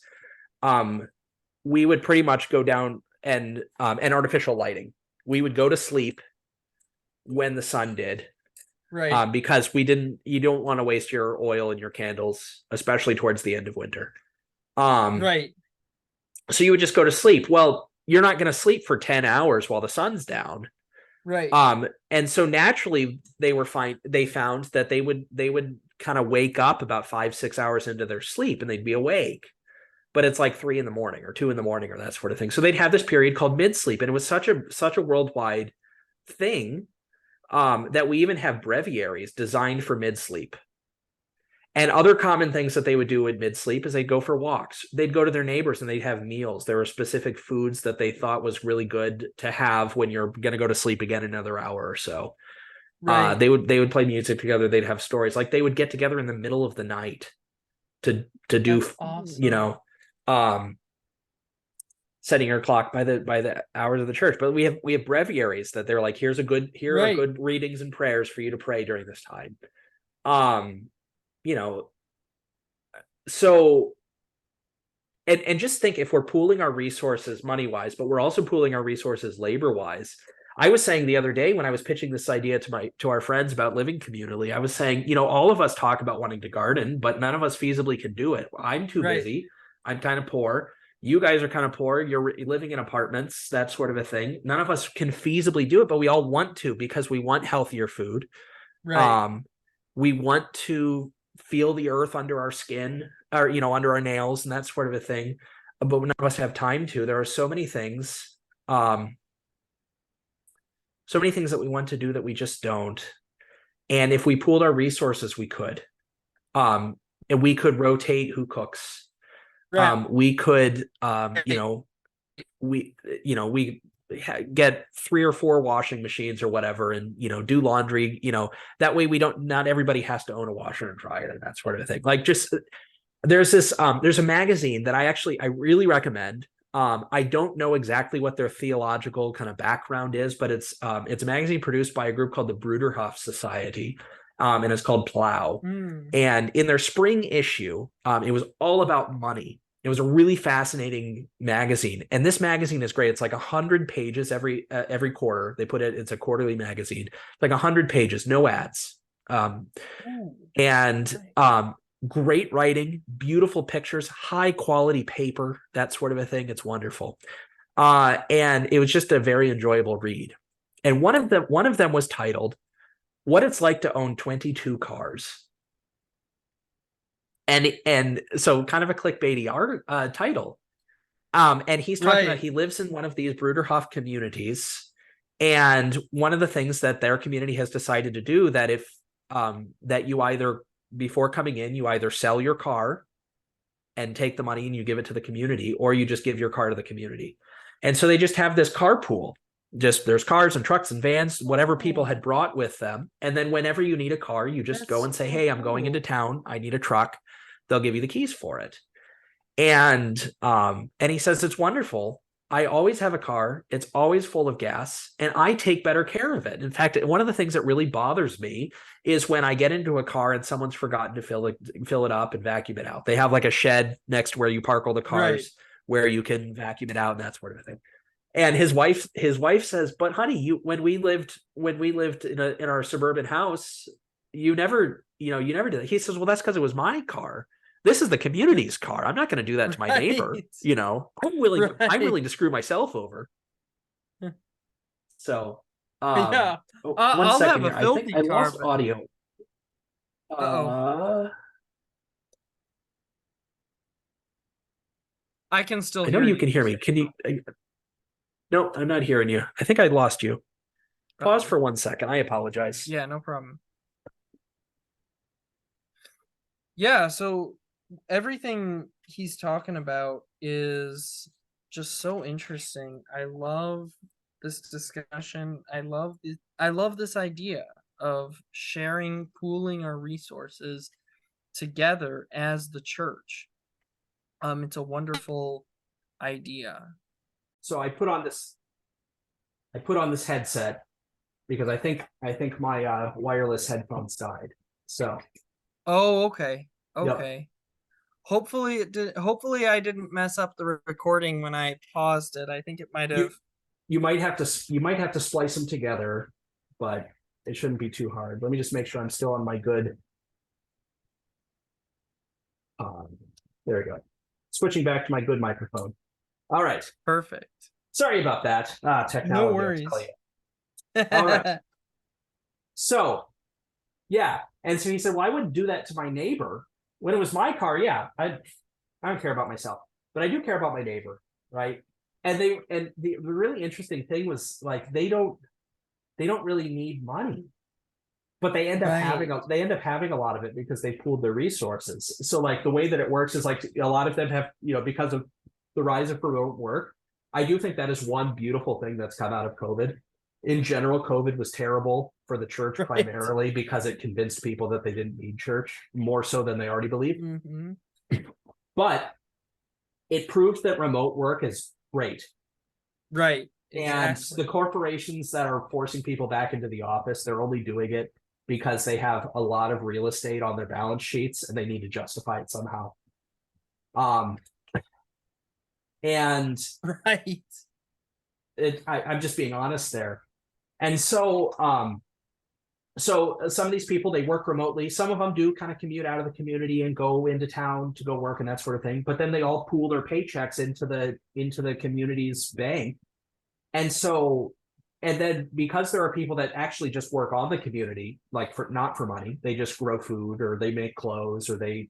we would pretty much go down and artificial lighting. We would go to sleep when the sun did, right? Because you don't want to waste your oil and your candles, especially towards the end of winter. Right. So you would just go to sleep. Well, you're not going to sleep for 10 hours while the sun's down. Right. And so naturally they found that they would kind of wake up about 5-6 hours into their sleep and they'd be awake. But it's like 3 a.m. or 2 a.m. or that sort of thing. So they'd have this period called mid-sleep, and it was such a worldwide thing that we even have breviaries designed for mid-sleep. And other common things that they would do at mid-sleep is they'd go for walks. They'd go to their neighbors and they'd have meals. There were specific foods that they thought was really good to have when you're going to go to sleep again in another hour or so. Right. They would play music together. They'd have stories. Like they would get together in the middle of the night to do, awesome. Setting your clock by the hours of the church. But we have breviaries that they're like, here are good readings and prayers for you to pray during this time. So and just think, if we're pooling our resources money-wise, but we're also pooling our resources labor-wise. I was saying the other day when I was pitching this idea to our friends about living communally, I was saying, all of us talk about wanting to garden, but none of us feasibly can do it. I'm too busy. I'm kind of poor. You guys are kind of poor. You're living in apartments, that sort of a thing. None of us can feasibly do it, but we all want to, because we want healthier food. Right. We want to feel the earth under our skin, or, under our nails and that sort of a thing. But none of us have time to. There are so many things that we want to do that we just don't. And if we pooled our resources, we could. And we could rotate who cooks. Right. We could, we get 3 or 4 washing machines or whatever, and do laundry. That way not everybody has to own a washer and dryer and that sort of thing. Like, just there's a magazine that I really recommend. I don't know exactly what their theological kind of background is, but it's a magazine produced by a group called the Bruderhof Society. And it's called Plow. And in their spring issue, it was all about money. It was a really fascinating magazine, and this magazine is great. It's like 100 pages every quarter. They put it. It's a quarterly magazine, like 100 pages, no ads, um, Ooh, and nice. great writing, beautiful pictures, high quality paper, that sort of a thing. It's wonderful, and it was just a very enjoyable read. And one of them was titled "What It's Like to Own 22 Cars." And so kind of a clickbaity art title. And he's talking about Right. he lives in one of these Bruderhof communities, and one of the things that their community has decided to do that if that you either before coming in you either sell your car and take the money and you give it to the community, or you just give your car to the community. And so they just have this carpool. Just there's cars and trucks and vans, whatever people had Oh, brought with them. And then whenever you need a car, you just go that's and say, so "Hey, I'm going into cool. town. I need a truck." They'll give you the keys for it. And he says it's wonderful. I always have a car. It's always full of gas, and I take better care of it. In fact, one of the things that really bothers me is when I get into a car and someone's forgotten to fill it up and vacuum it out. They have like a shed next to where you park all the Right. cars where you can vacuum it out and that sort of thing. And his wife says, "But honey, you when we lived in our suburban house, you never did that." He says, "Well, that's because it was my car. This is the community's car. I'm not going to do that to my neighbor. Right. I'm Right. willing to screw myself over." So, Yeah. oh, one I'll second have a here. I think filthy I car, lost but audio. uh-oh. Uh, I can still I know hear you can you. hear me. Can you? No, I'm not hearing you. I think I lost you. Pause Uh-oh. for 1 second. I apologize. Yeah, no problem. Yeah, so everything he's talking about is just so interesting. I love this discussion. I love this idea of sharing, pooling our resources together as the church. It's a wonderful idea. So I put on this headset because I think my wireless headphones died. So, Oh, okay. yep. Okay. Hopefully it did hopefully I didn't mess up the recording when I paused it. I think it might You have. you might have to splice them together, but it shouldn't be too hard. Let me just make sure I'm still on my good. Um, there we go. Switching back to my good microphone. All right. Perfect. Sorry about that. No Technology, I'll tell worries. you. All right. So, yeah. And so he said, "Well, I wouldn't do that to my neighbor when it was my car. Yeah, I don't care about myself, but I do care about my neighbor, right?" And the really interesting thing was like they don't really need money, but Right. they end up having a lot of it because they pooled their resources. So like the way that it works is like a lot of them have, because of the rise of remote work. I do think that is one beautiful thing that's come out of COVID. In general, COVID was terrible for the church Right. primarily because it convinced people that they didn't need church more so than they already believed. Mm-hmm. But it proves that remote work is great. Right. And the Exactly. corporations that are forcing people back into the office, they're only doing it because they have a lot of real estate on their balance sheets and they need to justify it somehow. Um, and Right. I'm just being honest there. And so some of these people they work remotely. Some of them do kind of commute out of the community and go into town to go work and that sort of thing. But then they all pool their paychecks into the community's bank. And so, and then because there are people that actually just work on the community, like for not for money, they just grow food or they make clothes or they,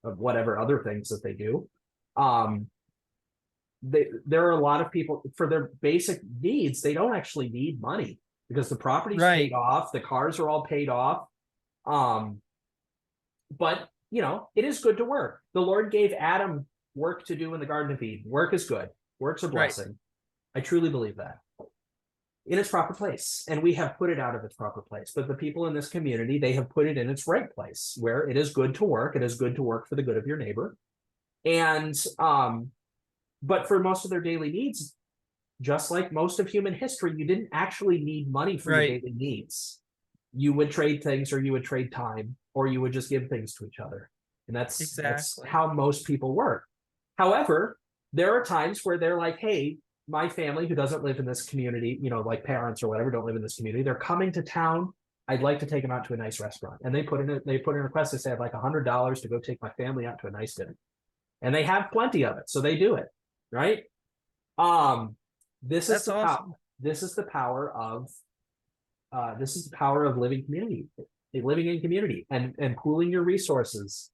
whatever other things that they do. Um, there are a lot of people for their basic needs, they don't actually need money because the property's paid Right. off, the cars are all paid off. Um, but it is good to work. The Lord gave Adam work to do in the Garden of Eden. Work is good. Work's a Right. blessing. I truly believe that in its proper place. And we have put it out of its proper place. But the people in this community, they have put it in its right place where it is good to work. It is good to work for the good of your neighbor. And but for most of their daily needs, just like most of human history, you didn't actually need money for your Right. daily needs. You would trade things or you would trade time or you would just give things to each other. And that's Exactly. how most people work. However, there are times where they're like, hey, my family who doesn't live in this community, like parents or whatever, don't live in this community. They're coming to town. I'd like to take them out to a nice restaurant. And they put in a request to say I'd like $100 to go take my family out to a nice dinner. And they have plenty of it. So they do it. Right. This is That's the awesome. power. This is the power of living in community and pooling your resources.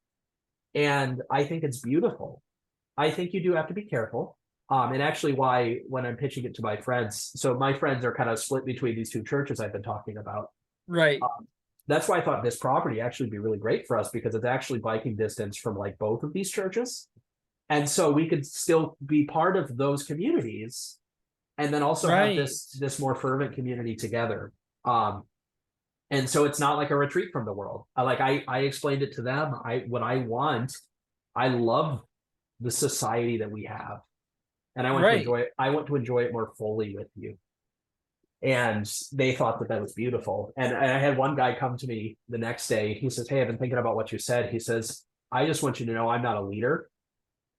And I think it's beautiful. I think you do have to be careful. And actually why, when I'm pitching it to my friends, so my friends are kind of split between these two churches I've been talking about. Right. That's why I thought this property actually would be really great for us, because it's actually biking distance from like both of these churches. And so we could still be part of those communities and then also have this more fervent community together. And so it's not like a retreat from the world. I explained it to them. I love the society that we have. And I want to enjoy it. I want to enjoy it more fully with you. And they thought that was beautiful. And I had one guy come to me the next day. He says, hey, I've been thinking about what you said. He says, I just want you to know I'm not a leader.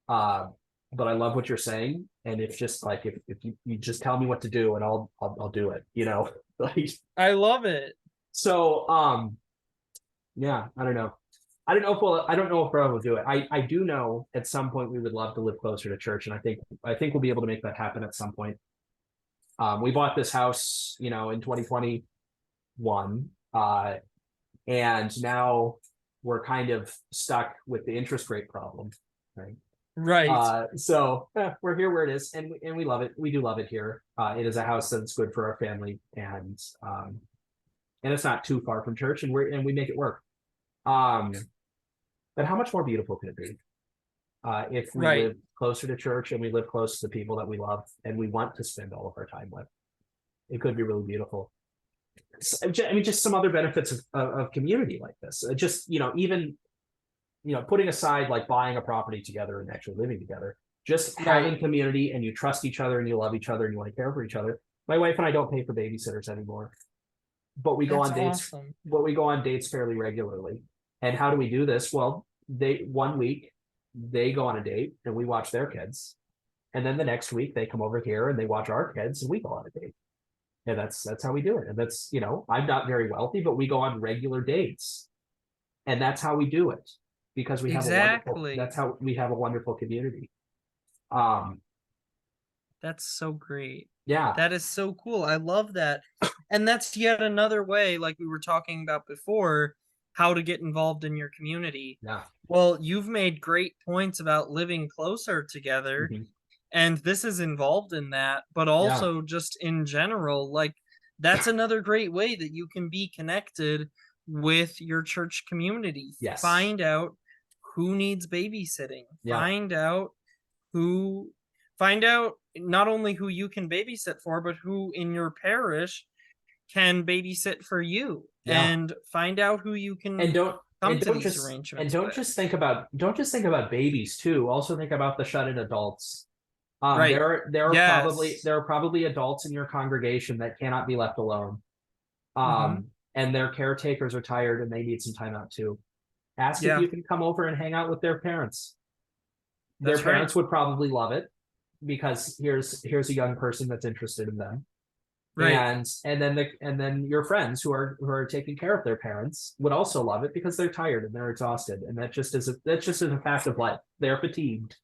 But I love what you're saying. And if just like, if you just tell me what to do and I'll do it, like, I love it. So, yeah, I don't know. I don't know if Bravo will do it. I do know at some point we would love to live closer to church. And I think we'll be able to make that happen at some point. We bought this house, in 2021. And now we're kind of stuck with the interest rate problem. Right. Right. So we're here where it is, and we love it. We do love it here. It is a house that's good for our family, and it's not too far from church, and we make it work. But how much more beautiful could it be if we live closer to church and we live close to the people that we love and we want to spend all of our time with? It could be really beautiful. I mean, just some other benefits of community like this. Just even putting aside like buying a property together and actually living together, just having community, and you trust each other and you love each other and you want to care for each other. My wife and I don't pay for babysitters anymore, but we go on dates. Awesome. But we go on dates fairly regularly. And how do we do this? Well, 1 week they go on a date and we watch their kids, and then the next week they come over here and they watch our kids and we go on a date. And that's how we do it. And that's I'm not very wealthy, but we go on regular dates, and that's how we do it. Because we have that's how we have a wonderful community. That's so great. Yeah. That is so cool. I love that. And that's yet another way, like we were talking about before, how to get involved in your community. Yeah. Well, you've made great points about living closer together, and this is involved in that, but also just in general, like that's another great way that you can be connected with your church community. Yes. Find out who needs babysitting. Find out not only who you can babysit for, but who in your parish can babysit for you. And find out who you can come to these arrangements. And don't just think about babies too. Also think about the shut-in adults. There are probably adults in your congregation that cannot be left alone. And their caretakers are tired and they need some time out too. Ask if you can come over and hang out with their parents. Their parents would probably love it, because here's a young person that's interested in them. And then your friends who are taking care of their parents would also love it, because they're tired and they're exhausted. And that just is a fact of life. They're fatigued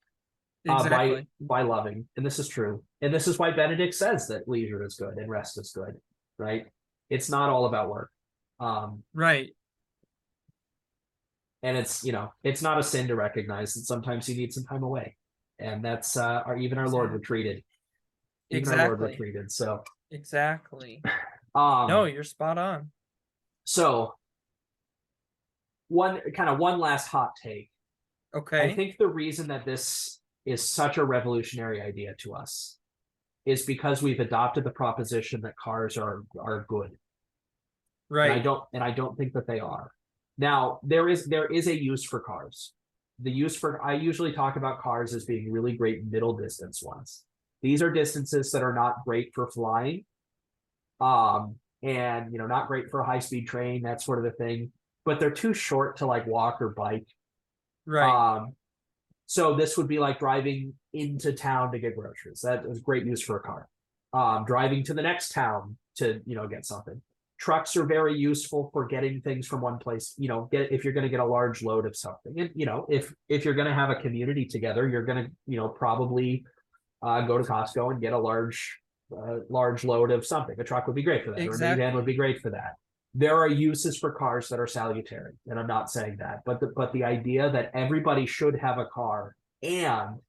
by loving. And this is true. And this is why Benedict says that leisure is good and rest is good, right? It's not all about work. And it's not a sin to recognize that sometimes you need some time away. And that's our Lord retreated. Our Lord retreated. So exactly. No, you're spot on. So one last hot take. Okay. I think the reason that this is such a revolutionary idea to us is because we've adopted the proposition that cars are good. Right. And I don't think that they are. Now, there is a use for cars. I usually talk about cars as being really great middle distance ones. These are distances that are not great for flying, and not great for a high-speed train, that sort of a thing. But they're too short to like walk or bike. So this would be like driving into town to get groceries. That is great use for a car. Driving to the next town to, get something. Trucks are very useful for getting things from one place. If you're going to get a large load of something, and if you're going to have a community together, you're going to probably go to Costco and get a large load of something. A truck would be great for that, or a minivan would be great for that. There are uses for cars that are salutary, and I'm not saying that, but the idea that everybody should have a car, and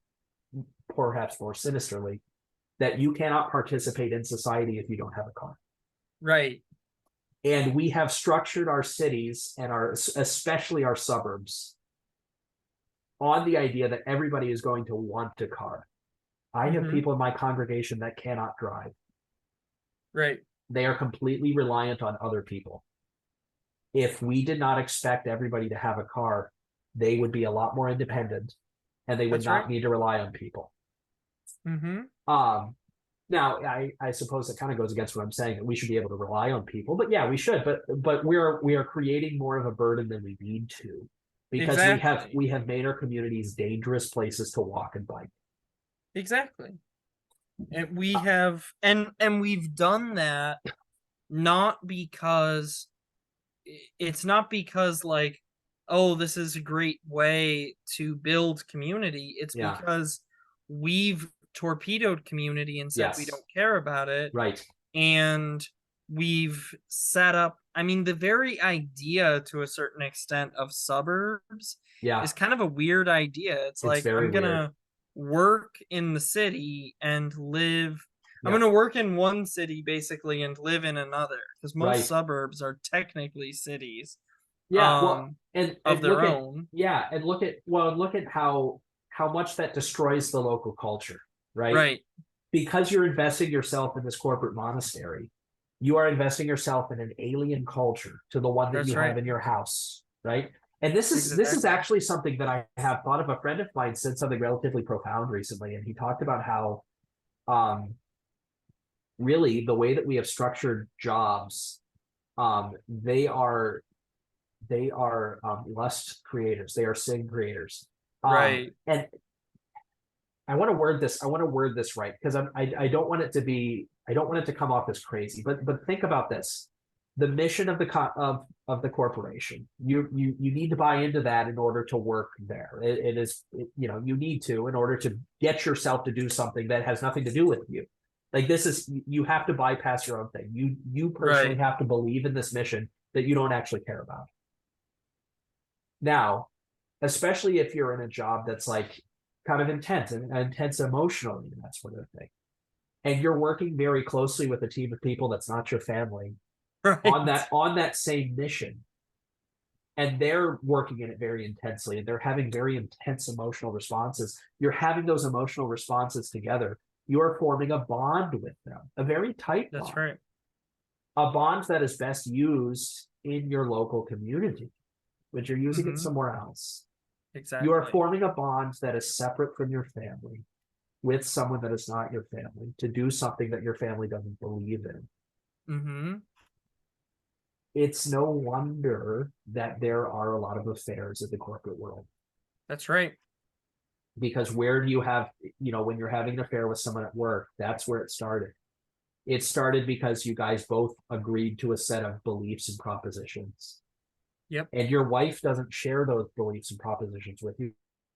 perhaps more sinisterly, that you cannot participate in society if you don't have a car. Right. And we have structured our cities and especially our suburbs on the idea that everybody is going to want a car. I have people in my congregation that cannot drive. Right. They are completely reliant on other people. If we did not expect everybody to have a car, they would be a lot more independent, and they would not need to rely on people. Now, I suppose it kind of goes against what I'm saying, that we should be able to rely on people, but yeah, we should. But we are creating more of a burden than we need to, because we have made our communities dangerous places to walk and bike. Exactly. And we have and we've done that not because it's not because like, oh, this is a great way to build community. It's because we've torpedoed community and said we don't care about it. Right. And we've set up, I mean, the very idea to a certain extent of suburbs is kind of a weird idea. It's like, I'm gonna work in the city and live. I'm going to work in one city basically and live in another, because most suburbs are technically cities. Well, and of their own. And look at how much that destroys the local culture, right? Right. Because you're investing yourself in this corporate monastery, you are investing yourself in an alien culture to the one that you have in your house, right? And this is actually something that I have thought of. A friend of mine said something relatively profound recently, and he talked about how really the way that we have structured jobs, they are lust creators, they are sin creators. Right. And I want to word this right, because I don't want it to come off as crazy, but think about this. The mission of the corporation, you need to buy into that in order to work there. You need to, in order to get yourself to do something that has nothing to do with you. Like, you have to bypass your own thing. You personally have to believe in this mission that you don't actually care about. Now, especially if you're in a job that's like kind of intense emotionally and that sort of thing, and you're working very closely with a team of people that's not your family on that same mission, and they're working in it very intensely, and they're having very intense emotional responses. You're having those emotional responses together. You're forming a bond with them, a very tight bond. That's right. A bond that is best used in your local community, but you're using it somewhere else. Exactly. You are forming a bond that is separate from your family with someone that is not your family to do something that your family doesn't believe in. It's no wonder that there are a lot of affairs in the corporate world. That's right. Because where do you have, when you're having an affair with someone at work, that's where it started. It started because you guys both agreed to a set of beliefs and propositions. Yep. And your wife doesn't share those beliefs and propositions with you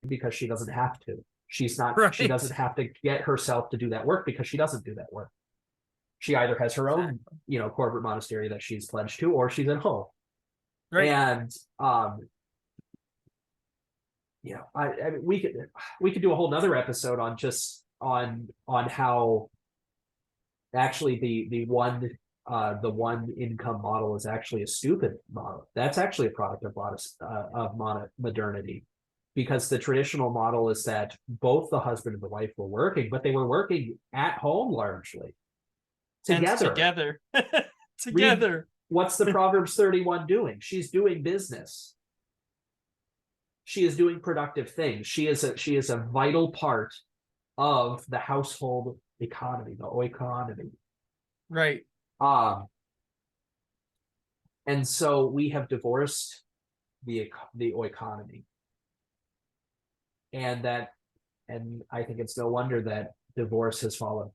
because she doesn't have to. She doesn't have to get herself to do that work because she doesn't do that work. She either has her own, corporate monastery that she's pledged to, or she's at home. Right. And I mean, we could do a whole nother episode on just on how actually the one income model is actually a stupid model. That's actually a product of modernity, because the traditional model is that both the husband and the wife were working, but they were working at home largely together. Together. What's the Proverbs 31 doing? She's doing business. She is doing productive things. She is a vital part of the household economy, the oikonomy. Right. And so we have divorced the oikonomy. and I think it's no wonder that divorce has fallen.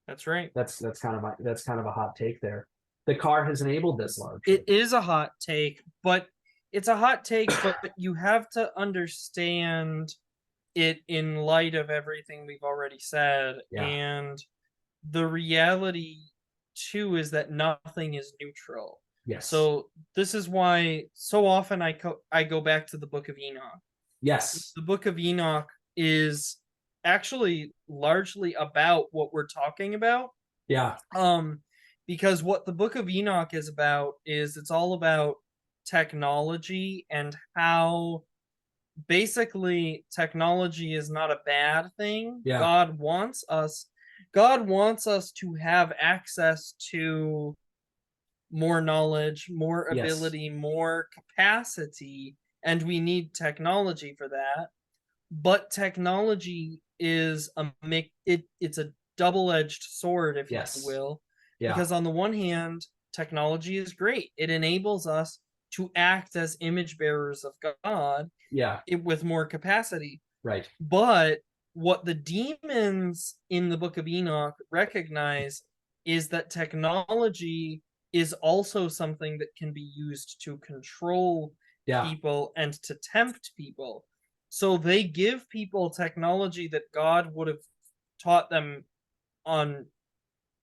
That's right. That's kind of a hot take there. The car has enabled this largely. It is a hot take, but it's a hot take, but you have to understand it in light of everything we've already said. Yeah. And the reality too is that nothing is neutral. Yes. So this is why so often I go back to the Book of Enoch. Yes. The Book of Enoch is actually largely about what we're talking about. Yeah. Because what the Book of Enoch is about is it's all about technology and how basically technology is not a bad thing. Yeah. God wants us to have access to more knowledge, more Yes. ability, more capacity, and we need technology for that. But technology is it's a double-edged sword, if Yes. you will. Yeah. Because on the one hand, technology is great. It enables us to act as image bearers of God, Yeah. with more capacity. Right. But what the demons in the Book of Enoch recognize is that technology is also something that can be used to control Yeah. people and to tempt people. So they give people technology that God would have taught them on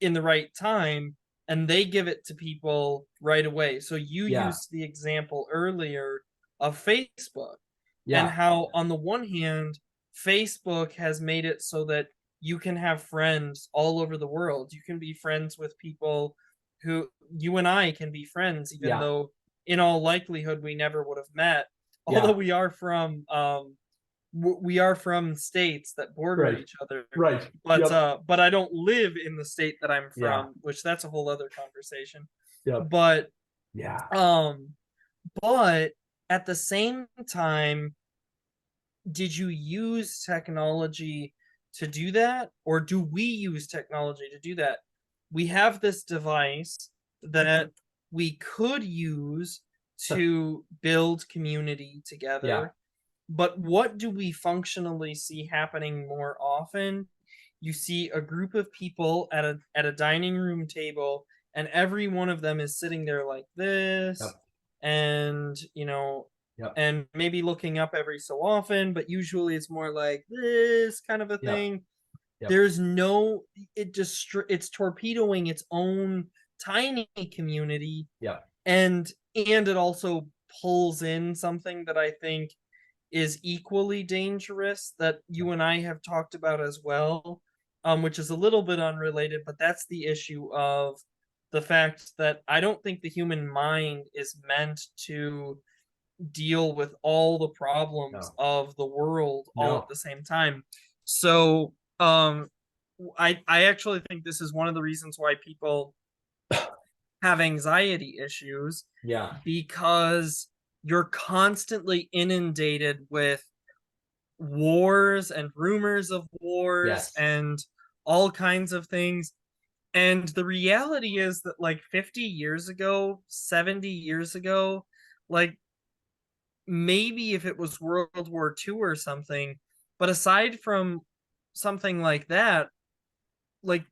in the right time, and they give it to people right away. So you Yeah. used the example earlier of Facebook, and Yeah. how on the one hand, Facebook has made it so that you can have friends all over the world. You can be friends with people who you and I can be friends, even Yeah. though in all likelihood we never would have met. Yeah. Although we are from states that border Right. each other, Right. but Yep. but I don't live in the state that I'm Yeah. from, which that's a whole other conversation. Yep. But Yeah. but at the same time, did you use technology to do that, or do we use technology to do that? We have this device that we could use to build community together. Yeah. But what do we functionally see happening more often? You see a group of people at a dining room table, and every one of them is sitting there like this, Yep. and Yep. and maybe looking up every so often, but usually it's more like this kind of a Yep. thing. Yep. There's no, it's torpedoing its own tiny community. Yep. And it also pulls in something that I think is equally dangerous that you and I have talked about as well, which is a little bit unrelated, but that's the issue of the fact that I don't think the human mind is meant to deal with all the problems No. of the world all No. at the same time. So I actually think this is one of the reasons why people have anxiety issues. Yeah. Because you're constantly inundated with wars and rumors of wars. Yes. And all kinds of things. And the reality is that like 50 years ago, 70 years ago, like maybe if it was World War II or something, but aside from something like that, like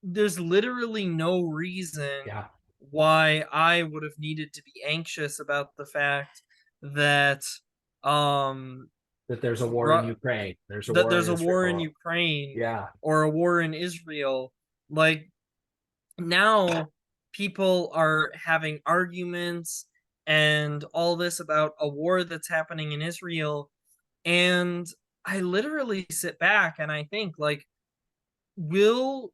there's literally no reason Yeah. why I would have needed to be anxious about the fact that that there's a war in Ukraine. There's a war there's in a war in Israel. Ukraine. Yeah. Or a war in Israel. Like now people are having arguments and all this about a war that's happening in Israel, and I literally sit back and I think like will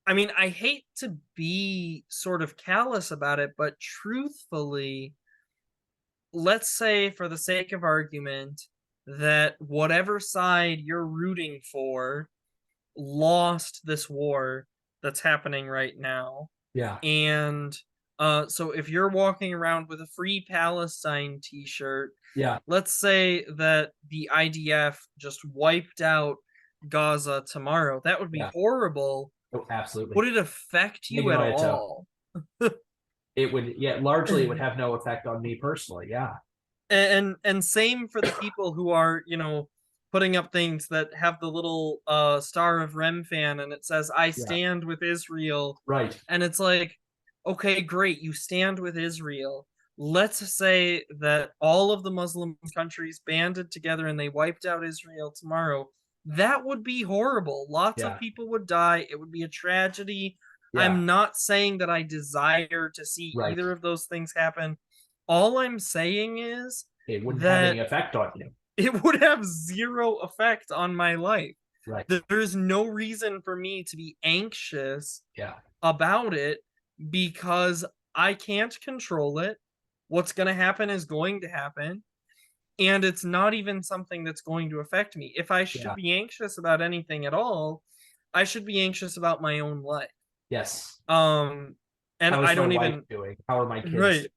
I mean, I hate to be sort of callous about it, but truthfully, let's say for the sake of argument that whatever side you're rooting for lost this war that's happening right now. Yeah. And so if you're walking around with a Free Palestine t-shirt, yeah, let's say that the IDF just wiped out Gaza tomorrow. That would be horrible. Oh, absolutely. Would it affect you at all? It would, largely it would have no effect on me personally. Yeah. and same for the people who are, putting up things that have the little Star of Remphan, and it says I Yeah. stand with Israel. Right. And it's like, okay, great, you stand with Israel. Let's say that all of the Muslim countries banded together and they wiped out Israel tomorrow. That would be horrible. Lots of Yeah. people would die. It would be a tragedy. Yeah. I'm not saying that I desire to see Right. either of those things happen. All I'm saying is It wouldn't have any that effect on you. it would have zero effect on my life. Right. There's no reason for me to be anxious Yeah. about it because I can't control it. What's going to happen is going to happen. And it's not even something that's going to affect me. If I should Yeah. be anxious about anything at all, I should be anxious about my own life. Yes. Um, and How is I my don't wife even, doing? How are my kids right,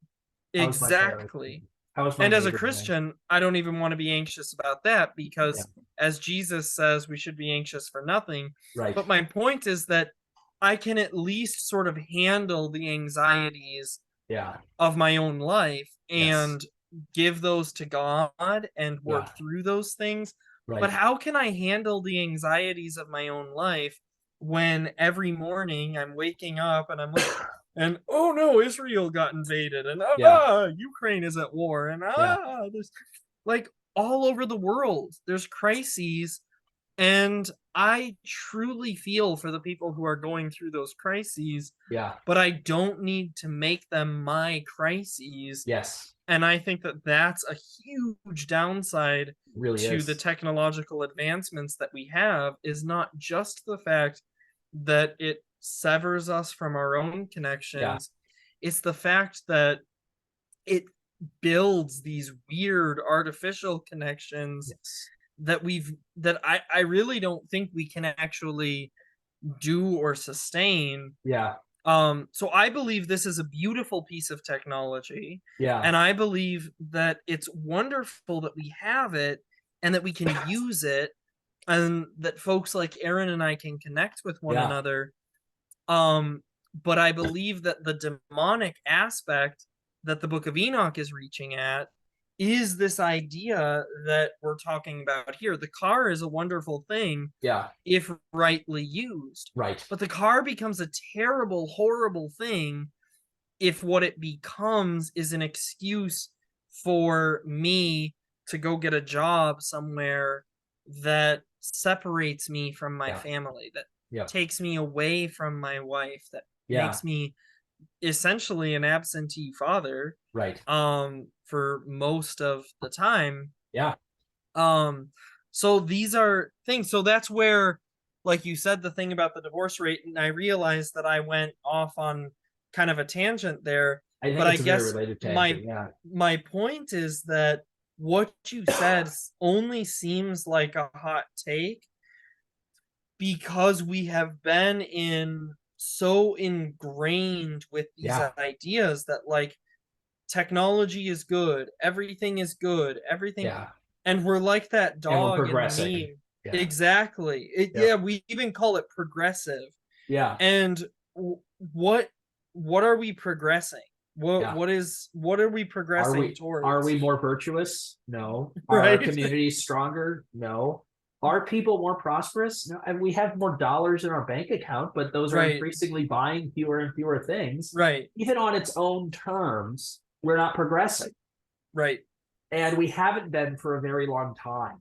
doing? How is my parents exactly. doing? How is my And as a neighbor doing? Christian, I don't even want to be anxious about that Yeah. because, as Jesus says, we should be anxious for nothing. Right. But my point is that I can at least sort of handle the anxieties Yeah. of my own life Yes. and give those to God and Yeah. work through those things. But Right. how can I handle the anxieties of my own life when every morning I'm waking up and I'm like, and oh no, Israel got invaded, and Yeah. Ukraine is at war, and Yeah. there's like all over the world, there's crises, and I truly feel for the people who are going through those crises, Yeah. but I don't need to make them my crises. Yes. And I think that that's a huge downside It really to the is. technological advancements that we have, is not just the fact that it severs us from our own Yeah. connections, it's the fact that it builds these weird artificial connections Yes. that I really don't think we can actually do or sustain. Yeah. So I believe this is a beautiful piece of technology, Yeah. and I believe that it's wonderful that we have it and that we can use it, and that folks like Aaron and I can connect with one Yeah. another. Um, but I believe that the demonic aspect that the Book of Enoch is reaching at is this idea that we're talking about here. The car is a wonderful thing Yeah. if rightly used, Right. but the car becomes a terrible, horrible thing if what it becomes is an excuse for me to go get a job somewhere that separates me from my Yeah. family, that Yeah. takes me away from my wife, that Yeah. makes me essentially an absentee father Right. for most of the time. Yeah. um so these are things, so that's where, like you said, the thing about the divorce rate, and I realized that I went off on kind of a tangent there, I but think I it's a very guess related my tangent. Yeah. my point is that what you said only seems like a hot take because we have been in so ingrained with these Yeah. ideas that, like, technology is good, everything is good, everything, Yeah. and we're like that And we're dog in the progressing. meme. Yeah. Exactly. Yep. Yeah, we even call it progressive. Yeah. And what what are we progressing? Yeah. What are we progressing Are towards? we more virtuous? No. Are our Right? communities stronger? No. Are people more prosperous? No. And we have more dollars in our bank account, but those are Right. increasingly buying fewer and fewer things. Right. Even on its own terms, we're not progressing. Right. And we haven't been for a very long time.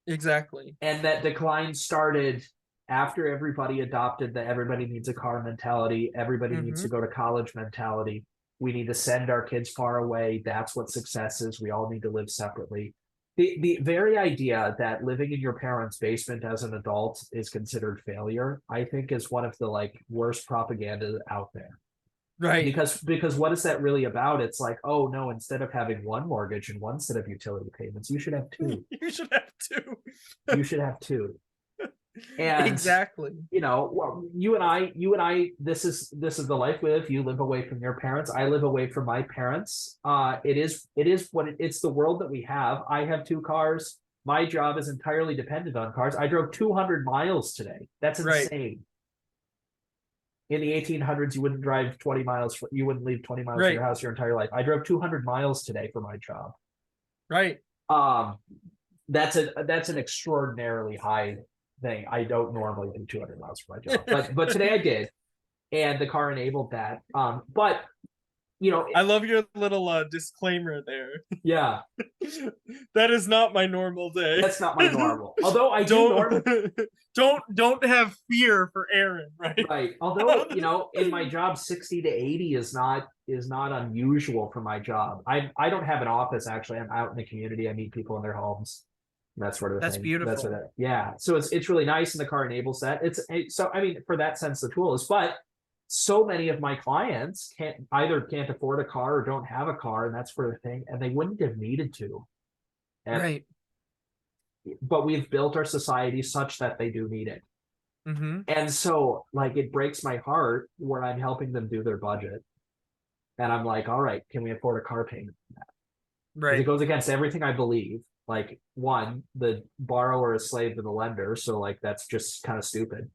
Exactly. And that decline started after everybody adopted the everybody needs a car mentality, everybody needs to Mhm. go to college mentality. We need to send our kids far away. That's what success is. We all need to live separately. The very idea that living in your parents' basement as an adult is considered failure, I think, is one of the worst propaganda out there. Right. Because what is that really about? It's like, oh no, instead of having one mortgage and one set of utility payments, you should have two. You should have to. You should have two. And Exactly. well, you and I, this is the life we live. You live away from your parents. I live away from my parents. It is what it's the world that we have. I have two cars. My job is entirely dependent on cars. I drove 200 miles today. That's Right. insane. In the 1800s, you wouldn't drive 20 miles. You wouldn't leave 20 miles from Right. your house your entire life. I drove 200 miles today for my job. Right. Um, that's an extraordinarily high thing. I don't normally do 200 miles for my job, but today I did, and the car enabled that. But you know, I love your little disclaimer there. yeah, That is not my normal day. that's not my normal. Although I do don't normal, don't have fear for Aaron, right? right? Although in my job, 60 to 80 is not unusual for my job. I don't have an office actually. I'm out in the community. I meet people in their homes, that sort of That's thing. That's what beautiful. that, yeah. So it's really nice, and the car enables that. So I mean, for that sense, the tool is, but so many of my clients can't afford a car or don't have a car, and that's sort of thing, and they wouldn't have needed to. And, Right. but we've built our society such that they do need it. Mm-hmm. And so, like, it breaks my heart when I'm helping them do their budget. And I'm like, all right, can we afford a car payment? Because it Right. goes against everything I believe. Like, one, the borrower is slave to the lender. So, like, that's just kind of stupid.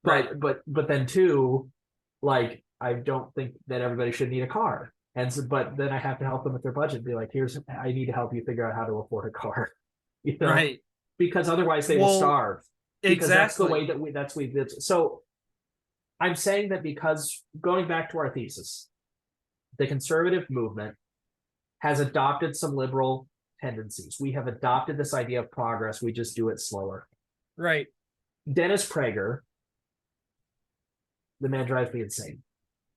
Right. But then two, like, I don't think that everybody should need a car. And so, but then I have to help them with their budget and be like, I need to help you figure out how to afford a car, you know, Right. because otherwise they will Well, starve, because that's the way exactly. that we did. So I'm saying that because, going back to our thesis, the conservative movement has adopted some liberal tendencies. We have adopted this idea of progress. We just do it slower. Right. Dennis Prager, the man drives me insane.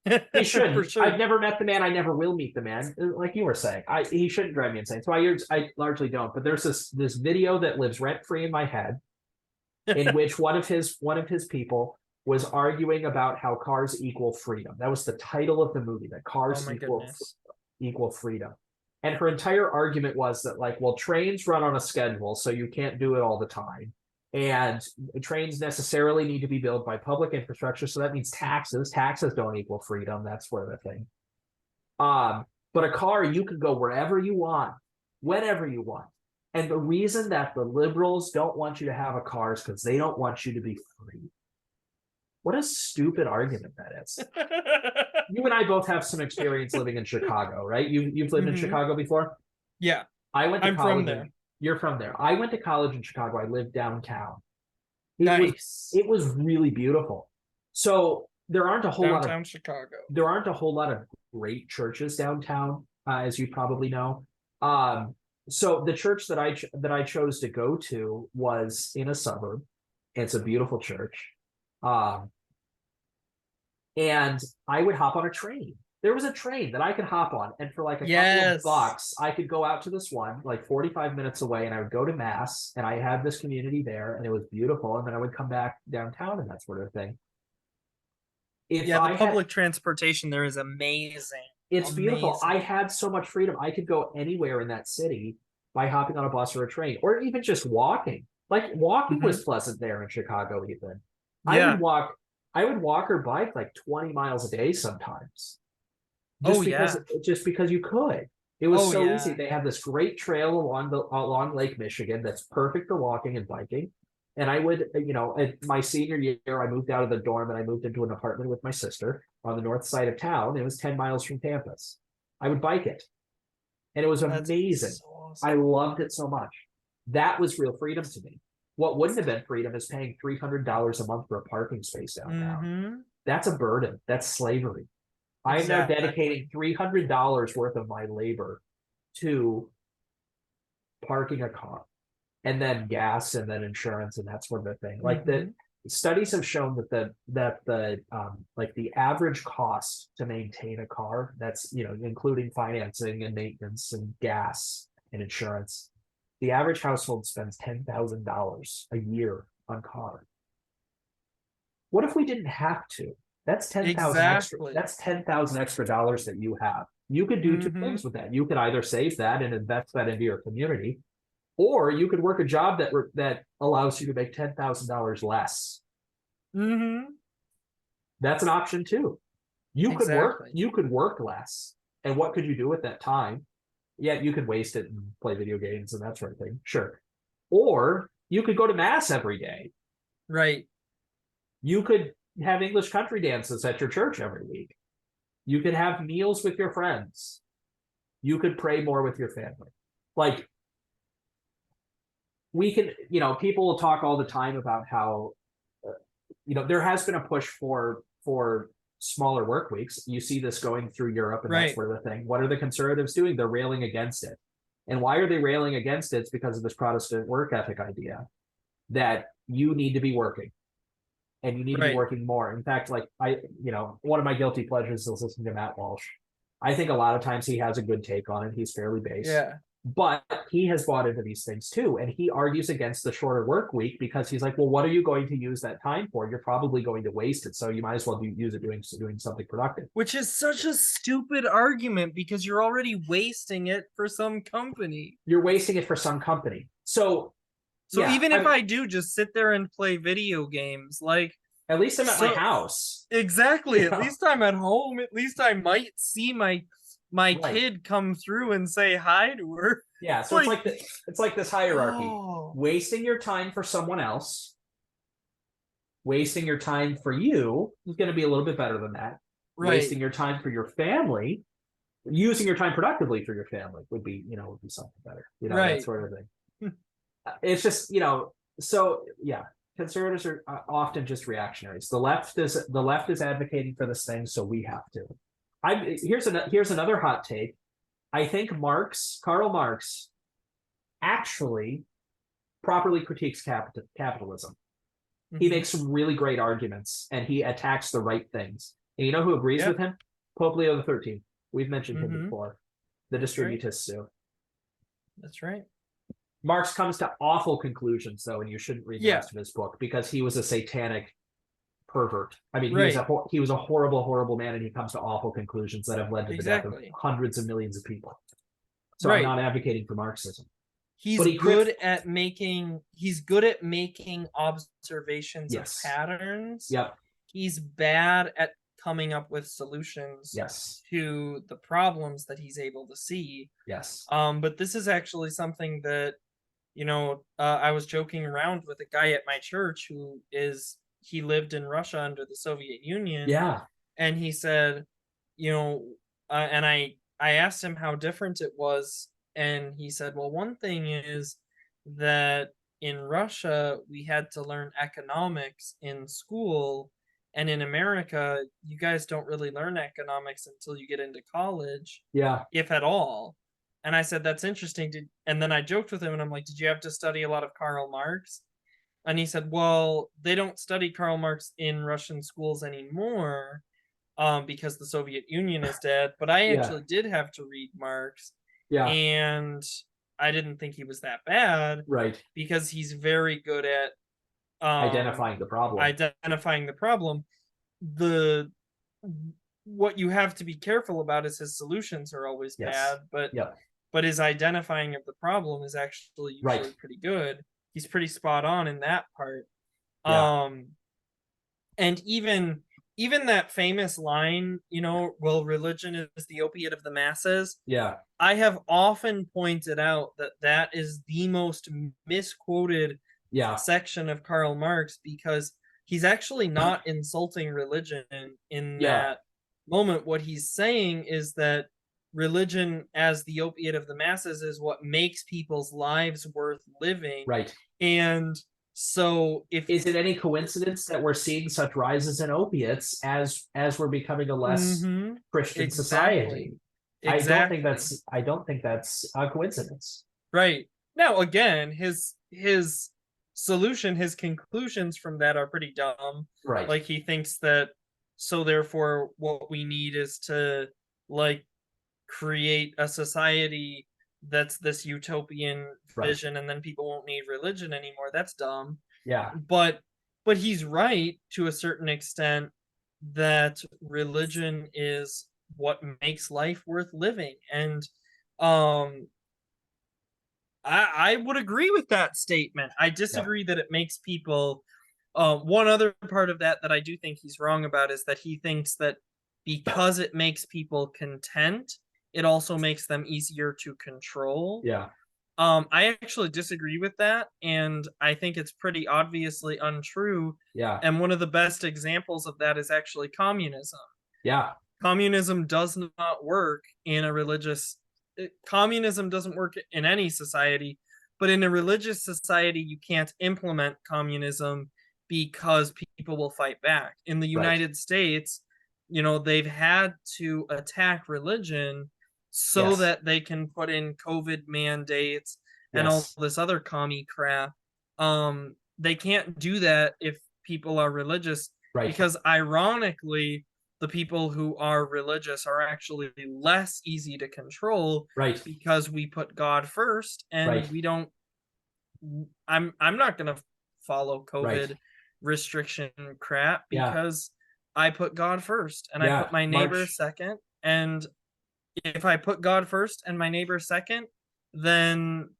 He For shouldn't. I've sure. never met the man. I never will meet the man. Like you were saying, he shouldn't drive me insane. So I largely don't. But there's this video that lives rent free in my head, in which one of his people was arguing about how cars equal freedom. That was the title of the movie. That Oh cars my goodness. equal freedom. And her entire argument was that, like, well, trains run on a schedule, so you can't do it all the time. And trains necessarily need to be built by public infrastructure, so that means taxes. Taxes don't equal freedom. That's sort of the thing. But a car, you can go wherever you want, whenever you want. And the reason that the liberals don't want you to have a car is because they don't want you to be free. What a stupid argument that is. You and I both have some experience living in Chicago, right? You've lived in Mm-hmm. Chicago before? Yeah, I went to I'm from college there. you're from there. I went to college in Chicago. I lived downtown. It was Nice. it was really beautiful. So Downtown Chicago. there aren't a whole lot of great churches downtown, as you probably know. Um, so the church that I chose to go to was in a suburb. It's a beautiful church. Um, and I would hop on a train. There was a train that I could hop on, and for like a couple of Yes. bucks, I could go out to this one, like 45 minutes away, and I would go to mass, and I had this community there, and it was beautiful. And then I would come back downtown and that sort of thing. If Yeah, the I had, public transportation there is amazing. it's beautiful. I Amazing. had so much freedom. I could go anywhere in that city by hopping on a bus or a train, or even just walking. Like, walking Mm-hmm. was pleasant there in Chicago, even. I would Yeah. walk, I would walk or bike like 20 miles a day sometimes. Oh just because yeah. just because you could. It was Oh so easy. yeah. They have this great trail along Lake Michigan that's perfect for walking and biking. And I would, at my senior year, I moved out of the dorm and I moved into an apartment with my sister on the north side of town. It was 10 miles from campus. I would bike it, and it was That's amazing. so I awesome. loved it so much. That was real freedom to me. What wouldn't have been freedom is paying $300 a month for a parking space downtown. Mm-hmm. That's a burden. That's slavery. I am now dedicating Exactly. $300 worth of my labor to parking a car, and then gas, and then insurance, and that sort of thing. Like, Mm-hmm. the studies have shown that the average cost to maintain a car, that's, including financing and maintenance and gas and insurance, the average household spends $10,000 a year on car. What if we didn't have to? That's 10,000 extra. Exactly. That's 10,000 extra dollars that you have. You could do two Mm-hmm. things with that. You could either save that and invest that into your community, or you could work a job that allows you to make $10,000 less. Mm-hmm. That's an option too. You could work. Exactly. You could work less, and what could you do with that time? Yeah, you could waste it and play video games and that sort of thing. Sure. Or you could go to mass every day. Right. You could have English country dances at your church every week. You could have meals with your friends. You could pray more with your family. like we can, people will talk all the time about how, there has been a push for smaller work weeks. You see this going through Europe, and that's Right. where the thing. What are the conservatives doing? They're railing against it. And why are they railing against it? It's because of this Protestant work ethic idea that you need to be working and you need to be Right. working more. In fact, like one of my guilty pleasures is listening to Matt Walsh. I think a lot of times he has a good take on it. He's fairly based. Yeah. But he has bought into these things too. And he argues against the shorter work week because he's like, well, what are you going to use that time for? You're probably going to waste it. So you might as well use it doing something productive. Which is such a stupid argument because you're already wasting it for some company. You're wasting it for some company. So yeah, even if I do just sit there and play video games, like at least I'm at my house. Exactly. At least I'm at home. At least I might see my Right. kid come through and say hi to her. Yeah, so it's like this hierarchy. Oh. Wasting your time for someone else, wasting your time for you is going to be a little bit better than that. Right. Wasting your time for your family, using your time productively for your family would be something better. Right. That sort of thing. It's just, so yeah, conservatives are often just reactionaries. The left is advocating for this thing, so we have to. Here's another hot take. I think Karl Marx, actually properly critiques capitalism. Mm-hmm. He makes some really great arguments, and he attacks the right things. And you know who agrees with him? Pope Leo XIII. We've mentioned him before. The distributists too. That's right. Marx comes to awful conclusions, though, and you shouldn't read the rest of his book because he was a satanic pervert. I mean, he was a horrible, horrible man, and he comes to awful conclusions that have led to the death of hundreds of millions of people. So I'm not advocating for Marxism. He's good at making observations of patterns. Yep. He's bad at coming up with solutions to the problems that he's able to see. Yes. But this is actually something that, I was joking around with a guy at my church he lived in Russia under the Soviet Union. Yeah. And he said, and I asked him how different it was. And he said, well, one thing is that in Russia, we had to learn economics in school. And in America, you guys don't really learn economics until you get into college. Yeah. If at all. And I said, that's interesting. And then I joked with him and I'm like, did you have to study a lot of Karl Marx? And he said, well, they don't study Karl Marx in Russian schools anymore because the Soviet Union is dead. But I actually did have to read Marx. Yeah. And I didn't think he was that bad. Right. Because he's very good at identifying the problem. What you have to be careful about is his solutions are always bad, but his identifying of the problem is actually usually pretty good. He's pretty spot on in that part. And even that famous line, well, religion is the opiate of the masses. Yeah. I have often pointed out that is the most misquoted section of Karl Marx, because he's actually not insulting religion in that moment. What he's saying is that religion as the opiate of the masses is what makes people's lives worth living. Right. And so is it any coincidence that we're seeing such rises in opiates as we're becoming a less Christian society? Exactly. I don't think that's a coincidence. Right. Now, again, his solution, his conclusions from that are pretty dumb. Right. Like, he thinks that, so therefore what we need is to create a society that's this utopian vision, and then people won't need religion anymore. That's dumb. Yeah. But he's right to a certain extent that religion is what makes life worth living. And I would agree with that statement. I disagree that it makes people one other part of that I do think he's wrong about is that he thinks that because it makes people content, it also makes them easier to control. Yeah. I actually disagree with that, and I think it's pretty obviously untrue. Yeah. And one of the best examples of that is actually communism. Yeah. Communism does not work in a religious communism doesn't work in any society, but in a religious society, you can't implement communism because people will fight back. In the Right. United States, they've had to attack religion so Yes. that they can put in COVID mandates and all Yes. this other commie crap. They can't do that if people are religious, Right. because ironically, the people who are religious are actually less easy to control Right. because we put God first, Right. and we don't. I'm not gonna follow Right. COVID restriction crap Yeah. because I put God first and I Yeah. put my neighbor March. second. And if I put God first and my neighbor second, then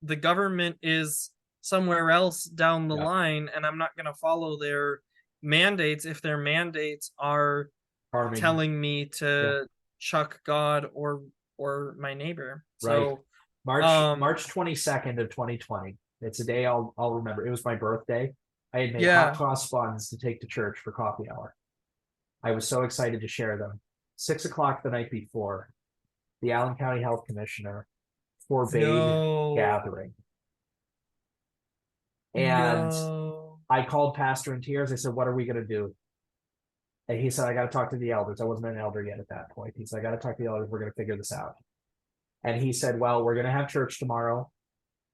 the government is somewhere else down the Yeah. line, and I'm not going to follow their mandates if their mandates are Farming. telling me Yeah. to chuck God or my neighbor. Right. So March 22nd of 2020. It's a day I'll remember. It was my birthday. I had made hot yeah. cross buns to take to church for coffee hour. I was so excited to share them. 6 o'clock the night before, the Allen County Health Commissioner forbade No. gathering. And No. I called Pastor in tears. I said, "What are we going to do?" And he said, "I got to talk to the elders." I wasn't an elder yet at that point. He said, "I got to talk to the elders. We're going to figure this out." And he said, "Well, we're going to have church tomorrow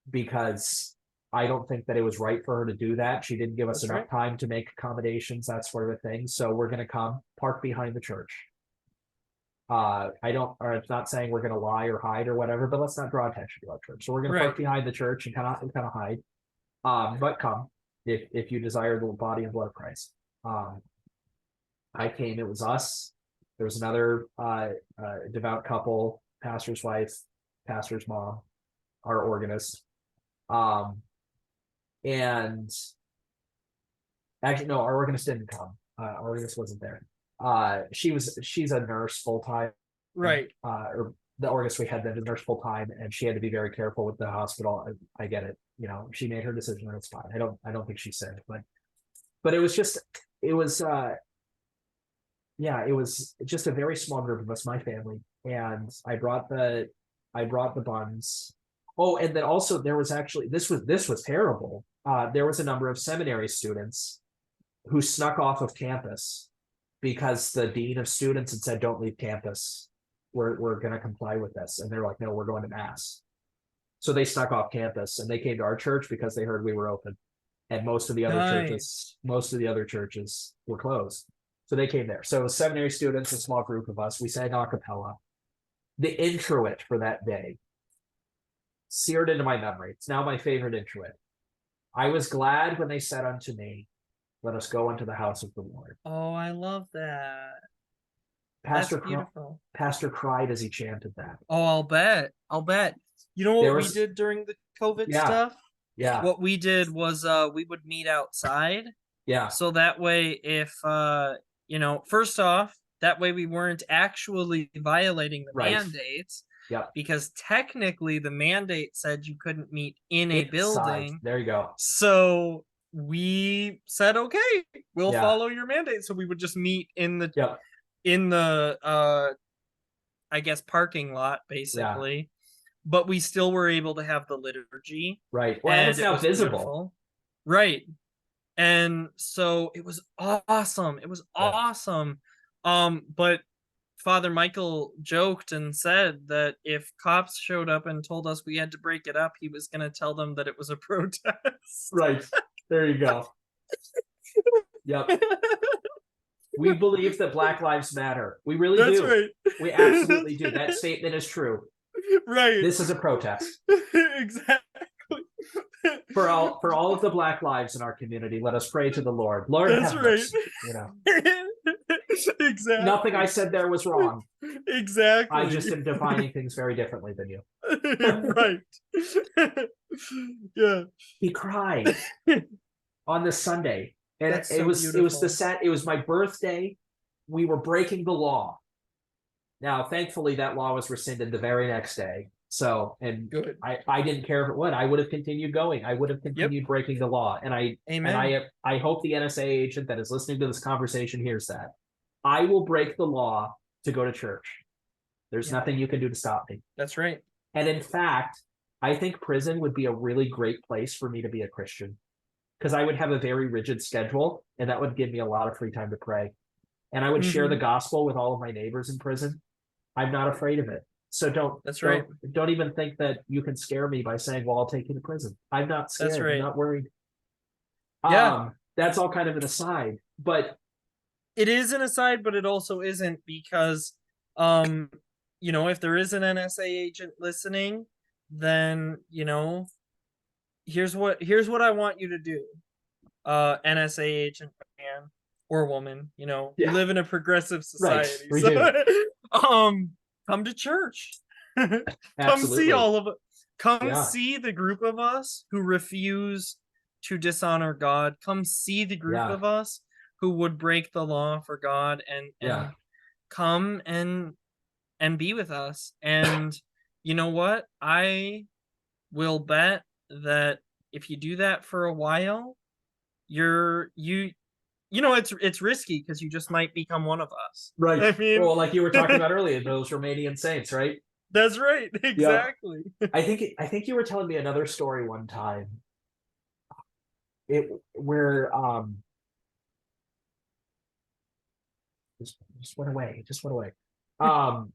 because I don't think that it was right for her to do that. She didn't give us That's enough right. time to make accommodations, that sort of thing. So we're going to come park behind the church." I don't, or it's not saying we're going to lie or hide or whatever, but let's not draw attention to our church. So we're going to park Right. behind the church and kind of hide. But come if you desire the body and blood of Christ. I came. It was us. There was another devout couple, pastor's wife, pastor's mom, our organist. And actually, no, our organist didn't come. Our organist wasn't there. She's a nurse full time. Right. Or the organist we had then is a nurse full time, and she had to be very careful with the hospital. I get it. She made her decision, and it's fine. I don't think she said, but it was it was just a very small group of us, my family, and I brought the buns. Oh, and then also there was actually this was terrible. There was a number of seminary students who snuck off of campus because the dean of students had said, "Don't leave campus. We're going to comply with this," and they're like, "No, we're going to mass." So they snuck off campus and they came to our church because they heard we were open, and most of the other Nice. churches were closed. So they came there. So it was seminary students, a small group of us. We sang a cappella. The introit for that day seared into my memory. It's now my favorite introit. "I was glad when they said unto me, let us go into the house of the Lord." Oh, I love that. That's Pastor beautiful. Pastor cried as he chanted that. Oh, I'll bet. I'll bet. You know There what we was did during the COVID yeah, stuff? yeah, What we did was we would meet outside. yeah, So that way, if first off, that way we weren't actually violating the right. mandates, Yep. because technically the mandate said you couldn't meet in a Inside. building. There you go. So we said, okay, we'll Yeah. follow your mandate. So we would just meet in the Yep. I guess parking lot, Yeah. basically. But we still were able to have the liturgy. Right. Well, and it's now visible. Beautiful. Right. And so it was awesome. It was awesome. But Father Michael joked and said that if cops showed up and told us we had to break it up, he was going to tell them that it was a protest. Right. There you go. Yep. We believe that Black Lives Matter. We really That's do. Right. We absolutely do. That statement is true. Right. This is a protest. Exactly. For all of the Black lives in our community, let us pray to the Lord. Lord, that's have right. mercy. Exactly. Nothing I said there was wrong. Exactly. I just am defining things very differently than you. Right. Yeah. He cried on this Sunday, and That's it so was beautiful. it was my birthday. We were breaking the law. Now, thankfully, that law was rescinded the very next day. So, and Good. I didn't care if it would. I would have continued going. I would have continued breaking the law. And Amen. I hope the NSA agent that is listening to this conversation hears that. I will break the law to go to church. There's Yeah. nothing you can do to stop me. That's right. And in fact, I think prison would be a really great place for me to be a Christian, because I would have a very rigid schedule, and that would give me a lot of free time to pray. And I would share the Mhm. gospel with all of my neighbors in prison. I'm not afraid of it. So That's right. don't even think that you can scare me by saying, "Well, I'll take you to prison." I'm not That's scared. I'm right. not worried. Yeah. That's all kind of an aside, but It is an aside, but it also isn't, because um if there is an NSA agent listening, then here's what I want you to do. NSA agent man or woman, we yeah, live in a progressive right. society. We So do. come to church. Come see Absolutely. all of it. Come Yeah. see the group of us who refuse to dishonor God. Come see the group Yeah. of us who would break the law for God, and Yeah. come and be with us. And you know what? I will bet that if you do that for a while, it's risky, because you just might become one of us. Right. I mean, Well, like you were talking about earlier, those Romanian saints, right? that's right. Yeah. Exactly. I think you were telling me another story one time. It where just went away. It just went away. Um,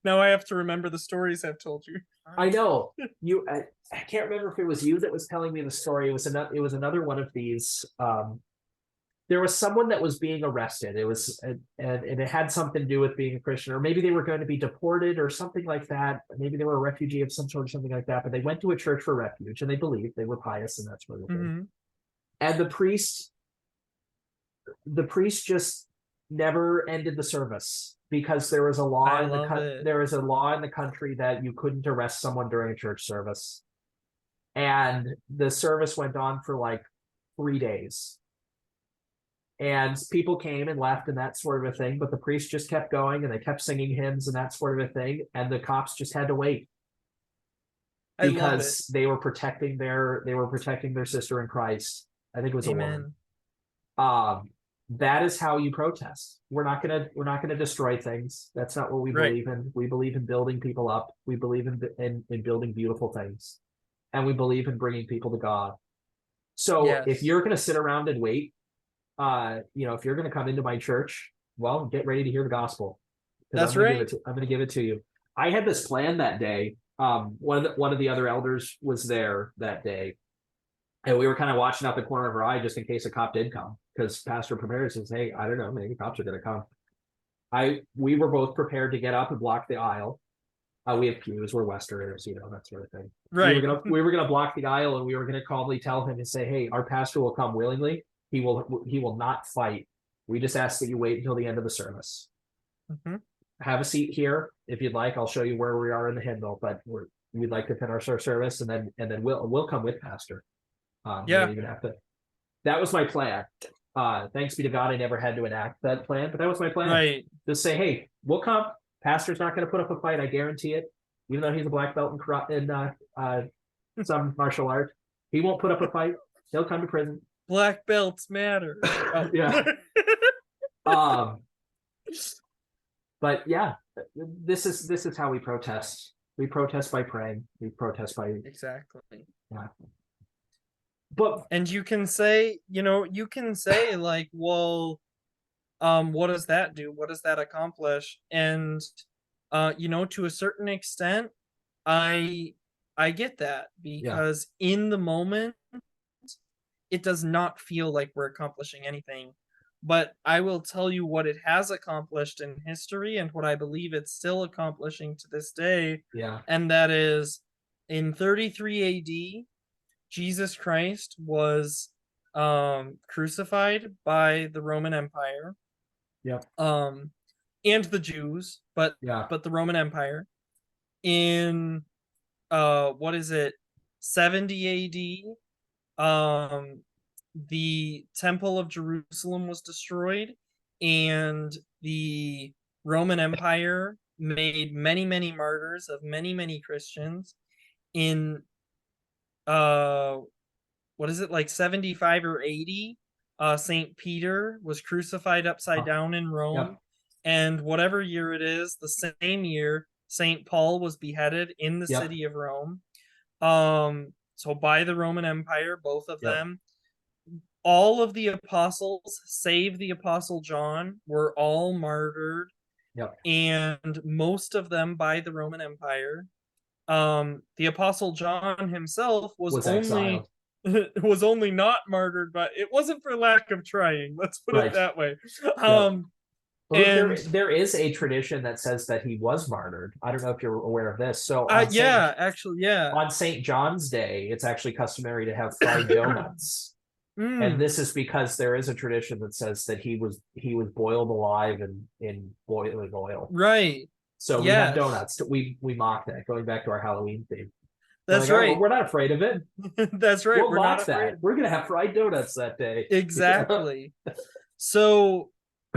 Now I have to remember the stories I've told you. I know you. I can't remember if it was you that was telling me the story. It was another one of these. There was someone that was being arrested. It was and it had something to do with being a Christian, or maybe they were going to be deported or something like that. Maybe they were a refugee of some sort or something like that. But they went to a church for refuge, and they believed, they were pious and that sort of thing. Hmm. And the priest just never ended the service, because there was a law I in love the it. there is a law in the country that you couldn't arrest someone during a church service. And the service went on for like 3 days, and people came and left and that sort of a thing, but the priest just kept going, and they kept singing hymns and that sort of a thing, and the cops just had to wait, I love it. because they were protecting their sister in Christ. I think it was a woman. Amen. um that is how you protest. We're not gonna destroy things. That's not what we Right. believe in. We believe in building people up. We believe in building beautiful things, and we believe in bringing people to God. So if Yes. you're going to sit around and wait, if you're going to come into my church, well, get ready to hear the gospel, because That's right. I'm going to give it to you. I had this plan that day. One of the other elders was there that day, and we were kind of watching out the corner of our eye just in case a cop did come, because pastor prepares and says, "Hey, I don't know, maybe cops are going to come." We were both prepared to get up and block the aisle. We have pews, we're Westerners, that sort of thing. Right. We were gonna block the aisle, and we were gonna calmly tell him and say, "Hey, our pastor will come willingly. He will not fight. We just ask that you wait until the end of the service. Hmm. Have a seat here if you'd like. I'll show you where we are in the hymnal, but we'd like to finish our service, and then we'll come with pastor. We don't Yeah. even have to." That was my plan. Thanks be to God, I never had to enact that plan, but that was my plan. Right. Just say, "Hey, we'll come. Pastor's not going to put up a fight. I guarantee it. Even though he's a black belt in some martial art, he won't put up a fight. He'll come to prison." Black belts matter. Oh. Yeah. But yeah, this is how we protest. We protest by praying. We protest by Exactly. yeah. But And you can say, like, well, what does that do? What does that accomplish? And to a certain extent, I I get that, yeah, because in the moment it does not feel like we're accomplishing anything. But I will tell you what it has accomplished in history, and what I believe it's still accomplishing to this day. yeah, And that is, in 33 AD, Jesus Christ was crucified by the Roman Empire, yeah, um, and the Jews, but yeah, the Roman Empire. In what is it, 70 AD, the Temple of Jerusalem was destroyed, and the Roman Empire made many, many martyrs of many, many Christians. In what is it, like 75 or 80, Saint Peter was crucified upside oh, down in yep, Rome, And whatever year it is, the same year St. Paul was beheaded in the Yep. city of Rome. So by the Roman Empire, both of Yep. them. All of the apostles, save the apostle John, were all martyred, Yep. and most of them by the Roman Empire. The apostle John himself was Was only exiled. was only not martyred, but it wasn't for lack of trying. Let's put it Right. that way. Yep. Well, And there is a tradition that says that he was martyred. I don't know if you're aware of this. So on yeah, actually, yeah. St. John's Day, it's actually customary to have fried donuts. And Mm, this is because there is a tradition that says that he was boiled alive in boiling oil. right. So we have Yes, donuts. We mock that, going back to our Halloween theme. We're that's like, oh, well, right. we're not afraid of it. That's right. We'll We're not mock afraid. that. We're gonna have fried donuts that day. Exactly. So,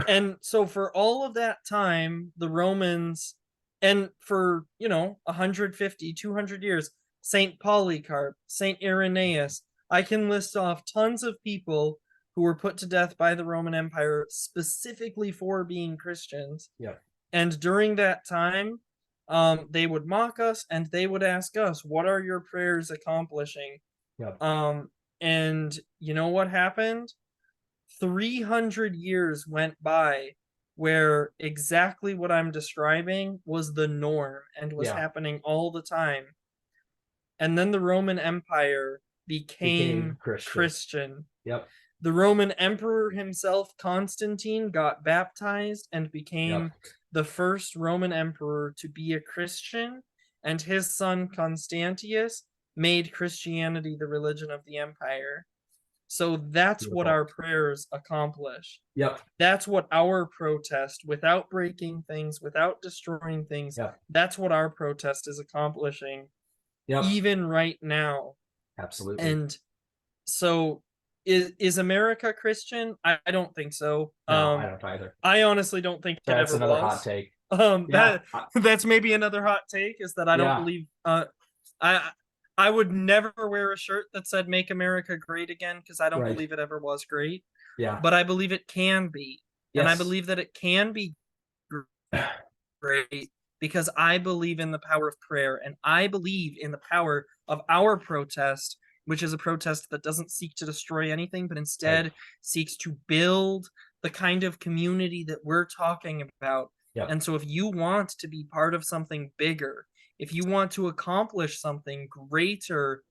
and so for all of that time, the Romans, and for, 150, 200 years, St. Polycarp, St. Irenaeus, I can list off tons of people who were put to death by the Roman Empire specifically for being Christians. Yeah. And during that time, they would mock us and they would ask us, "What are your prayers accomplishing?" Yeah. And you know what happened? 300 years went by where exactly what I'm describing was the norm and was Yeah. happening all the time. And then the Roman Empire became Became Christian. Christian. Yep. The Roman emperor himself, Constantine, got baptized and Yep. became the first Roman emperor to be a Christian, and his son Constantius made Christianity the religion of the empire. So that's what Beautiful. our prayers accomplish. Yep. That's what our protest, without breaking things, without destroying things, Yep. that's what our protest is accomplishing, Yep. even right now. Absolutely. And so is America Christian? I don't think so. No, I don't either. I honestly don't think it That's ever another hot was. take. Yeah. That that's maybe another hot take, is that I don't Yeah. believe I I would never wear a shirt that said "Make America Great Again" because I don't Right. believe it ever was great. Yeah. But I believe it can be, and I Yes. believe that it can be great because I believe in the power of prayer, and I believe in the power of our protest, which is a protest that doesn't seek to destroy anything, but Right. instead seeks to build the kind of community that we're talking about. Yeah. And so if you want to be part of something bigger, if you want to accomplish something greater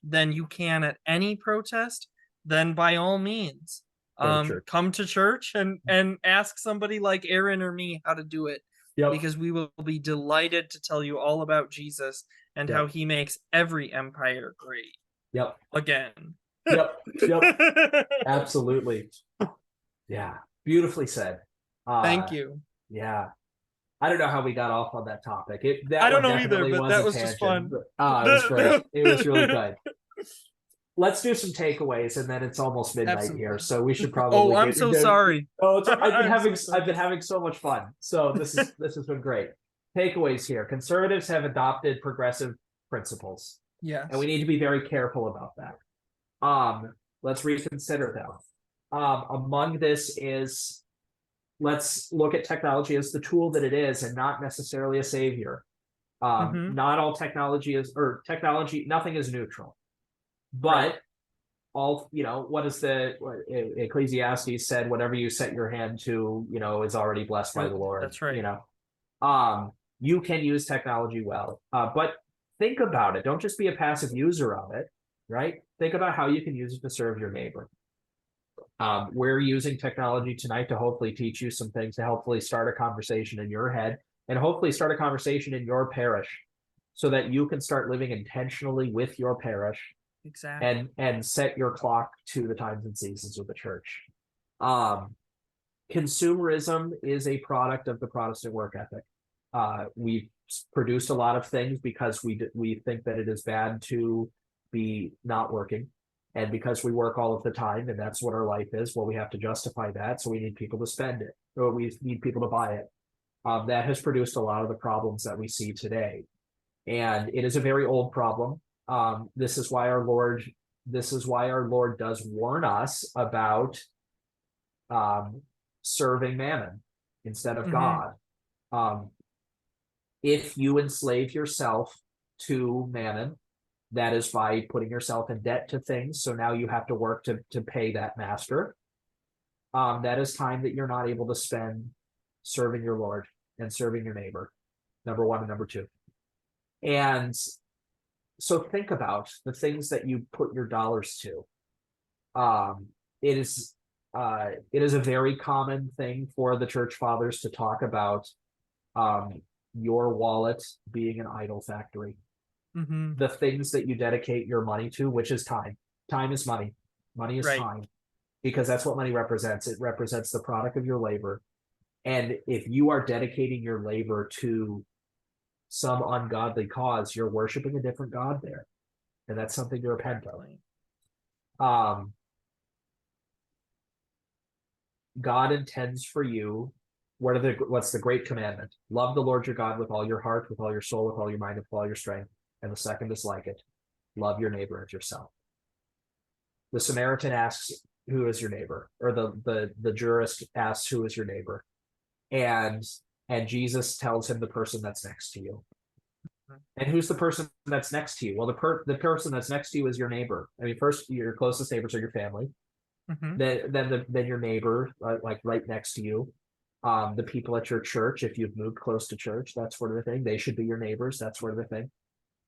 than you can at any protest, then by all means, Go to church. come to church and ask somebody like Aaron or me how to do it, Yep. because we will be delighted to tell you all about Jesus and Yep. how he makes every empire great Yep. again. Yep. Yep. Absolutely. Yeah. Beautifully said. Thank you. Yeah. I don't know how we got off on that topic. I That don't one know either, definitely but was that a was just tangent. fun. But, it was great. It was really good. Let's do some takeaways, and then it's almost midnight Absolutely. here, so we should probably. Oh, I'm so sorry. Oh, I've So been having so much fun. So this has been great. Takeaways here: conservatives have adopted progressive principles, yes. and we need to be very careful about that. Let's reconsider them. Among this is, let's look at technology as the tool that it is, and not necessarily a savior. Not all technology is, or technology, nothing is neutral. But right. all, what is Ecclesiastes said, whatever you set your hand to, is already blessed by the Lord. That's right. You can use technology well, but think about it. Don't just be a passive user of it, right? Think about how you can use it to serve your neighbor. We're using technology tonight to hopefully teach you some things, to hopefully start a conversation in your head, and hopefully start a conversation in your parish, so that you can start living intentionally with your parish. Exactly. And set your clock to the times and seasons of the church. Consumerism is a product of the Protestant work ethic. We've produced a lot of things because we think that it is bad to be not working, and because we work all of the time and that's what our life is, well, we have to justify that, so we need people to spend it, or we need people to buy it. That has produced a lot of the problems that we see today, and it is a very old problem. This is why our Lord does warn us about serving mammon. instead of Mm-hmm. God. Um, if you enslave yourself to mammon, that is by putting yourself in debt to things. So now you have to work to pay that master. That is time that you're not able to spend serving your Lord and serving your neighbor, number one and number two. And so think about the things that you put your dollars to. Um, it is it is a very common thing for the church fathers to talk about your wallet being an idol factory. Mm-hmm. The things that you dedicate your money to, which is time. Time is money. Money is Right. time, because that's what money represents. It represents the product of your labor. And if you are dedicating your labor to some ungodly cause, you're worshiping a different God there. And that's something to repent of. Exactly. God intends for you. What's the great commandment? Love the Lord your God with all your heart, with all your soul, with all your mind, with all your strength. And the second is like it. Love your neighbor as yourself. The Samaritan asks, who is your neighbor? Or the jurist asks, who is your neighbor? And Jesus tells him the person that's next to you. And who's the person that's next to you? Well, the person that's next to you is your neighbor. I mean, first, your closest neighbors are your family. Mm-hmm. Then your neighbor, like right next to you. The people at your church, if you've moved close to church, that sort of thing. They should be your neighbors, that sort of a thing.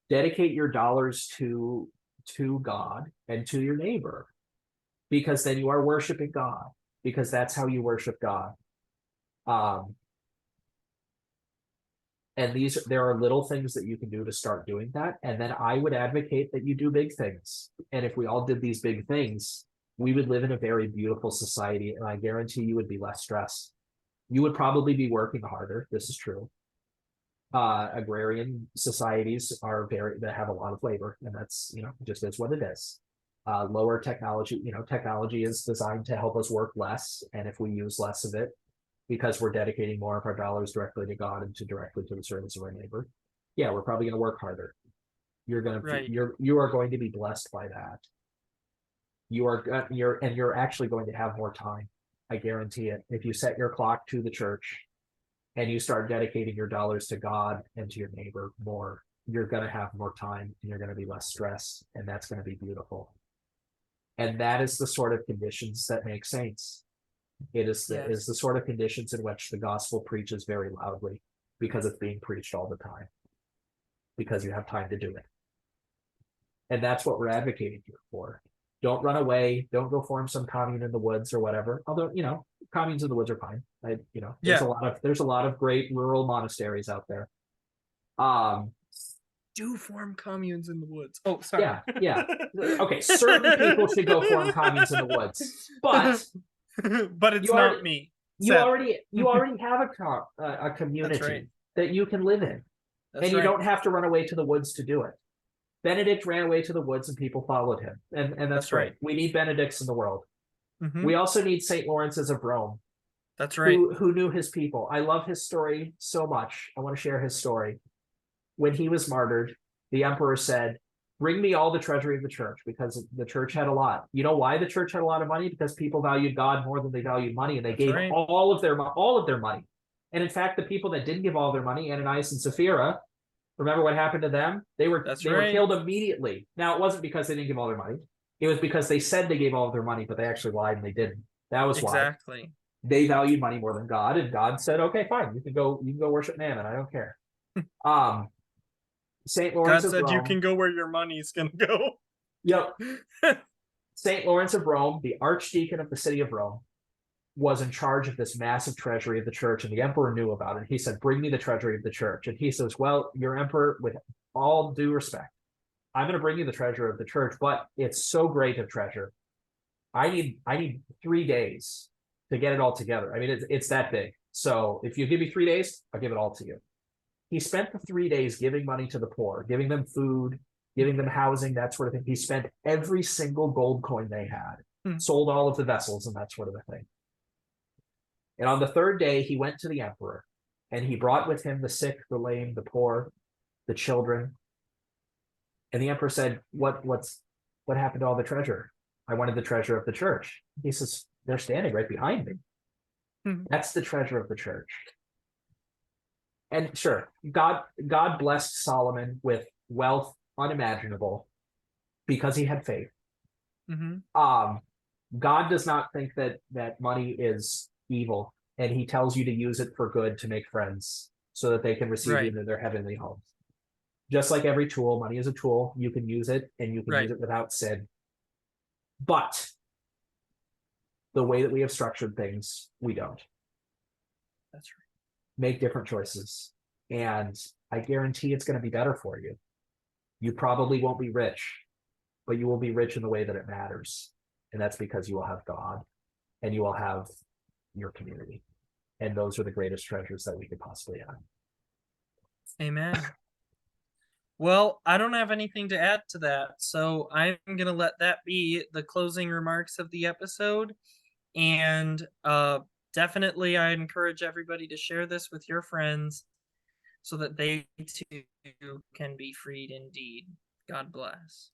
Dedicate your dollars to God and to your neighbor, because then you are worshiping God, because that's how you worship God. And there are little things that you can do to start doing that. And then I would advocate that you do big things. And if we all did these big things, we would live in a very beautiful society. And I guarantee you would be less stressed. You would probably be working harder. This is true. Agrarian societies that have a lot of labor, and that's, just is what it is. Lower technology, technology is designed to help us work less. And if we use less of it, because we're dedicating more of our dollars directly to God and directly to the service of our neighbor, yeah, we're probably going to work harder. Right. You are going to be blessed by that. You're actually going to have more time. I guarantee it. If you set your clock to the church and you start dedicating your dollars to God and to your neighbor more, you're going to have more time and you're going to be less stressed, and that's going to be beautiful. And that is the sort of conditions that make saints. It is Yes. the sort of conditions in which the gospel preaches very loudly, because it's being preached all the time, because you have time to do it. And that's what we're advocating here for. Don't run away. Don't go form some commune in the woods or whatever. Although, communes in the woods are fine. There's a lot of great rural monasteries out there. Do form communes in the woods. Oh, sorry. Yeah. Okay, certain people should go form communes in the woods, but but it's not me. You already have a community right. that you can live in, and you don't have to run away to the woods to do it. Benedict ran away to the woods and people followed him, and that's great. We need Benedicts in the world. Mm-hmm. We also need St. Lawrence's of Rome. That's right. Who knew his people. I love his story so much. I want to share his story. When he was martyred, the emperor said, "Bring me all the treasury of the church," because the church had a lot. You know why the church had a lot of money? Because people valued God more than they valued money, and they gave all of their money. And in fact, the people that didn't give all their money, Ananias and Sapphira, remember what happened to them? They were killed immediately. Now, it wasn't because they didn't give all their money. It was because they said they gave all of their money, but they actually lied and they didn't. That was why. Exactly. They valued money more than God, and God said, "Okay, fine, you can go worship Mammon. I don't care." St. Lawrence God said of Rome, you can go where your money's gonna go. Yep. St. Lawrence of Rome, the archdeacon of the city of Rome, was in charge of this massive treasury of the church, and the emperor knew about it. He said, "Bring me the treasury of the church." And he says, "Well, your emperor, with all due respect, I'm going to bring you the treasure of the church, but it's so great a treasure. I need 3 days to get it all together. I mean, it's that big. So if you give me 3 days, I'll give it all to you." He spent the 3 days giving money to the poor, giving them food, giving them housing, that sort of thing. He spent every single gold coin they had, sold all of the vessels and that sort of a thing. And on the 3rd day, he went to the emperor, and he brought with him the sick, the lame, the poor, the children. And the emperor said, what happened to all the treasure? I wanted the treasure of the church. He says, "They're standing right behind me." That's the treasure of the church. And sure, God blessed Solomon with wealth unimaginable because he had faith. Mm-hmm. God does not think that money is evil, and he tells you to use it for good to make friends so that they can receive you Right. into their heavenly homes. Just like every tool, money is a tool. You can use it, and you can use Right. it without sin. But the way that we have structured things, we don't. That's right. Make different choices. And I guarantee it's going to be better for you. You probably won't be rich, but you will be rich in the way that it matters. And that's because you will have God and you will have your community. And those are the greatest treasures that we could possibly have. Amen. Well, I don't have anything to add to that, so I'm going to let that be the closing remarks of the episode. And definitely, I encourage everybody to share this with your friends so that they too can be freed indeed. God bless.